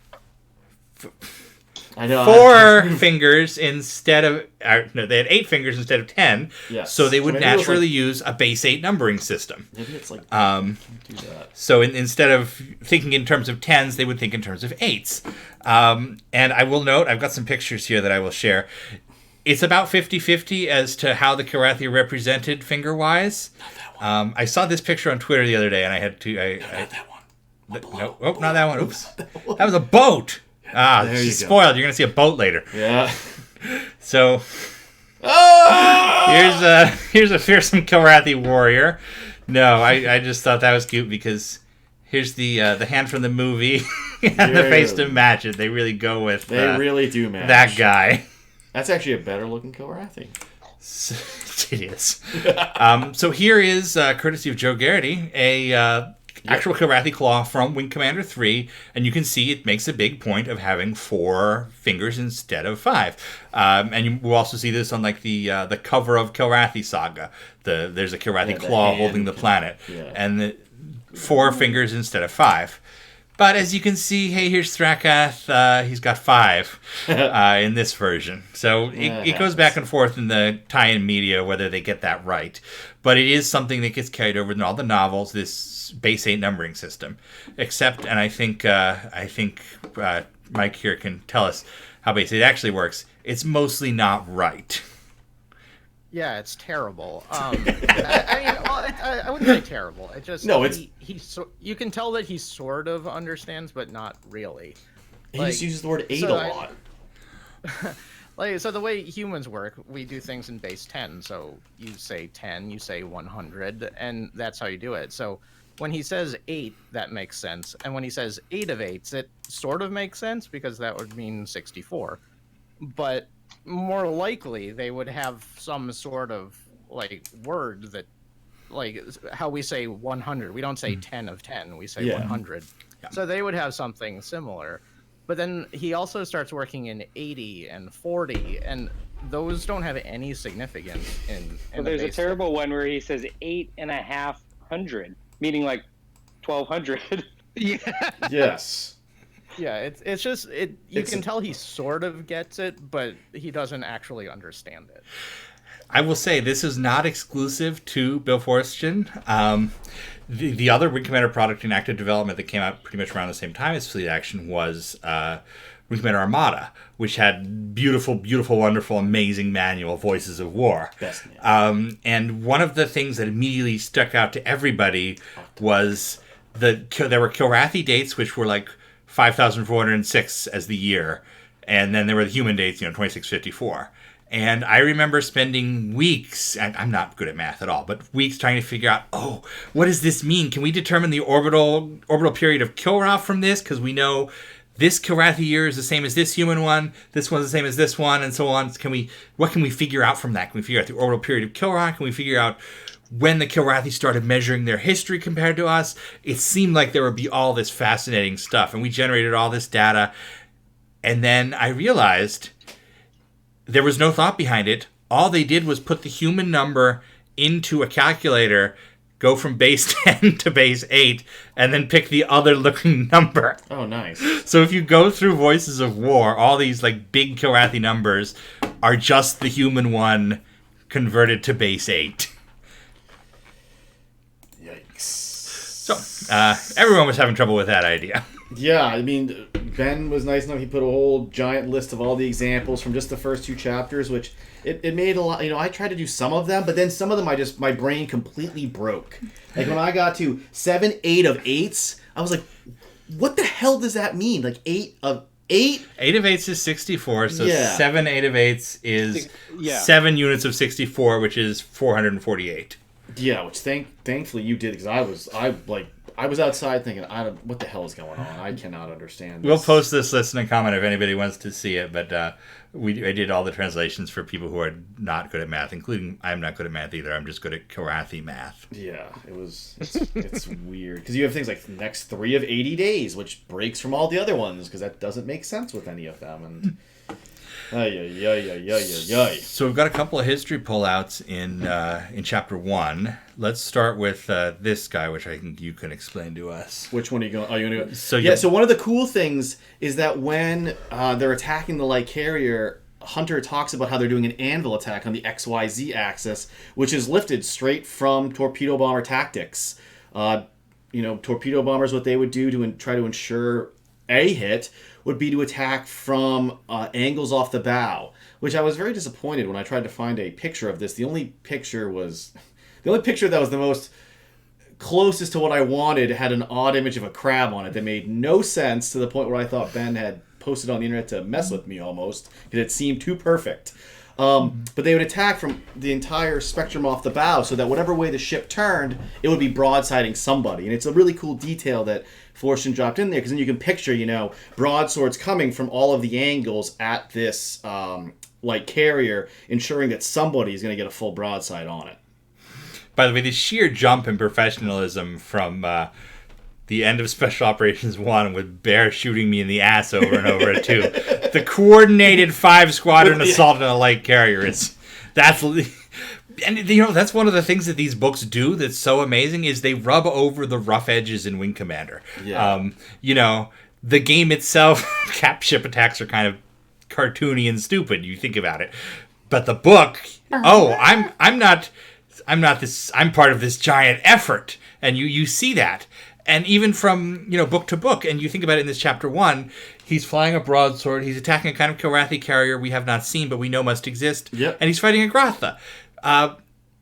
I know. 4 fingers instead of no, they had 8 fingers instead of 10. Yes. So they would So maybe it was naturally use a base 8 numbering system. Maybe it's like do that. So instead of thinking in terms of 10s, they would think in terms of 8s. And I will note, I've got some pictures here that I will share. It's about 50-50 as to how the Kilrathi are represented finger-wise. I saw this picture on Twitter the other day, and I had to... Not that one. No, oh, not that one. Oops. That was a boat. There you She's go. spoiled. You're going to see a boat later. Yeah. So Ah! here's a fearsome Kilrathi warrior. No, I just thought that was cute because here's the hand from the movie and the face to match it. They really go with They really do match. that guy. That's actually a better looking Kilrathi. It is. So here is, courtesy of Joe Garrity, a actual Kilrathi claw from Wing Commander 3, and you can see it makes a big point of having 4 fingers instead of 5. And you will also see this on like the cover of Kilrathi Saga. There's a Kilrathi claw hand. holding the planet, Yeah. and 4 fingers instead of 5. But as you can see, hey, here's Thrakath. He's got 5 in this version. So it goes back and forth in the tie-in media whether they get that right. But it is something that gets carried over in all the novels, this base 8 numbering system. Except, and I think Mike here can tell us how base 8 actually works, it's mostly not right. Yeah, it's terrible. I mean, well, I wouldn't say terrible. It just No, it's- you can tell that he sort of understands, but not really. He just uses the word 8 so a lot. So the way humans work, we do things in base 10. So you say 10, you say 100, and that's how you do it. So when he says 8, that makes sense, and when he says 8 of 8s, it sort of makes sense because that would mean 64. But more likely, they would have some sort of like word that, like how we say 100. We don't say 10 of 10. We say Yeah. 100. So they would have something similar. But then he also starts working in 80 and 40, and those don't have any significance in Well, the there's a base terrible one where he says 8.500, meaning like 1,200. Yeah. Yes. Yeah, it's just you It's- can tell he sort of gets it, but he doesn't actually understand it. I will say this is not exclusive to Bill Forstchen. The other Wing Commander product in active development that came out pretty much around the same time as Fleet Action was Wing Commander Armada, which had beautiful, beautiful, wonderful, amazing manual, Voices of War. Best manual. And one of the things that immediately stuck out to everybody was there were Kilrathi dates, which were like 5,406 as the year. And then there were the human dates, 2654. And I remember spending weeks, and I'm not good at math at all, but weeks trying to figure out, what does this mean? Can we determine the orbital period of Kilrath from this? Because we know this Kilrathi year is the same as this human one, this one's the same as this one, and so on. What can we figure out from that? Can we figure out the orbital period of Kilrath? Can we figure out when the Kilrathi started measuring their history compared to us? It seemed like there would be all this fascinating stuff, and we generated all this data, and then I realized there was no thought behind it. All they did was put the human number into a calculator, go from base 10 to base 8, and then pick the other looking number. Oh, nice. So if you go through Voices of War, all these like big Kilrathi numbers are just the human one converted to base 8. Yikes. So everyone was having trouble with that idea. Yeah, I mean, Ben was nice enough. He put a whole giant list of all the examples from just the first 2 chapters, which it made a lot. You know, I tried to do some of them, but then some of them my brain completely broke. Like when I got to 7, 8 of 8s, I was like, what the hell does that mean? Like 8 of 8? 8 of 8s is 64, so Yeah. 7 8 of 8s is Yeah. 7 units of 64, which is 448. Yeah, which thankfully you did, because I was outside thinking, what the hell is going on? I cannot understand this. We'll post this list in a comment if anybody wants to see it, but I did all the translations for people who are not good at math, including I'm not good at math either. I'm just good at Kilrathi math. Yeah, it's weird. Because you have things like next 3 of 80 days, which breaks from all the other ones, because that doesn't make sense with any of them. And So we've got a couple of history pullouts in chapter 1. Let's start with this guy, which I think you can explain to us. Which one are you going? Are you going to go? So So one of the cool things is that when they're attacking the light carrier, Hunter talks about how they're doing an anvil attack on the XYZ axis, which is lifted straight from torpedo bomber tactics. Torpedo bombers, what they would do to try to ensure a hit would be to attack from angles off the bow, which I was very disappointed when I tried to find a picture of this. The only picture that was the most closest to what I wanted had an odd image of a crab on it that made no sense, to the point where I thought Ben had posted on the internet to mess with me almost, because it seemed too perfect. But they would attack from the entire spectrum off the bow, so that whatever way the ship turned, it would be broadsiding somebody. And it's a really cool detail that Fortune dropped in there, because then you can picture, broadswords coming from all of the angles at this light carrier, ensuring that somebody's going to get a full broadside on it. By the way, the sheer jump in professionalism from the end of Special Operations 1 with Bear shooting me in the ass over and over to the coordinated 5-squadron assault on a light carrier that's one of the things that these books do that's so amazing, is they rub over the rough edges in Wing Commander. Yeah. The game itself, cap ship attacks are kind of cartoony and stupid, you think about it. But the book, I'm part of this giant effort, and you see that. And even from, book to book, and you think about it in this chapter 1, he's flying a broadsword, he's attacking a kind of Kilrathi carrier we have not seen, but we know must exist, Yep. and he's fighting a Grotha.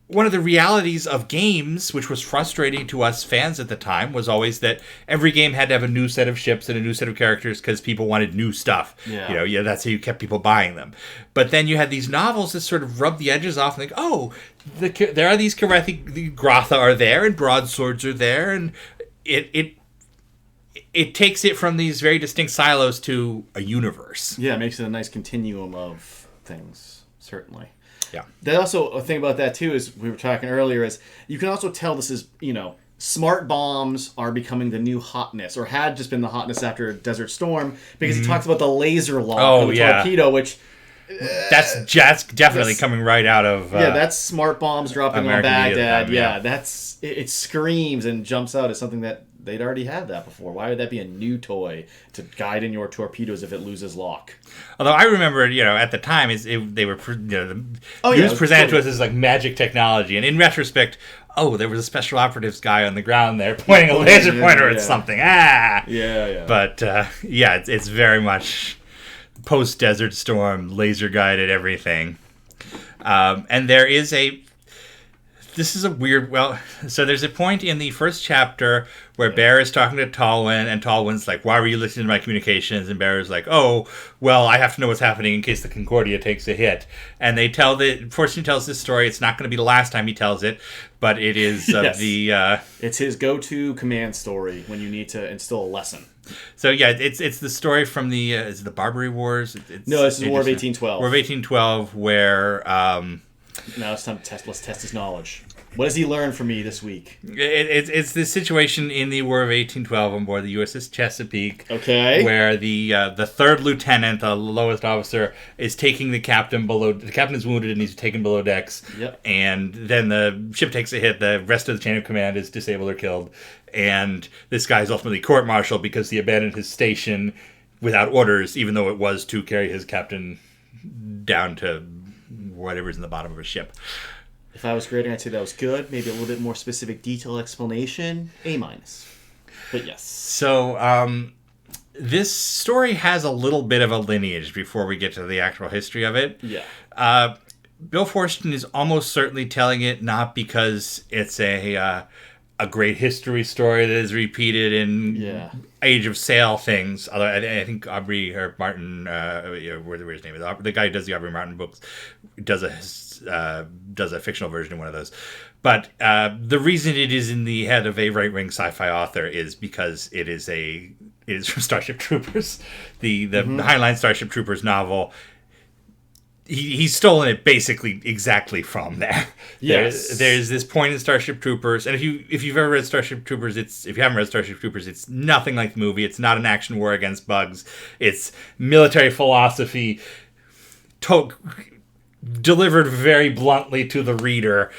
One of the realities of games, which was frustrating to us fans at the time, was always that every game had to have a new set of ships and a new set of characters because people wanted new stuff. Yeah. That's how you kept people buying them. But then you had these novels that sort of rub the edges off and think, there are these Kilrathi, the Grotha are there, and broadswords are there, and it takes it from these very distinct silos to a universe. Yeah, it makes it a nice continuum of things, certainly. Yeah. That also, a thing about that too, is we were talking earlier, is you can also tell this is, smart bombs are becoming the new hotness, or had just been the hotness after Desert Storm, because he talks about the laser lock of the torpedo, which... That's definitely coming right out of... that's smart bombs dropping American on Vietnam, Baghdad. It screams and jumps out as something that they'd already had that before. Why would that be a new toy to guide in your torpedoes if it loses lock? Although I remember, at the time, they were it was presented to us as like magic technology, and in retrospect, there was a special operatives guy on the ground there pointing a laser pointer at something. Yeah. But it's very much post Desert Storm, laser guided everything, and there is This is a weird... so there's a point in the first chapter where Bear is talking to Tolwyn, and Tolwyn's like, why were you listening to my communications? And Bear is like, I have to know what's happening in case the Concordia takes a hit. And Fortune tells this story. It's not going to be the last time he tells it, but it is It's his go-to command story when you need to instill a lesson. So yeah, it's the story from the is it the Barbary Wars? No, this is War of 1812. War of 1812, where now it's time to let's test his knowledge. What has he learned from me this week? It's this situation in the War of 1812 on board the USS Chesapeake. Okay. Where the third lieutenant, the lowest officer, is taking the captain below. The captain is wounded and he's taken below decks. Yep. And then the ship takes a hit. The rest of the chain of command is disabled or killed. And this guy is ultimately court-martialed because he abandoned his station without orders, even though it was to carry his captain down to whatever's in the bottom of a ship. If I was grading, I'd say that was good. Maybe a little bit more specific detail explanation. A-. But yes. So, this story has a little bit of a lineage before we get to the actual history of it. Yeah. Bill Forston is almost certainly telling it not because it's a great history story that is repeated in Age of Sail things. Although I think Aubrey or Martin, whatever his name is, the guy who does the Aubrey Martin books, does a fictional version of one of those. But the reason it is in the head of a right-wing sci-fi author is because it is from Starship Troopers, the Heinlein Starship Troopers novel. He's stolen it basically exactly from there. Yes. There's this point in Starship Troopers, and if you've ever read Starship Troopers, if you haven't read Starship Troopers, it's nothing like the movie. It's not an action war against bugs. It's military philosophy, delivered very bluntly to the reader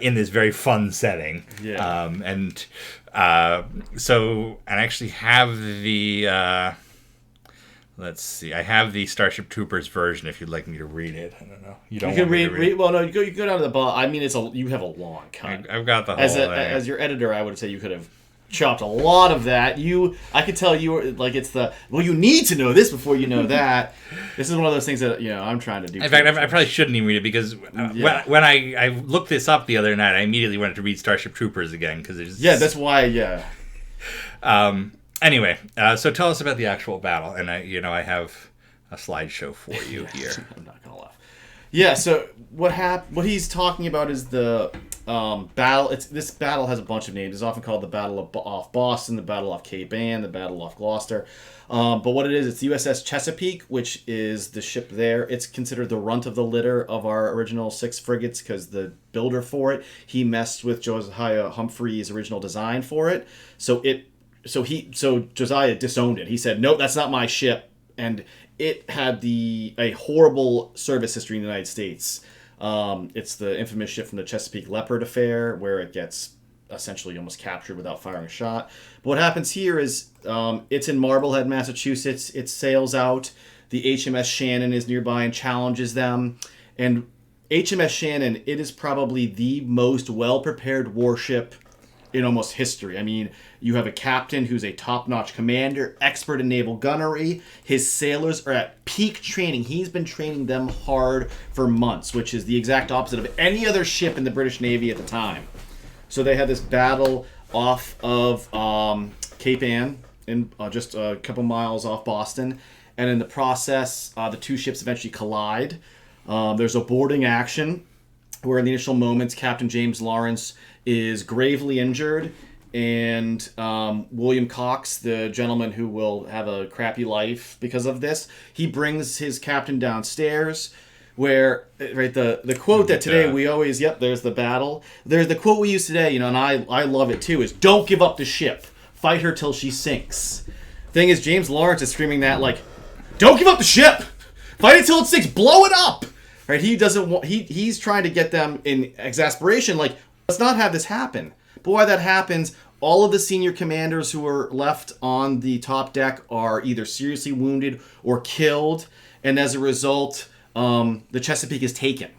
in this very fun setting. Yeah. And I actually have the. Let's see. I have the Starship Troopers version. If you'd like me to read it, I don't know. You don't. You can want me to read. Well, no, you go down to the bottom. I mean, you have a long cut. I've got the whole as thing. As your editor, I would say you could have chopped a lot of that. I could tell you were like you need to know this before you know that. This is one of those things that I'm trying to do. In fact, I probably shouldn't even read it because when I looked this up the other night, I immediately wanted to read Starship Troopers again because there's that's why Anyway, so tell us about the actual battle, and I have a slideshow for you here. I'm not gonna laugh. Yeah. So what he's talking about is the battle. This battle has a bunch of names. It's often called the Battle off Boston, the Battle off Cape Ann, the Battle off Gloucester. But what it is, it's the USS Chesapeake, which is the ship there. It's considered the runt of the litter of our original 6 frigates because the builder for it, he messed with Josiah Humphrey's original design for it. So Josiah disowned it. He said, "Nope, that's not my ship," and it had a horrible service history in the United States. It's the infamous ship from the Chesapeake Leopard affair, where it gets essentially almost captured without firing a shot. But what happens here is it's in Marblehead, Massachusetts. It sails out. The HMS Shannon is nearby and challenges them. And HMS Shannon, it is probably the most well-prepared warship in almost history. I mean, you have a captain who's a top-notch commander, expert in naval gunnery. His sailors are at peak training. He's been training them hard for months, which is the exact opposite of any other ship in the British Navy at the time. So they had this battle off of Cape Ann, in just a couple miles off Boston. And in the process, the two ships eventually collide. There's a boarding action where in the initial moments, Captain James Lawrence is gravely injured, and William Cox, the gentleman who will have a crappy life because of this, he brings his captain downstairs, where the quote that today we always there's the battle. There's the quote we use today, and I love it too, is "Don't give up the ship, fight her till she sinks." Thing is, James Lawrence is screaming that like, "Don't give up the ship, fight it till it sinks, blow it up." Right? He doesn't want. He's trying to get them in exasperation, like, let's not have this happen. But while that happens, all of the senior commanders who are left on the top deck are either seriously wounded or killed, and as a result, the Chesapeake is taken.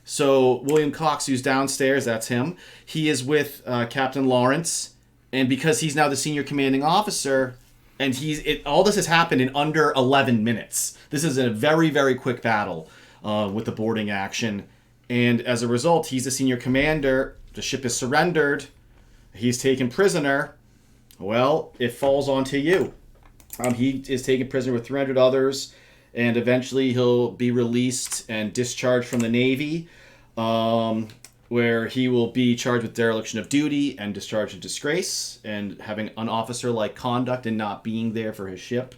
So William Cox, who's downstairs, that's him, he is with Captain Lawrence, and because he's now the senior commanding officer, and all this has happened in under 11 minutes. This is a very, very quick battle with the boarding action, and as a result, he's the senior commander. The ship is surrendered. He's taken prisoner. Well, it falls onto you. He is taken prisoner with 300 others, and eventually he'll be released and discharged from the Navy. where he will be charged with dereliction of duty and discharged in disgrace and having unofficer-like conduct and not being there for his ship.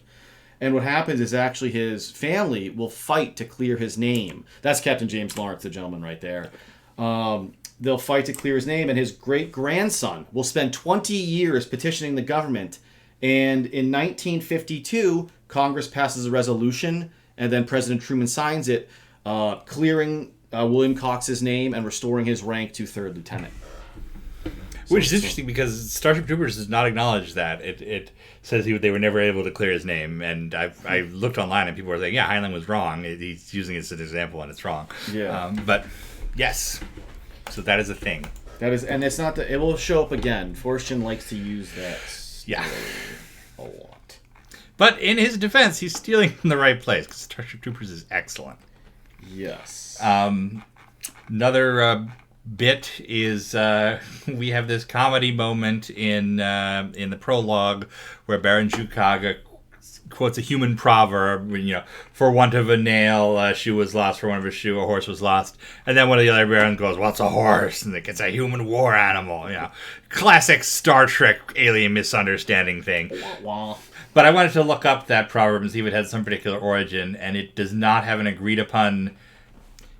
And what happens is actually his family will fight to clear his name. That's Captain James Lawrence, the gentleman right there. They'll fight to clear his name, and his great-grandson will spend 20 years petitioning the government. And in 1952, Congress passes a resolution, and then President Truman signs it, clearing William Cox's name and restoring his rank to 3rd lieutenant. Which is interesting because Starship Troopers does not acknowledge that. It says they were never able to clear his name, and I looked online and people were saying, yeah, Heinlein was wrong. He's using it as an example and it's wrong. Yeah. But yes, so that is a thing. That is, and it's not that it will show up again. Fortune likes to use that. Yeah. A lot. But in his defense, he's stealing from the right place because Starship Troopers is excellent. Yes. Another bit is we have this comedy moment in the prologue where Baron Zhukaga quotes a human proverb, for want of a nail, a shoe was lost, for want of a shoe, a horse was lost. And then one of the other barons goes, what's a horse? And it's a human war animal. Classic Star Trek alien misunderstanding thing. But I wanted to look up that proverb and see if it had some particular origin, and it does not have an agreed upon.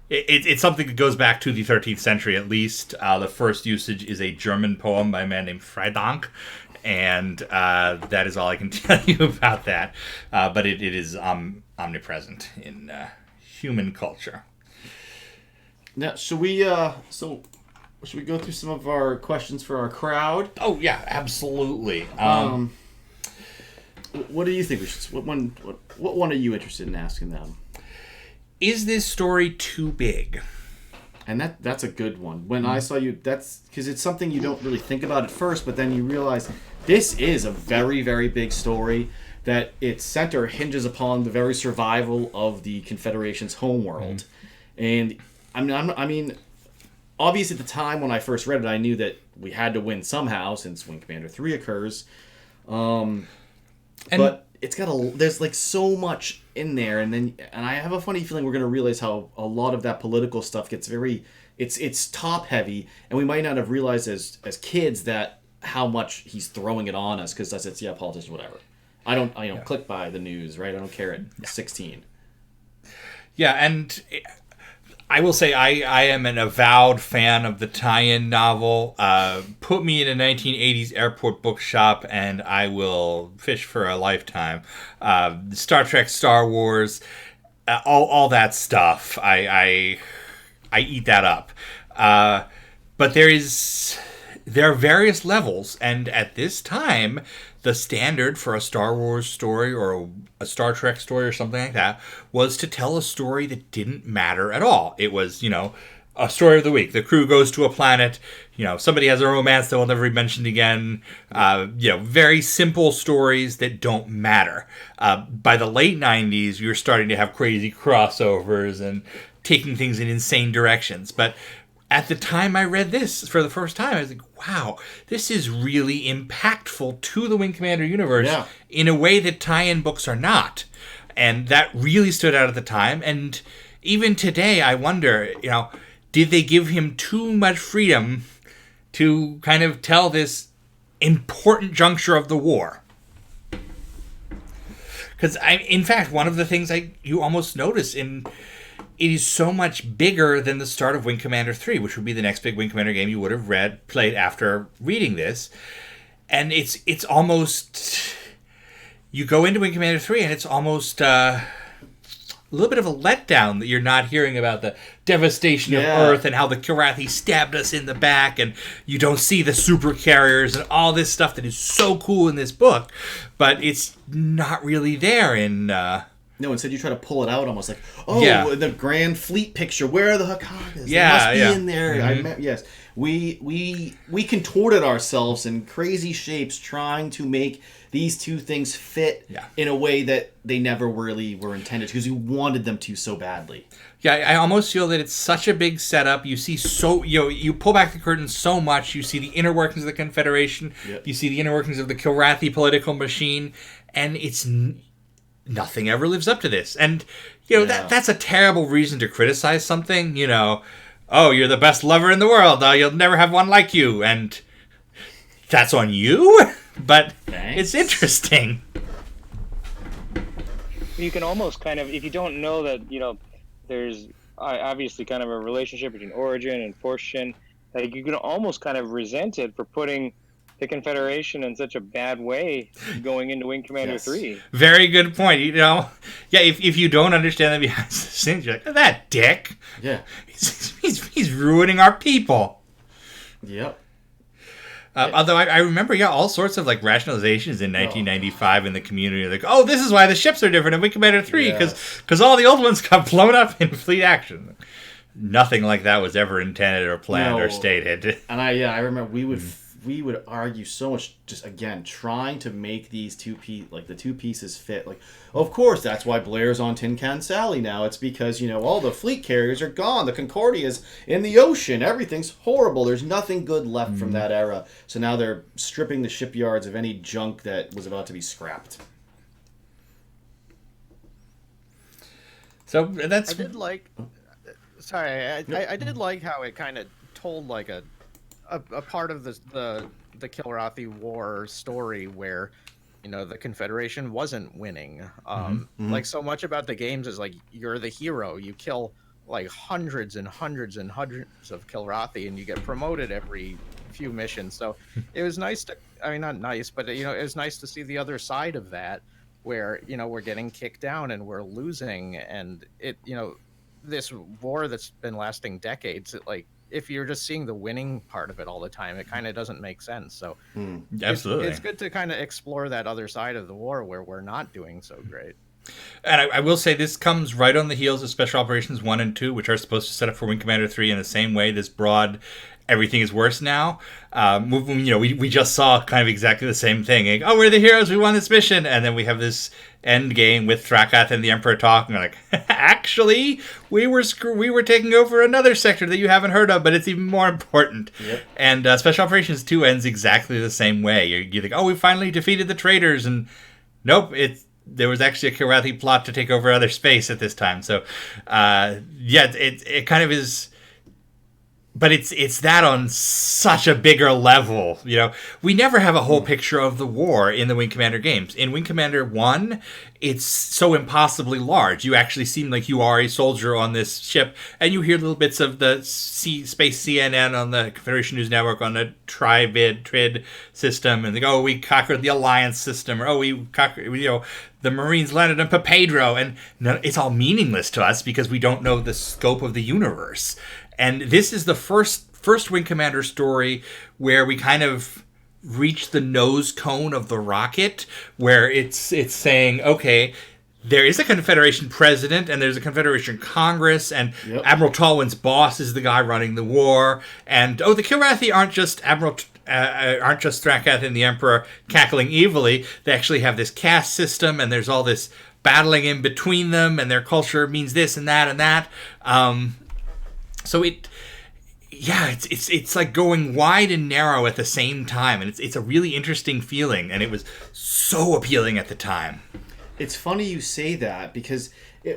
It's something that goes back to the 13th century at least. The first usage is a German poem by a man named Friedank, and that is all I can tell you about that. But it is omnipresent in human culture. Now, should we go through some of our questions for our crowd? Oh yeah, absolutely. What do you think we should? What one are you interested in asking them? Is this story too big? And that's a good one. When I saw you, that's because it's something you don't really think about at first, but then you realize this is a very, very big story that its center hinges upon the very survival of the Confederation's homeworld. And I mean, obviously at the time when I first read it, I knew that we had to win somehow since Wing Commander 3 occurs. But it's got there's like so much in there, and I have a funny feeling we're going to realize how a lot of that political stuff gets it's top heavy, and we might not have realized as kids that how much he's throwing it on us because it's politicians, whatever. I don't click by the news, right? I don't care at 16. Yeah, and I will say I am an avowed fan of the tie-in novel. Put me in a 1980s airport bookshop and I will fish for a lifetime. Star Trek, Star Wars, all that stuff. I eat that up. But there are various levels, and at this time, the standard for a Star Wars story or a Star Trek story or something like that was to tell a story that didn't matter at all. It was, a story of the week. The crew goes to a planet, somebody has a romance that will never be mentioned again. Very simple stories that don't matter. By the late 90s, you're starting to have crazy crossovers and taking things in insane directions. But at the time I read this for the first time, I was like, wow, this is really impactful to the Wing Commander universe in a way that tie-in books are not. And that really stood out at the time. And even today, I wonder, did they give him too much freedom to kind of tell this important juncture of the war? Because, in fact, one of the things you almost notice it is so much bigger than the start of Wing Commander 3, which would be the next big Wing Commander game you would have played after reading this. And it's almost... You go into Wing Commander 3 and it's almost a little bit of a letdown that you're not hearing about the devastation of Earth and how the Kilrathi stabbed us in the back, and you don't see the super carriers and all this stuff that is so cool in this book, but it's not really there in... No, instead you try to pull it out almost like, the Grand Fleet picture. Where are the Hakagas? They must be in there. Mm-hmm. Yes. We contorted ourselves in crazy shapes trying to make these two things fit in a way that they never really were intended because we wanted them to so badly. Yeah, I almost feel that it's such a big setup. You see you pull back the curtain so much. You see the inner workings of the Confederation. Yep. You see the inner workings of the Kilrathi political machine, and it's... Nothing ever lives up to this. And, that's a terrible reason to criticize something, oh, you're the best lover in the world. You'll never have one like you. And that's on you? But Thanks. it's interesting. You can almost kind of, if you don't know that, there's obviously kind of a relationship between origin and fortune, like you can almost kind of resent it for putting the Confederation in such a bad way going into Wing Commander 3. Very good point. Yeah, if you don't understand the behind the scenes, you're like, that dick. Yeah. He's ruining our people. Yep. Although I remember, all sorts of like rationalizations in 1995 in the community. Like, oh, this is why the ships are different in Wing Commander 3, because all the old ones got blown up in fleet action. Nothing like that was ever intended or planned or stated. And I remember we would argue so much, just again trying to make these the two pieces fit. Like, of course, that's why Blair's on Tin Can Sally now. It's because all the fleet carriers are gone. The Concordia's in the ocean. Everything's horrible. There's nothing good left from that era. So now they're stripping the shipyards of any junk that was about to be scrapped. So that's. I did like. Sorry, I did like how it kind of told like a part of the Kilrathi War story where the Confederation wasn't winning. Like so much about the games is like you're the hero. You kill like hundreds and hundreds and hundreds of Kilrathi, and you get promoted every few missions. So it was nice to. I mean, not nice, but it was nice to see the other side of that, where we're getting kicked down and we're losing, and it this war that's been lasting decades. Like if you're just seeing the winning part of it all the time, it kind of doesn't make sense. So absolutely, it's good to kind of explore that other side of the war where we're not doing so great. And I will say this comes right on the heels of Special Operations 1 and 2, which are supposed to set up for Wing Commander 3 in the same way. This broad, everything is worse now. We just saw kind of exactly the same thing. Like, oh, we're the heroes, we won this mission. And then we have this end game with Thrakath and the Emperor talking like, actually, we were taking over another sector that you haven't heard of, but it's even more important. Yep. And Special Operations 2 ends exactly the same way. You think, oh, we finally defeated the traitors, and nope, there was actually a Kilrathi plot to take over other space at this time. So, it kind of is. But it's that on such a bigger level. We never have a whole picture of the war in the Wing Commander games. In Wing Commander 1, it's so impossibly large. You actually seem like you are a soldier on this ship, and you hear little bits of the space CNN on the Confederation News Network on the TRID system, and they go, oh, we conquered the Alliance system, or oh, we conquered, the Marines landed in Papedro, and it's all meaningless to us because we don't know the scope of the universe. And this is the first Wing Commander story where we kind of reach the nose cone of the rocket, where it's saying, okay, there is a Confederation president and there's a Confederation Congress, and Admiral Tolwyn's boss is the guy running the war, and the Kilrathi aren't just Thrakath and the Emperor cackling evilly. They actually have this caste system, and there's all this battling in between them, and their culture means this and that and that. So it's like going wide and narrow at the same time, and it's a really interesting feeling, and it was so appealing at the time. It's funny you say that, because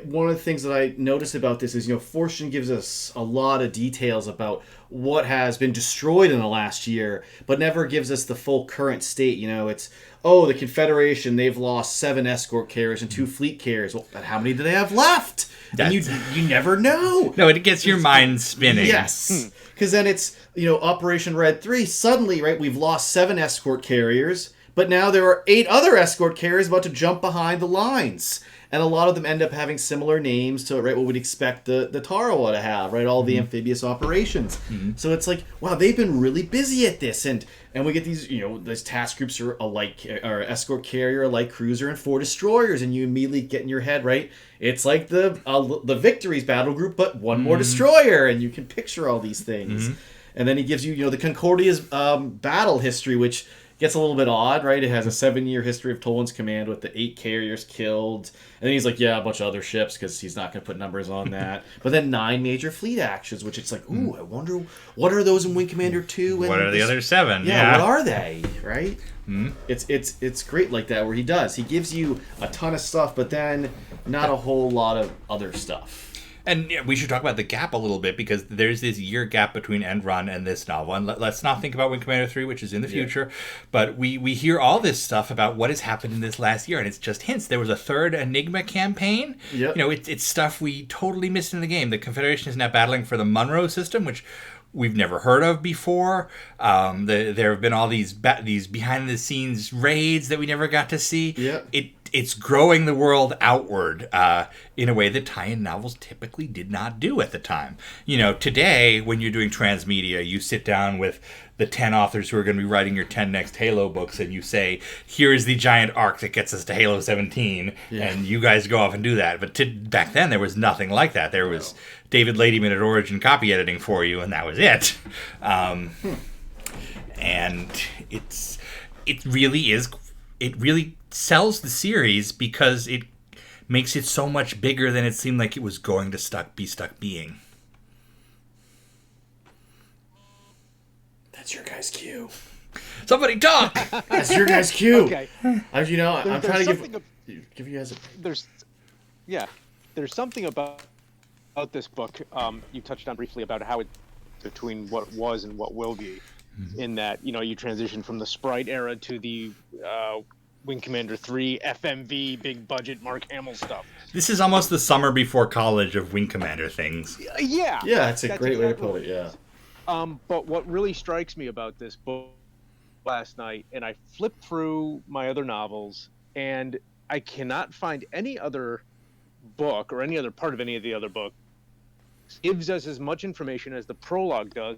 one of the things that I noticed about this is, Fortune gives us a lot of details about what has been destroyed in the last year, but never gives us the full current state. It's, the Confederation, they've lost 7 escort carriers and 2 fleet carriers. Well, but how many do they have left? And you never know. No, it gets your mind spinning. Yes. Because then it's, Operation Red 3, suddenly, right, we've lost 7 escort carriers, but now there are 8 other escort carriers about to jump behind the lines. And a lot of them end up having similar names to, right, what we'd expect the Tarawa to have, right, all the amphibious operations. Mm-hmm. So it's like, wow, they've been really busy at this. And we get these, these task groups are or escort carrier, a light cruiser, and 4 destroyers. And you immediately get in your head, right, it's like the Victories battle group, but one more destroyer. And you can picture all these things. Mm-hmm. And then he gives you, the Concordia's battle history, which gets a little bit odd, right? It has a 7-year history of Tolwyn's command with the 8 carriers killed. And then he's like, a bunch of other ships, because he's not going to put numbers on that. But then 9 major fleet actions, which it's like, ooh, I wonder, what are those in Wing Commander 2? What are the other 7? Yeah, what are they, right? Mm-hmm. It's great like that, where he gives you a ton of stuff, but then not a whole lot of other stuff. And we should talk about the gap a little bit, because there's this year gap between End Run and this novel. And let's not think about Wing Commander 3, which is in the future. But we hear all this stuff about what has happened in this last year, and it's just hints. There was a third Enigma campaign. Yep. You know, it's stuff we totally missed in the game. The Confederation is now battling for the Monroe system, which we've never heard of before. There have been all these behind-the-scenes raids that we never got to see. Yep. It's growing the world outward in a way that tie-in novels typically did not do at the time. You know, today, when you're doing transmedia, you sit down with the 10 authors who are going to be writing your 10 next Halo books, and you say, here is the giant arc that gets us to Halo 17, and you guys go off and do that. But back then, there was nothing like that. There was David Ladyman at Origin copy editing for you, and that was it. And it really sells the series because it makes it so much bigger than it seemed like it was going to be stuck being. That's your guys' cue. Somebody talk! That's your guys' cue. Okay. I'm trying to give you guys a... There's something about this book. You touched on briefly about how it between what was and what will be, in that, you know, you transition from the sprite era to the Wing Commander 3 FMV big budget Mark Hamill stuff. This is almost the summer before college of Wing Commander things. Yeah. Yeah, that's a great way to put it. Yeah. But what really strikes me about this book last night, and I flipped through my other novels, and I cannot find any other book or any other part of any of the other books gives us as much information as the prologue does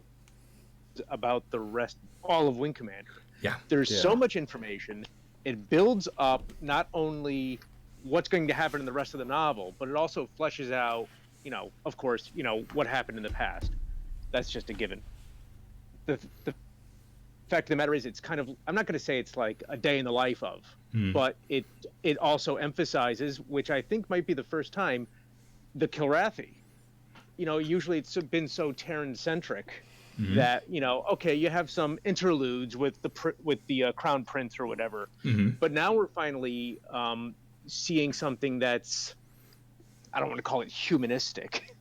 about the rest, all of Wing Commander. Yeah. There's so much information. It builds up not only what's going to happen in the rest of the novel, but it also fleshes out, you know, of course, you know, what happened in the past. That's just a given. The fact of the matter is, it's kind of, I'm not going to say it's like a day in the life of, but it also emphasizes, which I think might be the first time, the Kilrathi. You know, usually it's been so Terran-centric that, you know, okay, you have some interludes with the Crown Prince or whatever, but now we're finally seeing something that's, I don't want to call it humanistic,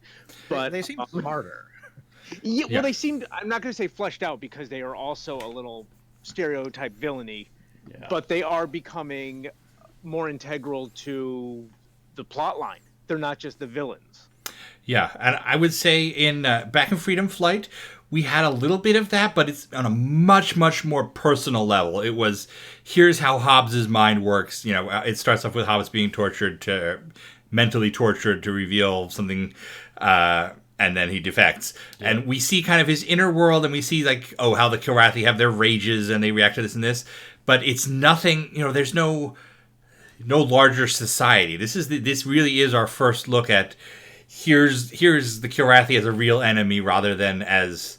but they seem smarter. Yeah, well, they seem, I'm not going to say fleshed out, because they are also a little stereotype villainy, but they are becoming more integral to the plot line. They're not just the villains. Yeah, and I would say in back in Freedom Flight, we had a little bit of that, but it's on a much, much more personal level. It was, here's how Hobbes's mind works. You know, it starts off with Hobbes being mentally tortured to reveal something, and then he defects. Yeah. And we see kind of his inner world, and we see, like, how the Kilrathi have their rages, and they react to this and this. But it's nothing, you know, there's no larger society. This really is our first look at, here's the Kilrathi as a real enemy rather than as,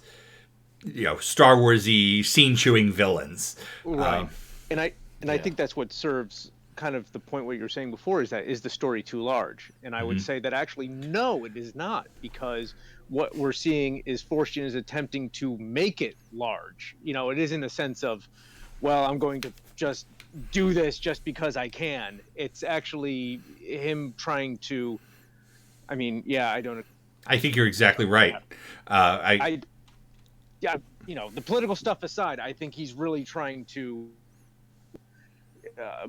you know, Star Wars-y, scene-chewing villains. Right. And I think that's what serves kind of the point what you were saying before, is the story too large? And I would say that actually, no, it is not, because what we're seeing is Forstian is attempting to make it large. You know, it is in the sense of, well, I'm going to just do this just because I can. It's actually him trying to, I mean, yeah, I don't. I think you're exactly right. Yeah, you know, the political stuff aside, I think he's really trying to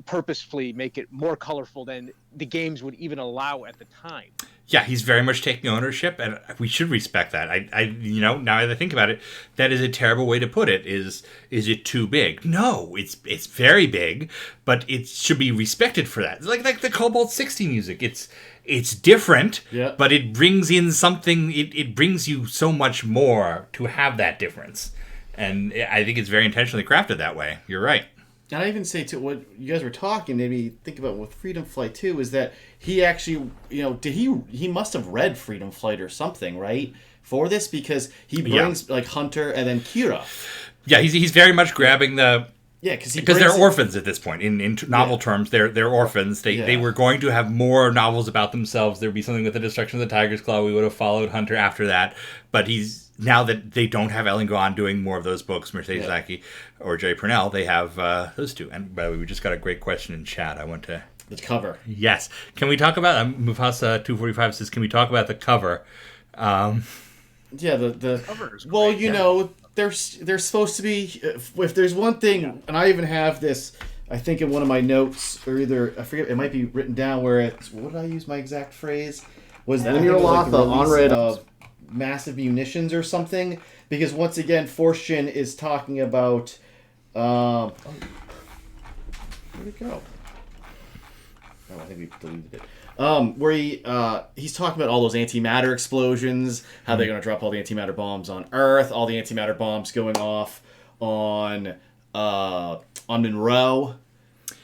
purposefully make it more colorful than the games would even allow at the time. Yeah, he's very much taking ownership, and we should respect that. I you know, now that I think about it, that is a terrible way to put it. Is it too big? No, it's very big, but it should be respected for that. It's like the Cobalt-60 music. It's different, but it brings in something. It brings you so much more to have that difference, and I think it's very intentionally crafted that way. You're right. And I even say, to what you guys were talking, maybe think about with Freedom Flight too, is that he actually, you know, he must have read Freedom Flight or something, right, for this, because he brings like Hunter and then Kira. Yeah, he's very much grabbing the. Yeah, because they're orphans at this point. In novel terms, they're orphans. They were going to have more novels about themselves. There'd be something with the destruction of the Tiger's Claw. We would have followed Hunter after that. But now that they don't have Ellen Gawne doing more of those books, Mercedes Lackey or Jerry Purnell, they have those two. And by the way, we just got a great question in chat. I want to The cover. Yes. Can we talk about Mufasa 245 says, can we talk about the cover? Yeah, the Cover is well, great, you know, there's supposed to be if there's one thing, and I even have this. I think in one of my notes, or either I forget, it might be written down where it's. What did I use my exact phrase? Was Enemy Olaf, on of massive munitions or something? Because once again, Fortune is talking about. Where'd it go? Oh, I think we deleted it. Where he's talking about all those antimatter explosions, how they're going to drop all the antimatter bombs on Earth, all the antimatter bombs going off on Monroe,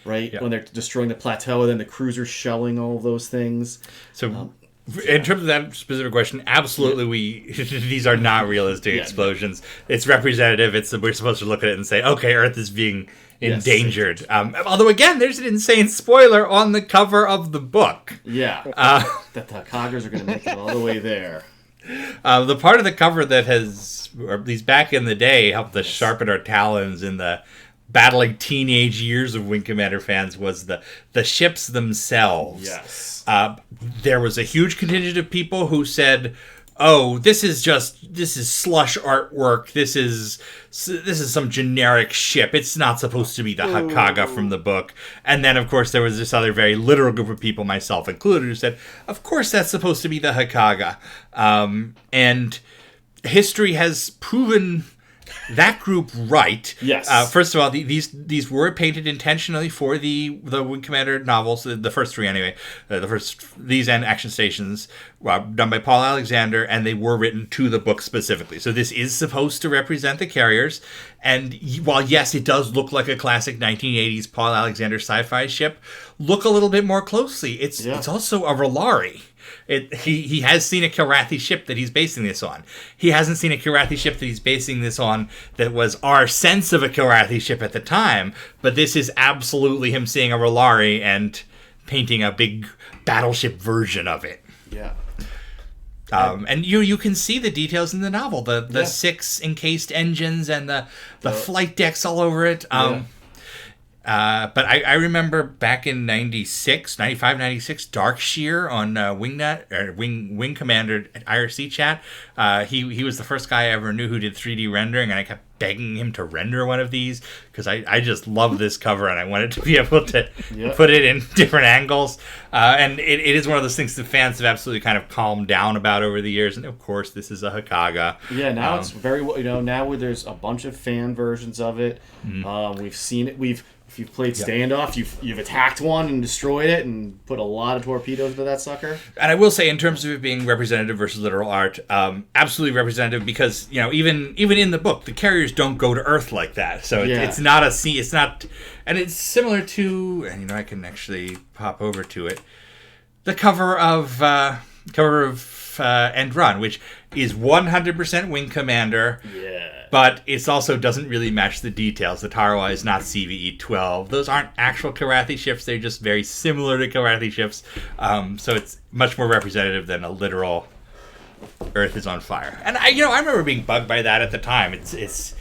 right? Yeah. When they're destroying the plateau, and then the cruisers shelling all of those things. So, in terms of that specific question, absolutely, these are not realistic explosions. It's representative. We're supposed to look at it and say, okay, Earth is being endangered. Although, again, there's an insane spoiler on the cover of the book. Yeah, that the Coggers are going to make it all the way there. The part of the cover that has, or at least back in the day, helped us sharpen our talons in the battling teenage years of Wing Commander fans was the ships themselves. Yes. There was a huge contingent of people who said, oh, this is slush artwork. This is some generic ship. It's not supposed to be the Hakaga from the book. And then, of course, there was this other very literal group of people, myself included, who said, of course that's supposed to be the Hakaga. And history has proven that group right. Yes. First of all, these were painted intentionally for the Wing Commander novels, the first three anyway. These and Action Stations, done by Paul Alexander, and they were written to the book specifically. So this is supposed to represent the carriers. And while yes, it does look like a classic 1980s Paul Alexander sci-fi ship, look a little bit more closely. It's also a Rolari. He has seen a Karathi ship that he's basing this on. He hasn't seen a Karathi ship that he's basing this on that was our sense of a Karathi ship at the time, but this is absolutely him seeing a Rolari and painting a big battleship version of it. Yeah. And you can see the details in the novel, the 6 encased engines and the flight decks all over it. But I remember back in 95, 96, Darkshear on Wing Commander at IRC chat. He was the first guy I ever knew who did 3D rendering, and I kept begging him to render one of these because I just love this cover and I wanted to be able to put it in different angles. And it is one of those things that fans have absolutely kind of calmed down about over the years. And of course, this is a Hakaga. Yeah, now it's very, now where there's a bunch of fan versions of it. We've seen it. If you've played Standoff, you've attacked one and destroyed it and put a lot of torpedoes to that sucker. And I will say, in terms of it being representative versus literal art, absolutely representative because even in the book, the carriers don't go to Earth like that. So it's not a sea. It's not, and it's similar to. And I can actually pop over to it. The cover of End Run, which is 100% Wing Commander. Yeah. But it also doesn't really match the details. The Tarawa is not CVE-12. Those aren't actual Karathi ships. They're just very similar to Karathi ships. So it's much more representative than a literal Earth is on fire. And I remember being bugged by that at the time. It's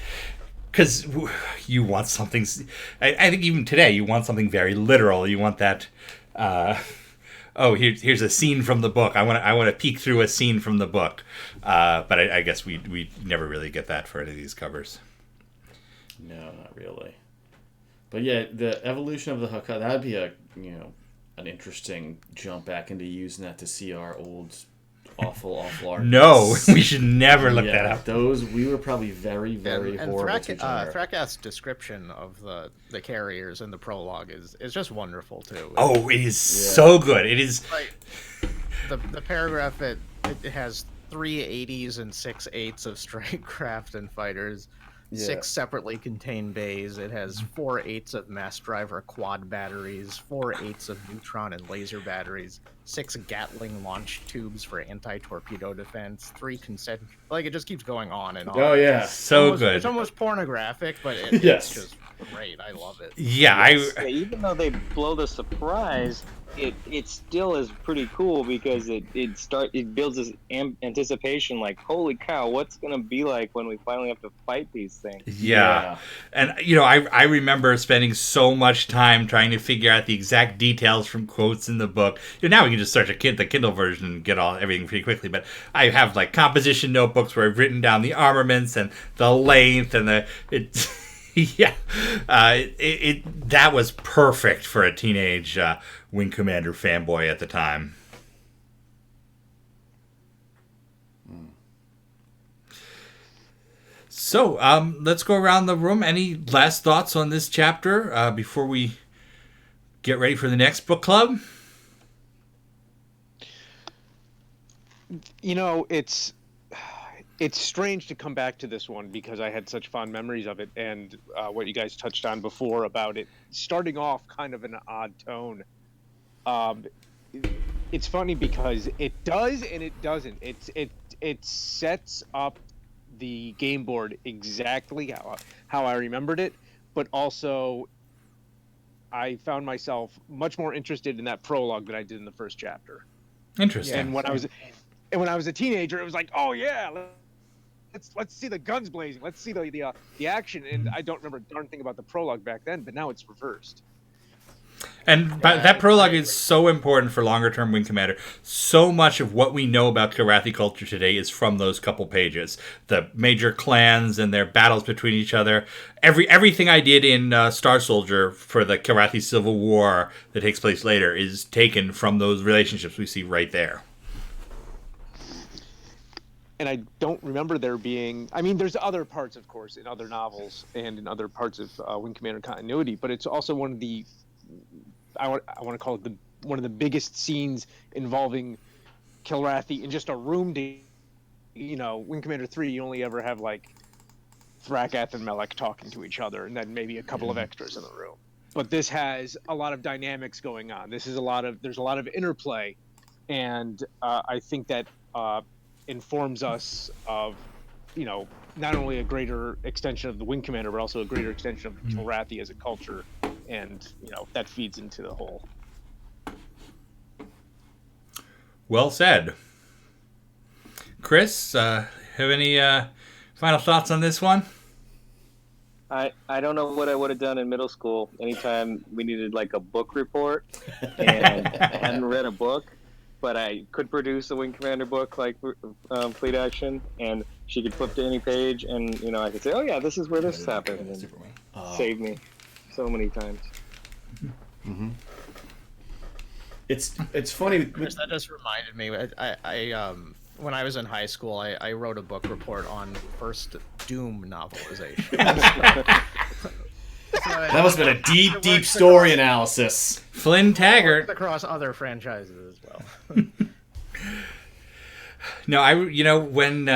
because you want something. I think even today you want something very literal. You want that. Here's a scene from the book. I want to peek through a scene from the book. But I guess we never really get that for any of these covers. No, not really. But yeah, the evolution of the Hakaga, that'd be an interesting jump back into using that to see our old awful art. No, we should never look that up. Those we were probably very, very horrible. Thrakkath's description of the carriers in the prologue is just wonderful too. Oh, it is so good. It is like the paragraph it has 3 80s and 6 8s of strike craft and fighters. 6 separately contained bays. It has 4 8s of mass driver quad batteries, 4 8s of neutron and laser batteries, 6 Gatling launch tubes for anti-torpedo defense, 3 consent. Like, it just keeps going on and on. Oh yeah, good. It's almost pornographic, but it's just great. I love it. Yeah, even though they blow the surprise, it still is pretty cool because it builds this anticipation, like, holy cow, what's gonna be like when we finally have to fight these things. Yeah. And, I remember spending so much time trying to figure out the exact details from quotes in the book. Now we can just search the Kindle version and get everything pretty quickly. But I have, like, composition notebooks where I've written down the armaments and the length and yeah. That was perfect for a teenage Wing Commander fanboy at the time. So, let's go around the room. Any last thoughts on this chapter before we get ready for the next book club? It's strange to come back to this one because I had such fond memories of it, and what you guys touched on before about it starting off kind of an odd tone. It's funny because it does and it doesn't. It sets up the game board exactly how I remembered it, but also I found myself much more interested in that prologue than I did in the first chapter. Interesting. And when I was a teenager, it was like, oh yeah, let's see the guns blazing, let's see the action, and I don't remember a darn thing about the prologue back then, but now it's reversed. And that prologue is so important for longer term Wing Commander. So much of what we know about Kilrathi culture today is from those couple pages. The major clans and their battles between each other. Everything I did in Star Soldier for the Kilrathi Civil War that takes place later is taken from those relationships we see right there. And I don't remember there being... I mean, there's other parts, of course, in other novels and in other parts of Wing Commander continuity, but it's also one of the... I want to call it one of the biggest scenes involving Kilrathi in just a room. Wing Commander 3, you only ever have like Thrakath and Melek talking to each other, and then maybe a couple of extras in the room. But this has a lot of dynamics going on. There's a lot of interplay, and I think that informs us of not only a greater extension of the Wing Commander, but also a greater extension of Kilrathi as a culture. And, that feeds into the whole. Well said. Chris, have any final thoughts on this one? I don't know what I would have done in middle school. Anytime we needed like a book report and I hadn't read a book, but I could produce a Wing Commander book like Fleet Action, and she could flip to any page, and I could say, oh yeah, this is where this happened, and save me so many times. Mm-hmm. It's funny. That just reminded me. I when I was in high school, I wrote a book report on first Doom novelization. That must have been a deep story analysis. Flynn Taggart across other franchises as well. No, when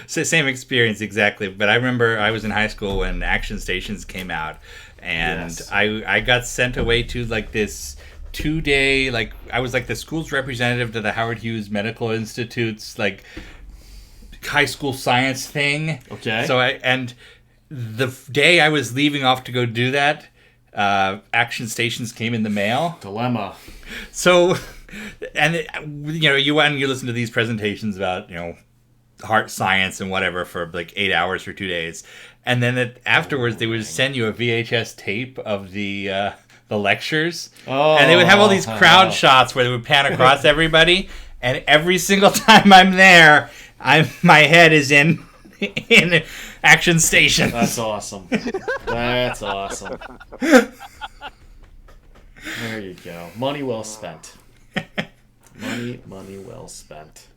same experience exactly, but I remember I was in high school when Action Stations came out, and yes. I got sent away to like this 2-day, like I was like the school's representative to the Howard Hughes Medical Institute's like high school science thing. Okay. So the day I was leaving off to go do that, Action Stations came in the mail. Dilemma. So, and you went and you listen to these presentations about heart science and whatever for like 8 hours for 2 days, and then afterwards they would send you a VHS tape of the lectures, and they would have all these crowd shots where they would pan across everybody, and every single time I'm there, my head is in Action Station. That's awesome. That's awesome. There you go. Money well spent. Money well spent.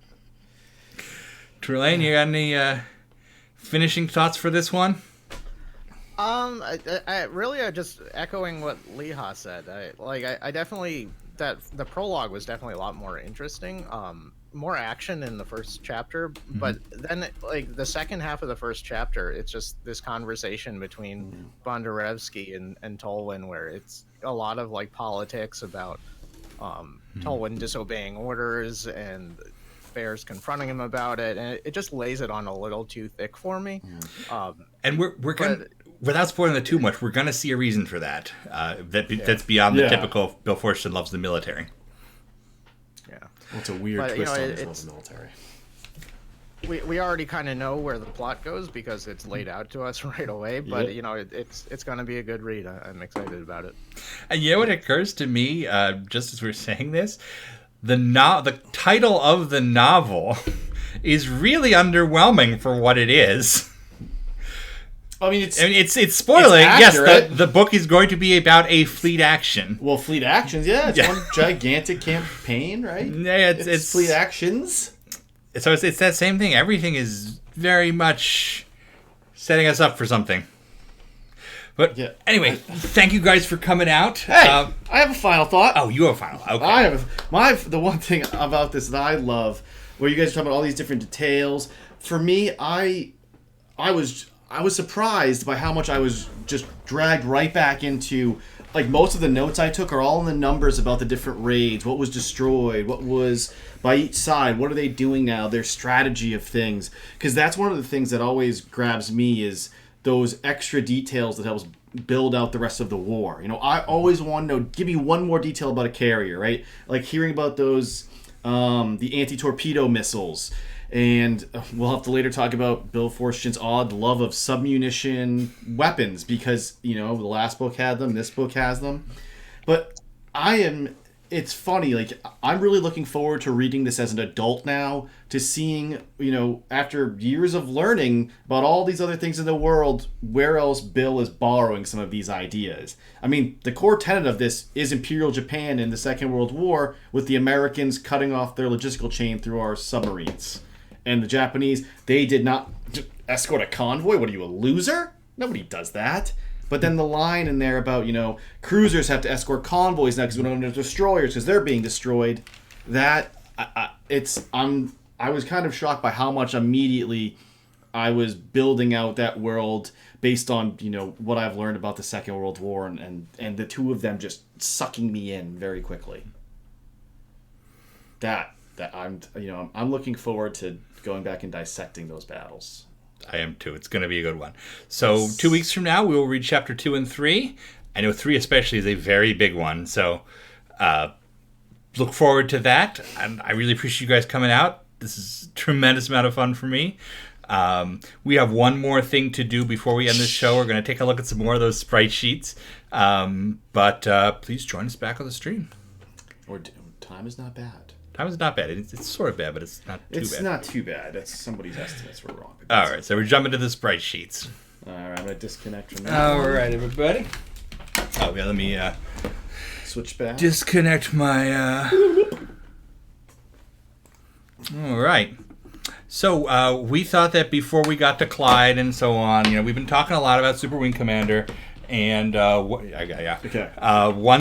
Trelane, you got any finishing thoughts for this one? I really just echoing what Leha said. I definitely the prologue was definitely a lot more interesting. More action in the first chapter, but then like the second half of the first chapter, it's just this conversation between Bondarevsky and Tolwyn, where it's a lot of like politics about Tolwyn disobeying orders and Bears confronting him about it, and it just lays it on a little too thick for me. And we're without spoiling it too much, we're going to see a reason for that. That's beyond the typical Bill Forstchen loves the military. Yeah. Well, it's a weird twist on his love military. We already kind of know where the plot goes because it's laid out to us right away. But it's going to be a good read. I'm excited about it. And you know what occurs to me, just as we're saying this, the title of the novel is really underwhelming for what it is. I mean, it's spoiling. Yes, the book is going to be about a fleet action. Well, fleet actions, it's one gigantic campaign, right? Yeah, it's fleet actions. So it's that same thing. Everything is very much setting us up for something. But anyway, thank you guys for coming out. Hey, I have a final thought. Oh, you have a final. Okay. The one thing about this that I love, where you guys are talking about all these different details. For me, I was surprised by how much I was just dragged right back into, like, most of the notes I took are all in the numbers about the different raids, what was destroyed, what was by each side, what are they doing now, their strategy of things. Because that's one of the things that always grabs me is those extra details that helps build out the rest of the war. You know, I always want to know, give me one more detail about a carrier, right? Like hearing about those, the anti-torpedo missiles. And we'll have to later talk about Bill Forstchen's odd love of submunition weapons because, the last book had them, this book has them. But it's funny, like, I'm really looking forward to reading this as an adult now, to seeing, after years of learning about all these other things in the world, where else Bill is borrowing some of these ideas. I mean, the core tenet of this is Imperial Japan in the Second World War, with the Americans cutting off their logistical chain through our submarines. And the Japanese, they did not escort a convoy. What are you, a loser? Nobody does that. But then the line in there about, cruisers have to escort convoys now because we don't have destroyers because they're being destroyed. That, I was kind of shocked by how much immediately I was building out that world based on, what I've learned about the Second World War and the two of them just sucking me in very quickly. I'm looking forward to going back and dissecting those battles. I am too. It's going to be a good one. So 2 weeks from now, we will read chapter 2 and 3. I know 3 especially is a very big one. So look forward to that. And I really appreciate you guys coming out. This is a tremendous amount of fun for me. We have one more thing to do before we end this show. We're going to take a look at some more of those sprite sheets. But please join us back on the stream. Time is not bad. Time is not bad. It's sort of bad, but it's not too bad. It's not too bad. That's somebody's estimates were wrong. All right, so we're jumping to the sprite sheets. All right, I'm going to disconnect from that. All right, everybody. Oh, yeah, let me switch back. Disconnect my... All right. So we thought that before we got to Clyde and so on, we've been talking a lot about Super Wing Commander. And one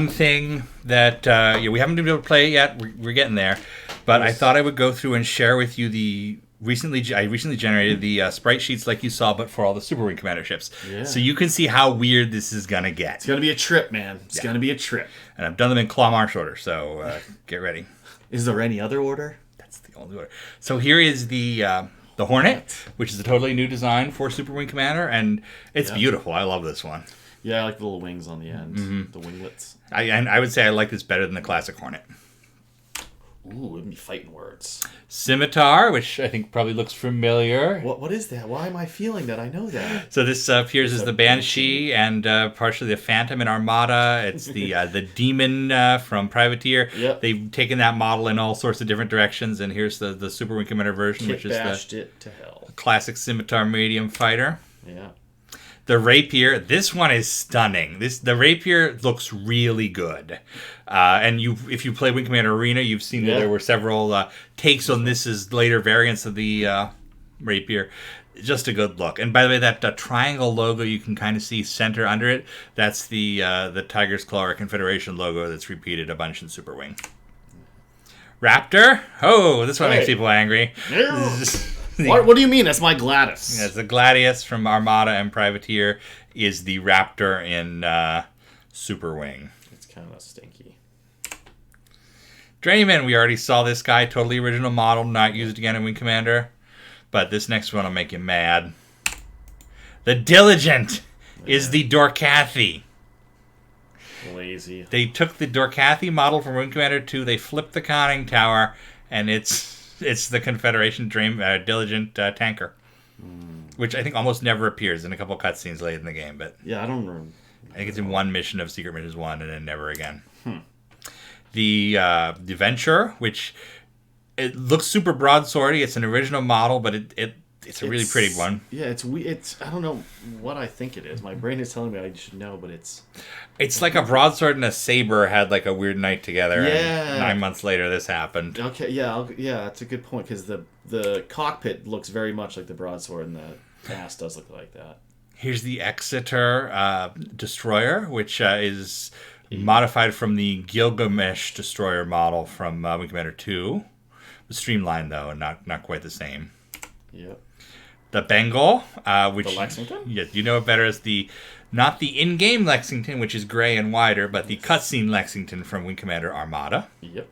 thing that we haven't been able to play yet, we're getting there, but I thought I would go through and share with you I recently generated the sprite sheets like you saw, but for all the Super Wing Commander ships. Yeah. So you can see how weird this is gonna get. It's gonna be a trip, man. It's gonna be a trip. And I've done them in claw march order, so get ready. Is there any other order? That's the only order. So here is the Hornet, which is a totally new design for Super Wing Commander, and it's beautiful. I love this one. Yeah, I like the little wings on the end, the winglets. I would say I like this better than the classic Hornet. Ooh, it'd be fighting words. Scimitar, which I think probably looks familiar. What is that? Why am I feeling that? I know that. So this appears as the Banshee and partially the Phantom in Armada. It's the Demon from Privateer. Yep. They've taken that model in all sorts of different directions, and here's the Super Wing Commander version, which is the classic Scimitar medium fighter. Yeah. The Rapier, this one is stunning. The Rapier looks really good. And if you play Wing Commander Arena, you've seen that there were several takes on this as later variants of the Rapier. Just a good look. And by the way, that triangle logo you can kind of see center under it, that's the Tiger's Claw or Confederation logo that's repeated a bunch in Super Wing. Raptor, this one makes people angry. What do you mean? That's my Gladius. Yeah, the Gladius from Armada and Privateer is the Raptor in Super Wing. It's kind of stinky. Drayman, we already saw this guy, totally original model, not used again in Wing Commander. But this next one will make you mad. The Diligent. is the Dorkathy. Lazy. They took the Dorkathy model from Wing Commander 2, they flipped the conning tower, and it's the Confederation Diligent tanker. Which I think almost never appears in a couple cutscenes late in the game, but Yeah, I don't remember. I think it's in one mission of Secret Missions 1 and then never again. The Venture, which it looks super broadswordy. It's an original model, but it's a really pretty one. Yeah, it's I don't know what I think it is. My brain is telling me I should know, but It's like a broadsword and a saber had like a weird night together. Yeah. And 9 months later, this happened. okay. Yeah, that's a good point because the cockpit looks very much like the broadsword, and the ass does look like that. Here's the Exeter destroyer, which is modified from the Gilgamesh destroyer model from Wing Commander 2. Streamlined though, and not quite the same. Yep. The Bengal, which The Lexington? yes, you know it better as not the in-game Lexington, which is gray and wider, but the cutscene Lexington from Wing Commander Armada. Yep.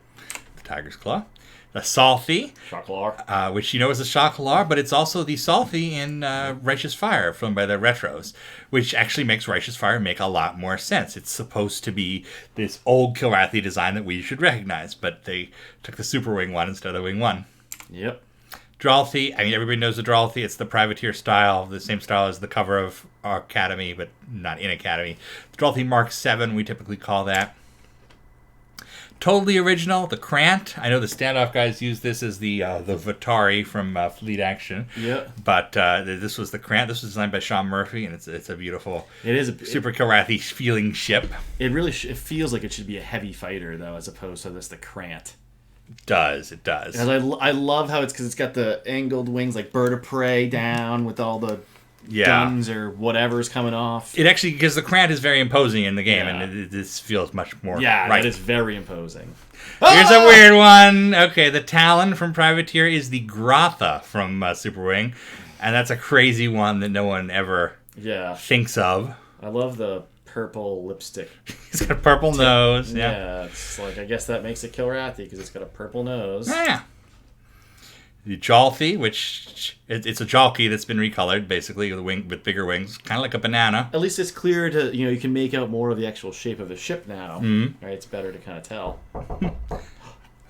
The Tiger's Claw. The Salthy, Chocolar. which you know is a Chocolar, but it's also the Salthy in Righteous Fire, flown by the Retros, which actually makes Righteous Fire make a lot more sense. It's supposed to be this old Kilrathi design that we should recognize, but they took the Super Wing one instead of the Wing 1. Yep. Dralthy, I mean, everybody knows the Dralthy. It's the privateer style, the same style as the cover of our Academy, but not in Academy. The Dralthy Mark 7, we typically call that. Totally original, the Krant. I know the standoff guys use this as the Vatari from Fleet Action. Yeah. But this was the Krant. This was designed by Sean Murphy, and it's a beautiful, It is a super Kilrathi feeling ship. It really it feels like it should be a heavy fighter though, as opposed to the Krant. It does. And I love how because it's got the angled wings like bird of prey down with all the guns or whatever's coming off. It actually, because the Krant is very imposing in the game, Yeah. and this feels much more Yeah, right. that is very imposing. Here's a weird one. Okay, the Talon from Privateer is the Grotha from Super Wing, and that's a crazy one that no one ever thinks of. I love the purple lipstick. He's got a purple nose. Yeah. It's like, I guess that makes it Kilrathi because it's got a purple nose. Yeah. The Jalthy, which it's a Jalki that's been recolored, basically with bigger wings, kind of like a banana. At least it's clear to you can make out more of the actual shape of the ship now. Mm-hmm. Right, it's better to kind of tell.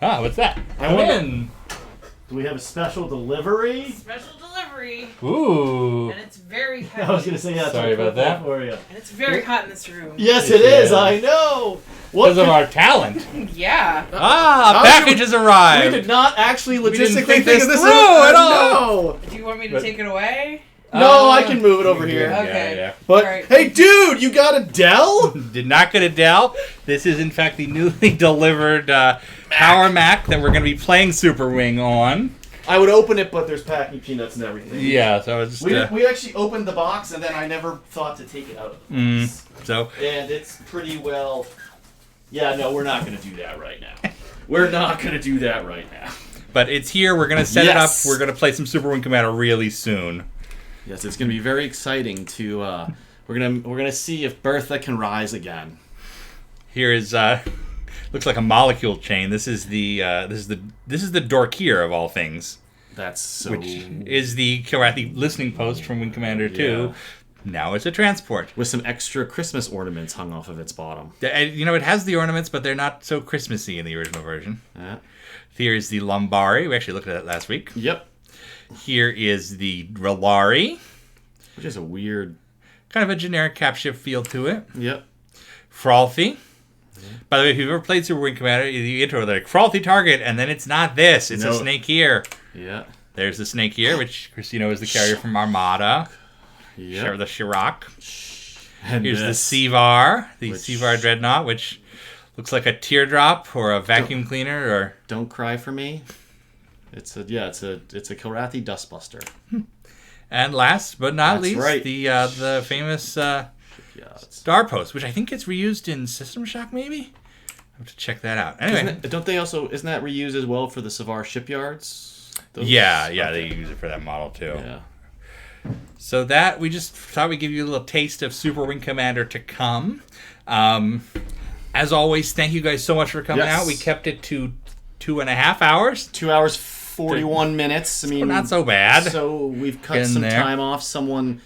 Ah, what's that? Do we have a special delivery? Special delivery. Ooh. And it's very heavy. I was gonna say yeah. Sorry about that. For you. And it's very hot in this room. Yes, it is. I know. Because of our talent. Yeah. A package has arrived. We did not actually didn't logistically think think this of this through at all. No. Do you want me to take it away? No, I can move it over here. Okay. Yeah. But Alright. hey, dude, you got a Dell? Did not get a Dell. This is, in fact, the newly delivered Power Mac that we're going to be playing Super Wing on. I would open it, but there's packing peanuts and everything. Yeah, so it's just... We actually opened the box, and then I never thought to take it out of the box. So And it's pretty well... Yeah, no, we're not going to do that right now. We're not going to do that right now. But it's here. We're going to set it up. Yes. We're going to play some Super Wing Commander really soon. Yes, it's going to be very exciting to... we're gonna see if Bertha can rise again. Here is... looks like a molecule chain. This is the Dorkier of all things. That's so... Which is the Kilrathi listening post from Wing Commander 2. Now it's a transport. With some extra Christmas ornaments hung off of its bottom. It has the ornaments, but they're not so Christmassy in the original version. Yeah. Here is the Lombari. We actually looked at that last week. Yep. Here is the Relari. Which is a weird... Kind of a generic cap ship feel to it. Yep. Frothy. By the way, if you've ever played Super Wing Commander, the intro, they're like, Frothy target, and then it's not this. It's a snake ear. Yeah. There's the snake ear, which Christino is the carrier from Armada. Yeah. The Chirac. And Here's this, the Seavar, Seavar Dreadnought, which looks like a teardrop or a vacuum cleaner, or Don't cry for me. It's a Kilrathi dustbuster. And last but not least, right. the famous Star Post, which I think gets reused in System Shock, maybe. I have to check that out. Anyway, Isn't that reused as well for the Savar shipyards? Yeah, they use it for that model too. Yeah. So that, we just thought we'd give you a little taste of Super Wing Commander to come. As always, thank you guys so much for coming out. We kept it to 2.5 hours. 2 hours 41 minutes. I mean, not so bad. So we've cut Getting some there. time off. Someone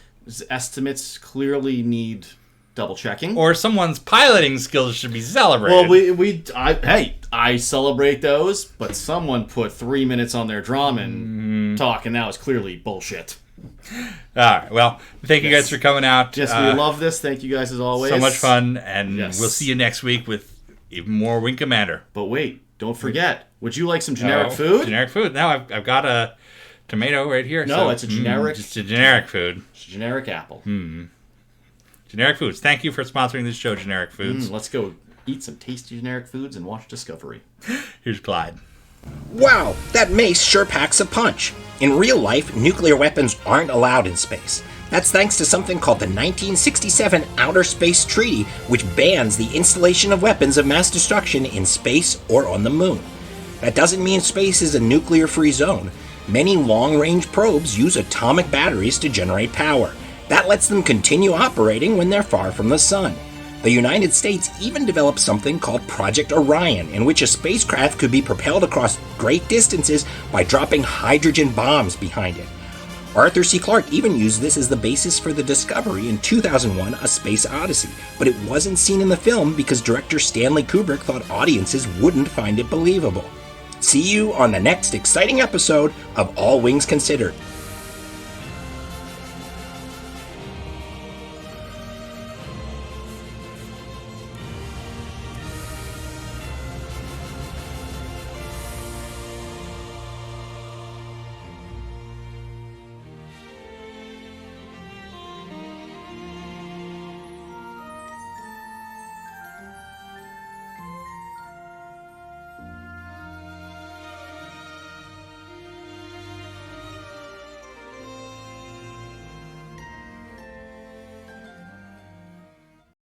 estimates clearly need double checking. Or someone's piloting skills should be celebrated. Well, I celebrate those, but someone put 3 minutes on their Drayman talk, and that was clearly bullshit. All right. Well, thank you guys for coming out. Yes, we love this. Thank you guys as always. So much fun, and we'll see you next week with even more Wing Commander. But wait, don't forget. Would you like some generic food? Generic food. Now I've got a tomato right here. No, so, it's a generic. Just a generic food. It's a generic apple. Generic foods. Thank you for sponsoring this show, Generic Foods. Let's go eat some tasty generic foods and watch Discovery. Here's Clyde. Wow, that mace sure packs a punch. In real life, nuclear weapons aren't allowed in space. That's thanks to something called the 1967 Outer Space Treaty, which bans the installation of weapons of mass destruction in space or on the moon. That doesn't mean space is a nuclear-free zone. Many long-range probes use atomic batteries to generate power. That lets them continue operating when they're far from the sun. The United States even developed something called Project Orion, in which a spacecraft could be propelled across great distances by dropping hydrogen bombs behind it. Arthur C. Clarke even used this as the basis for the Discovery in 2001: A Space Odyssey, but it wasn't seen in the film because director Stanley Kubrick thought audiences wouldn't find it believable. See you on the next exciting episode of All Wings Considered.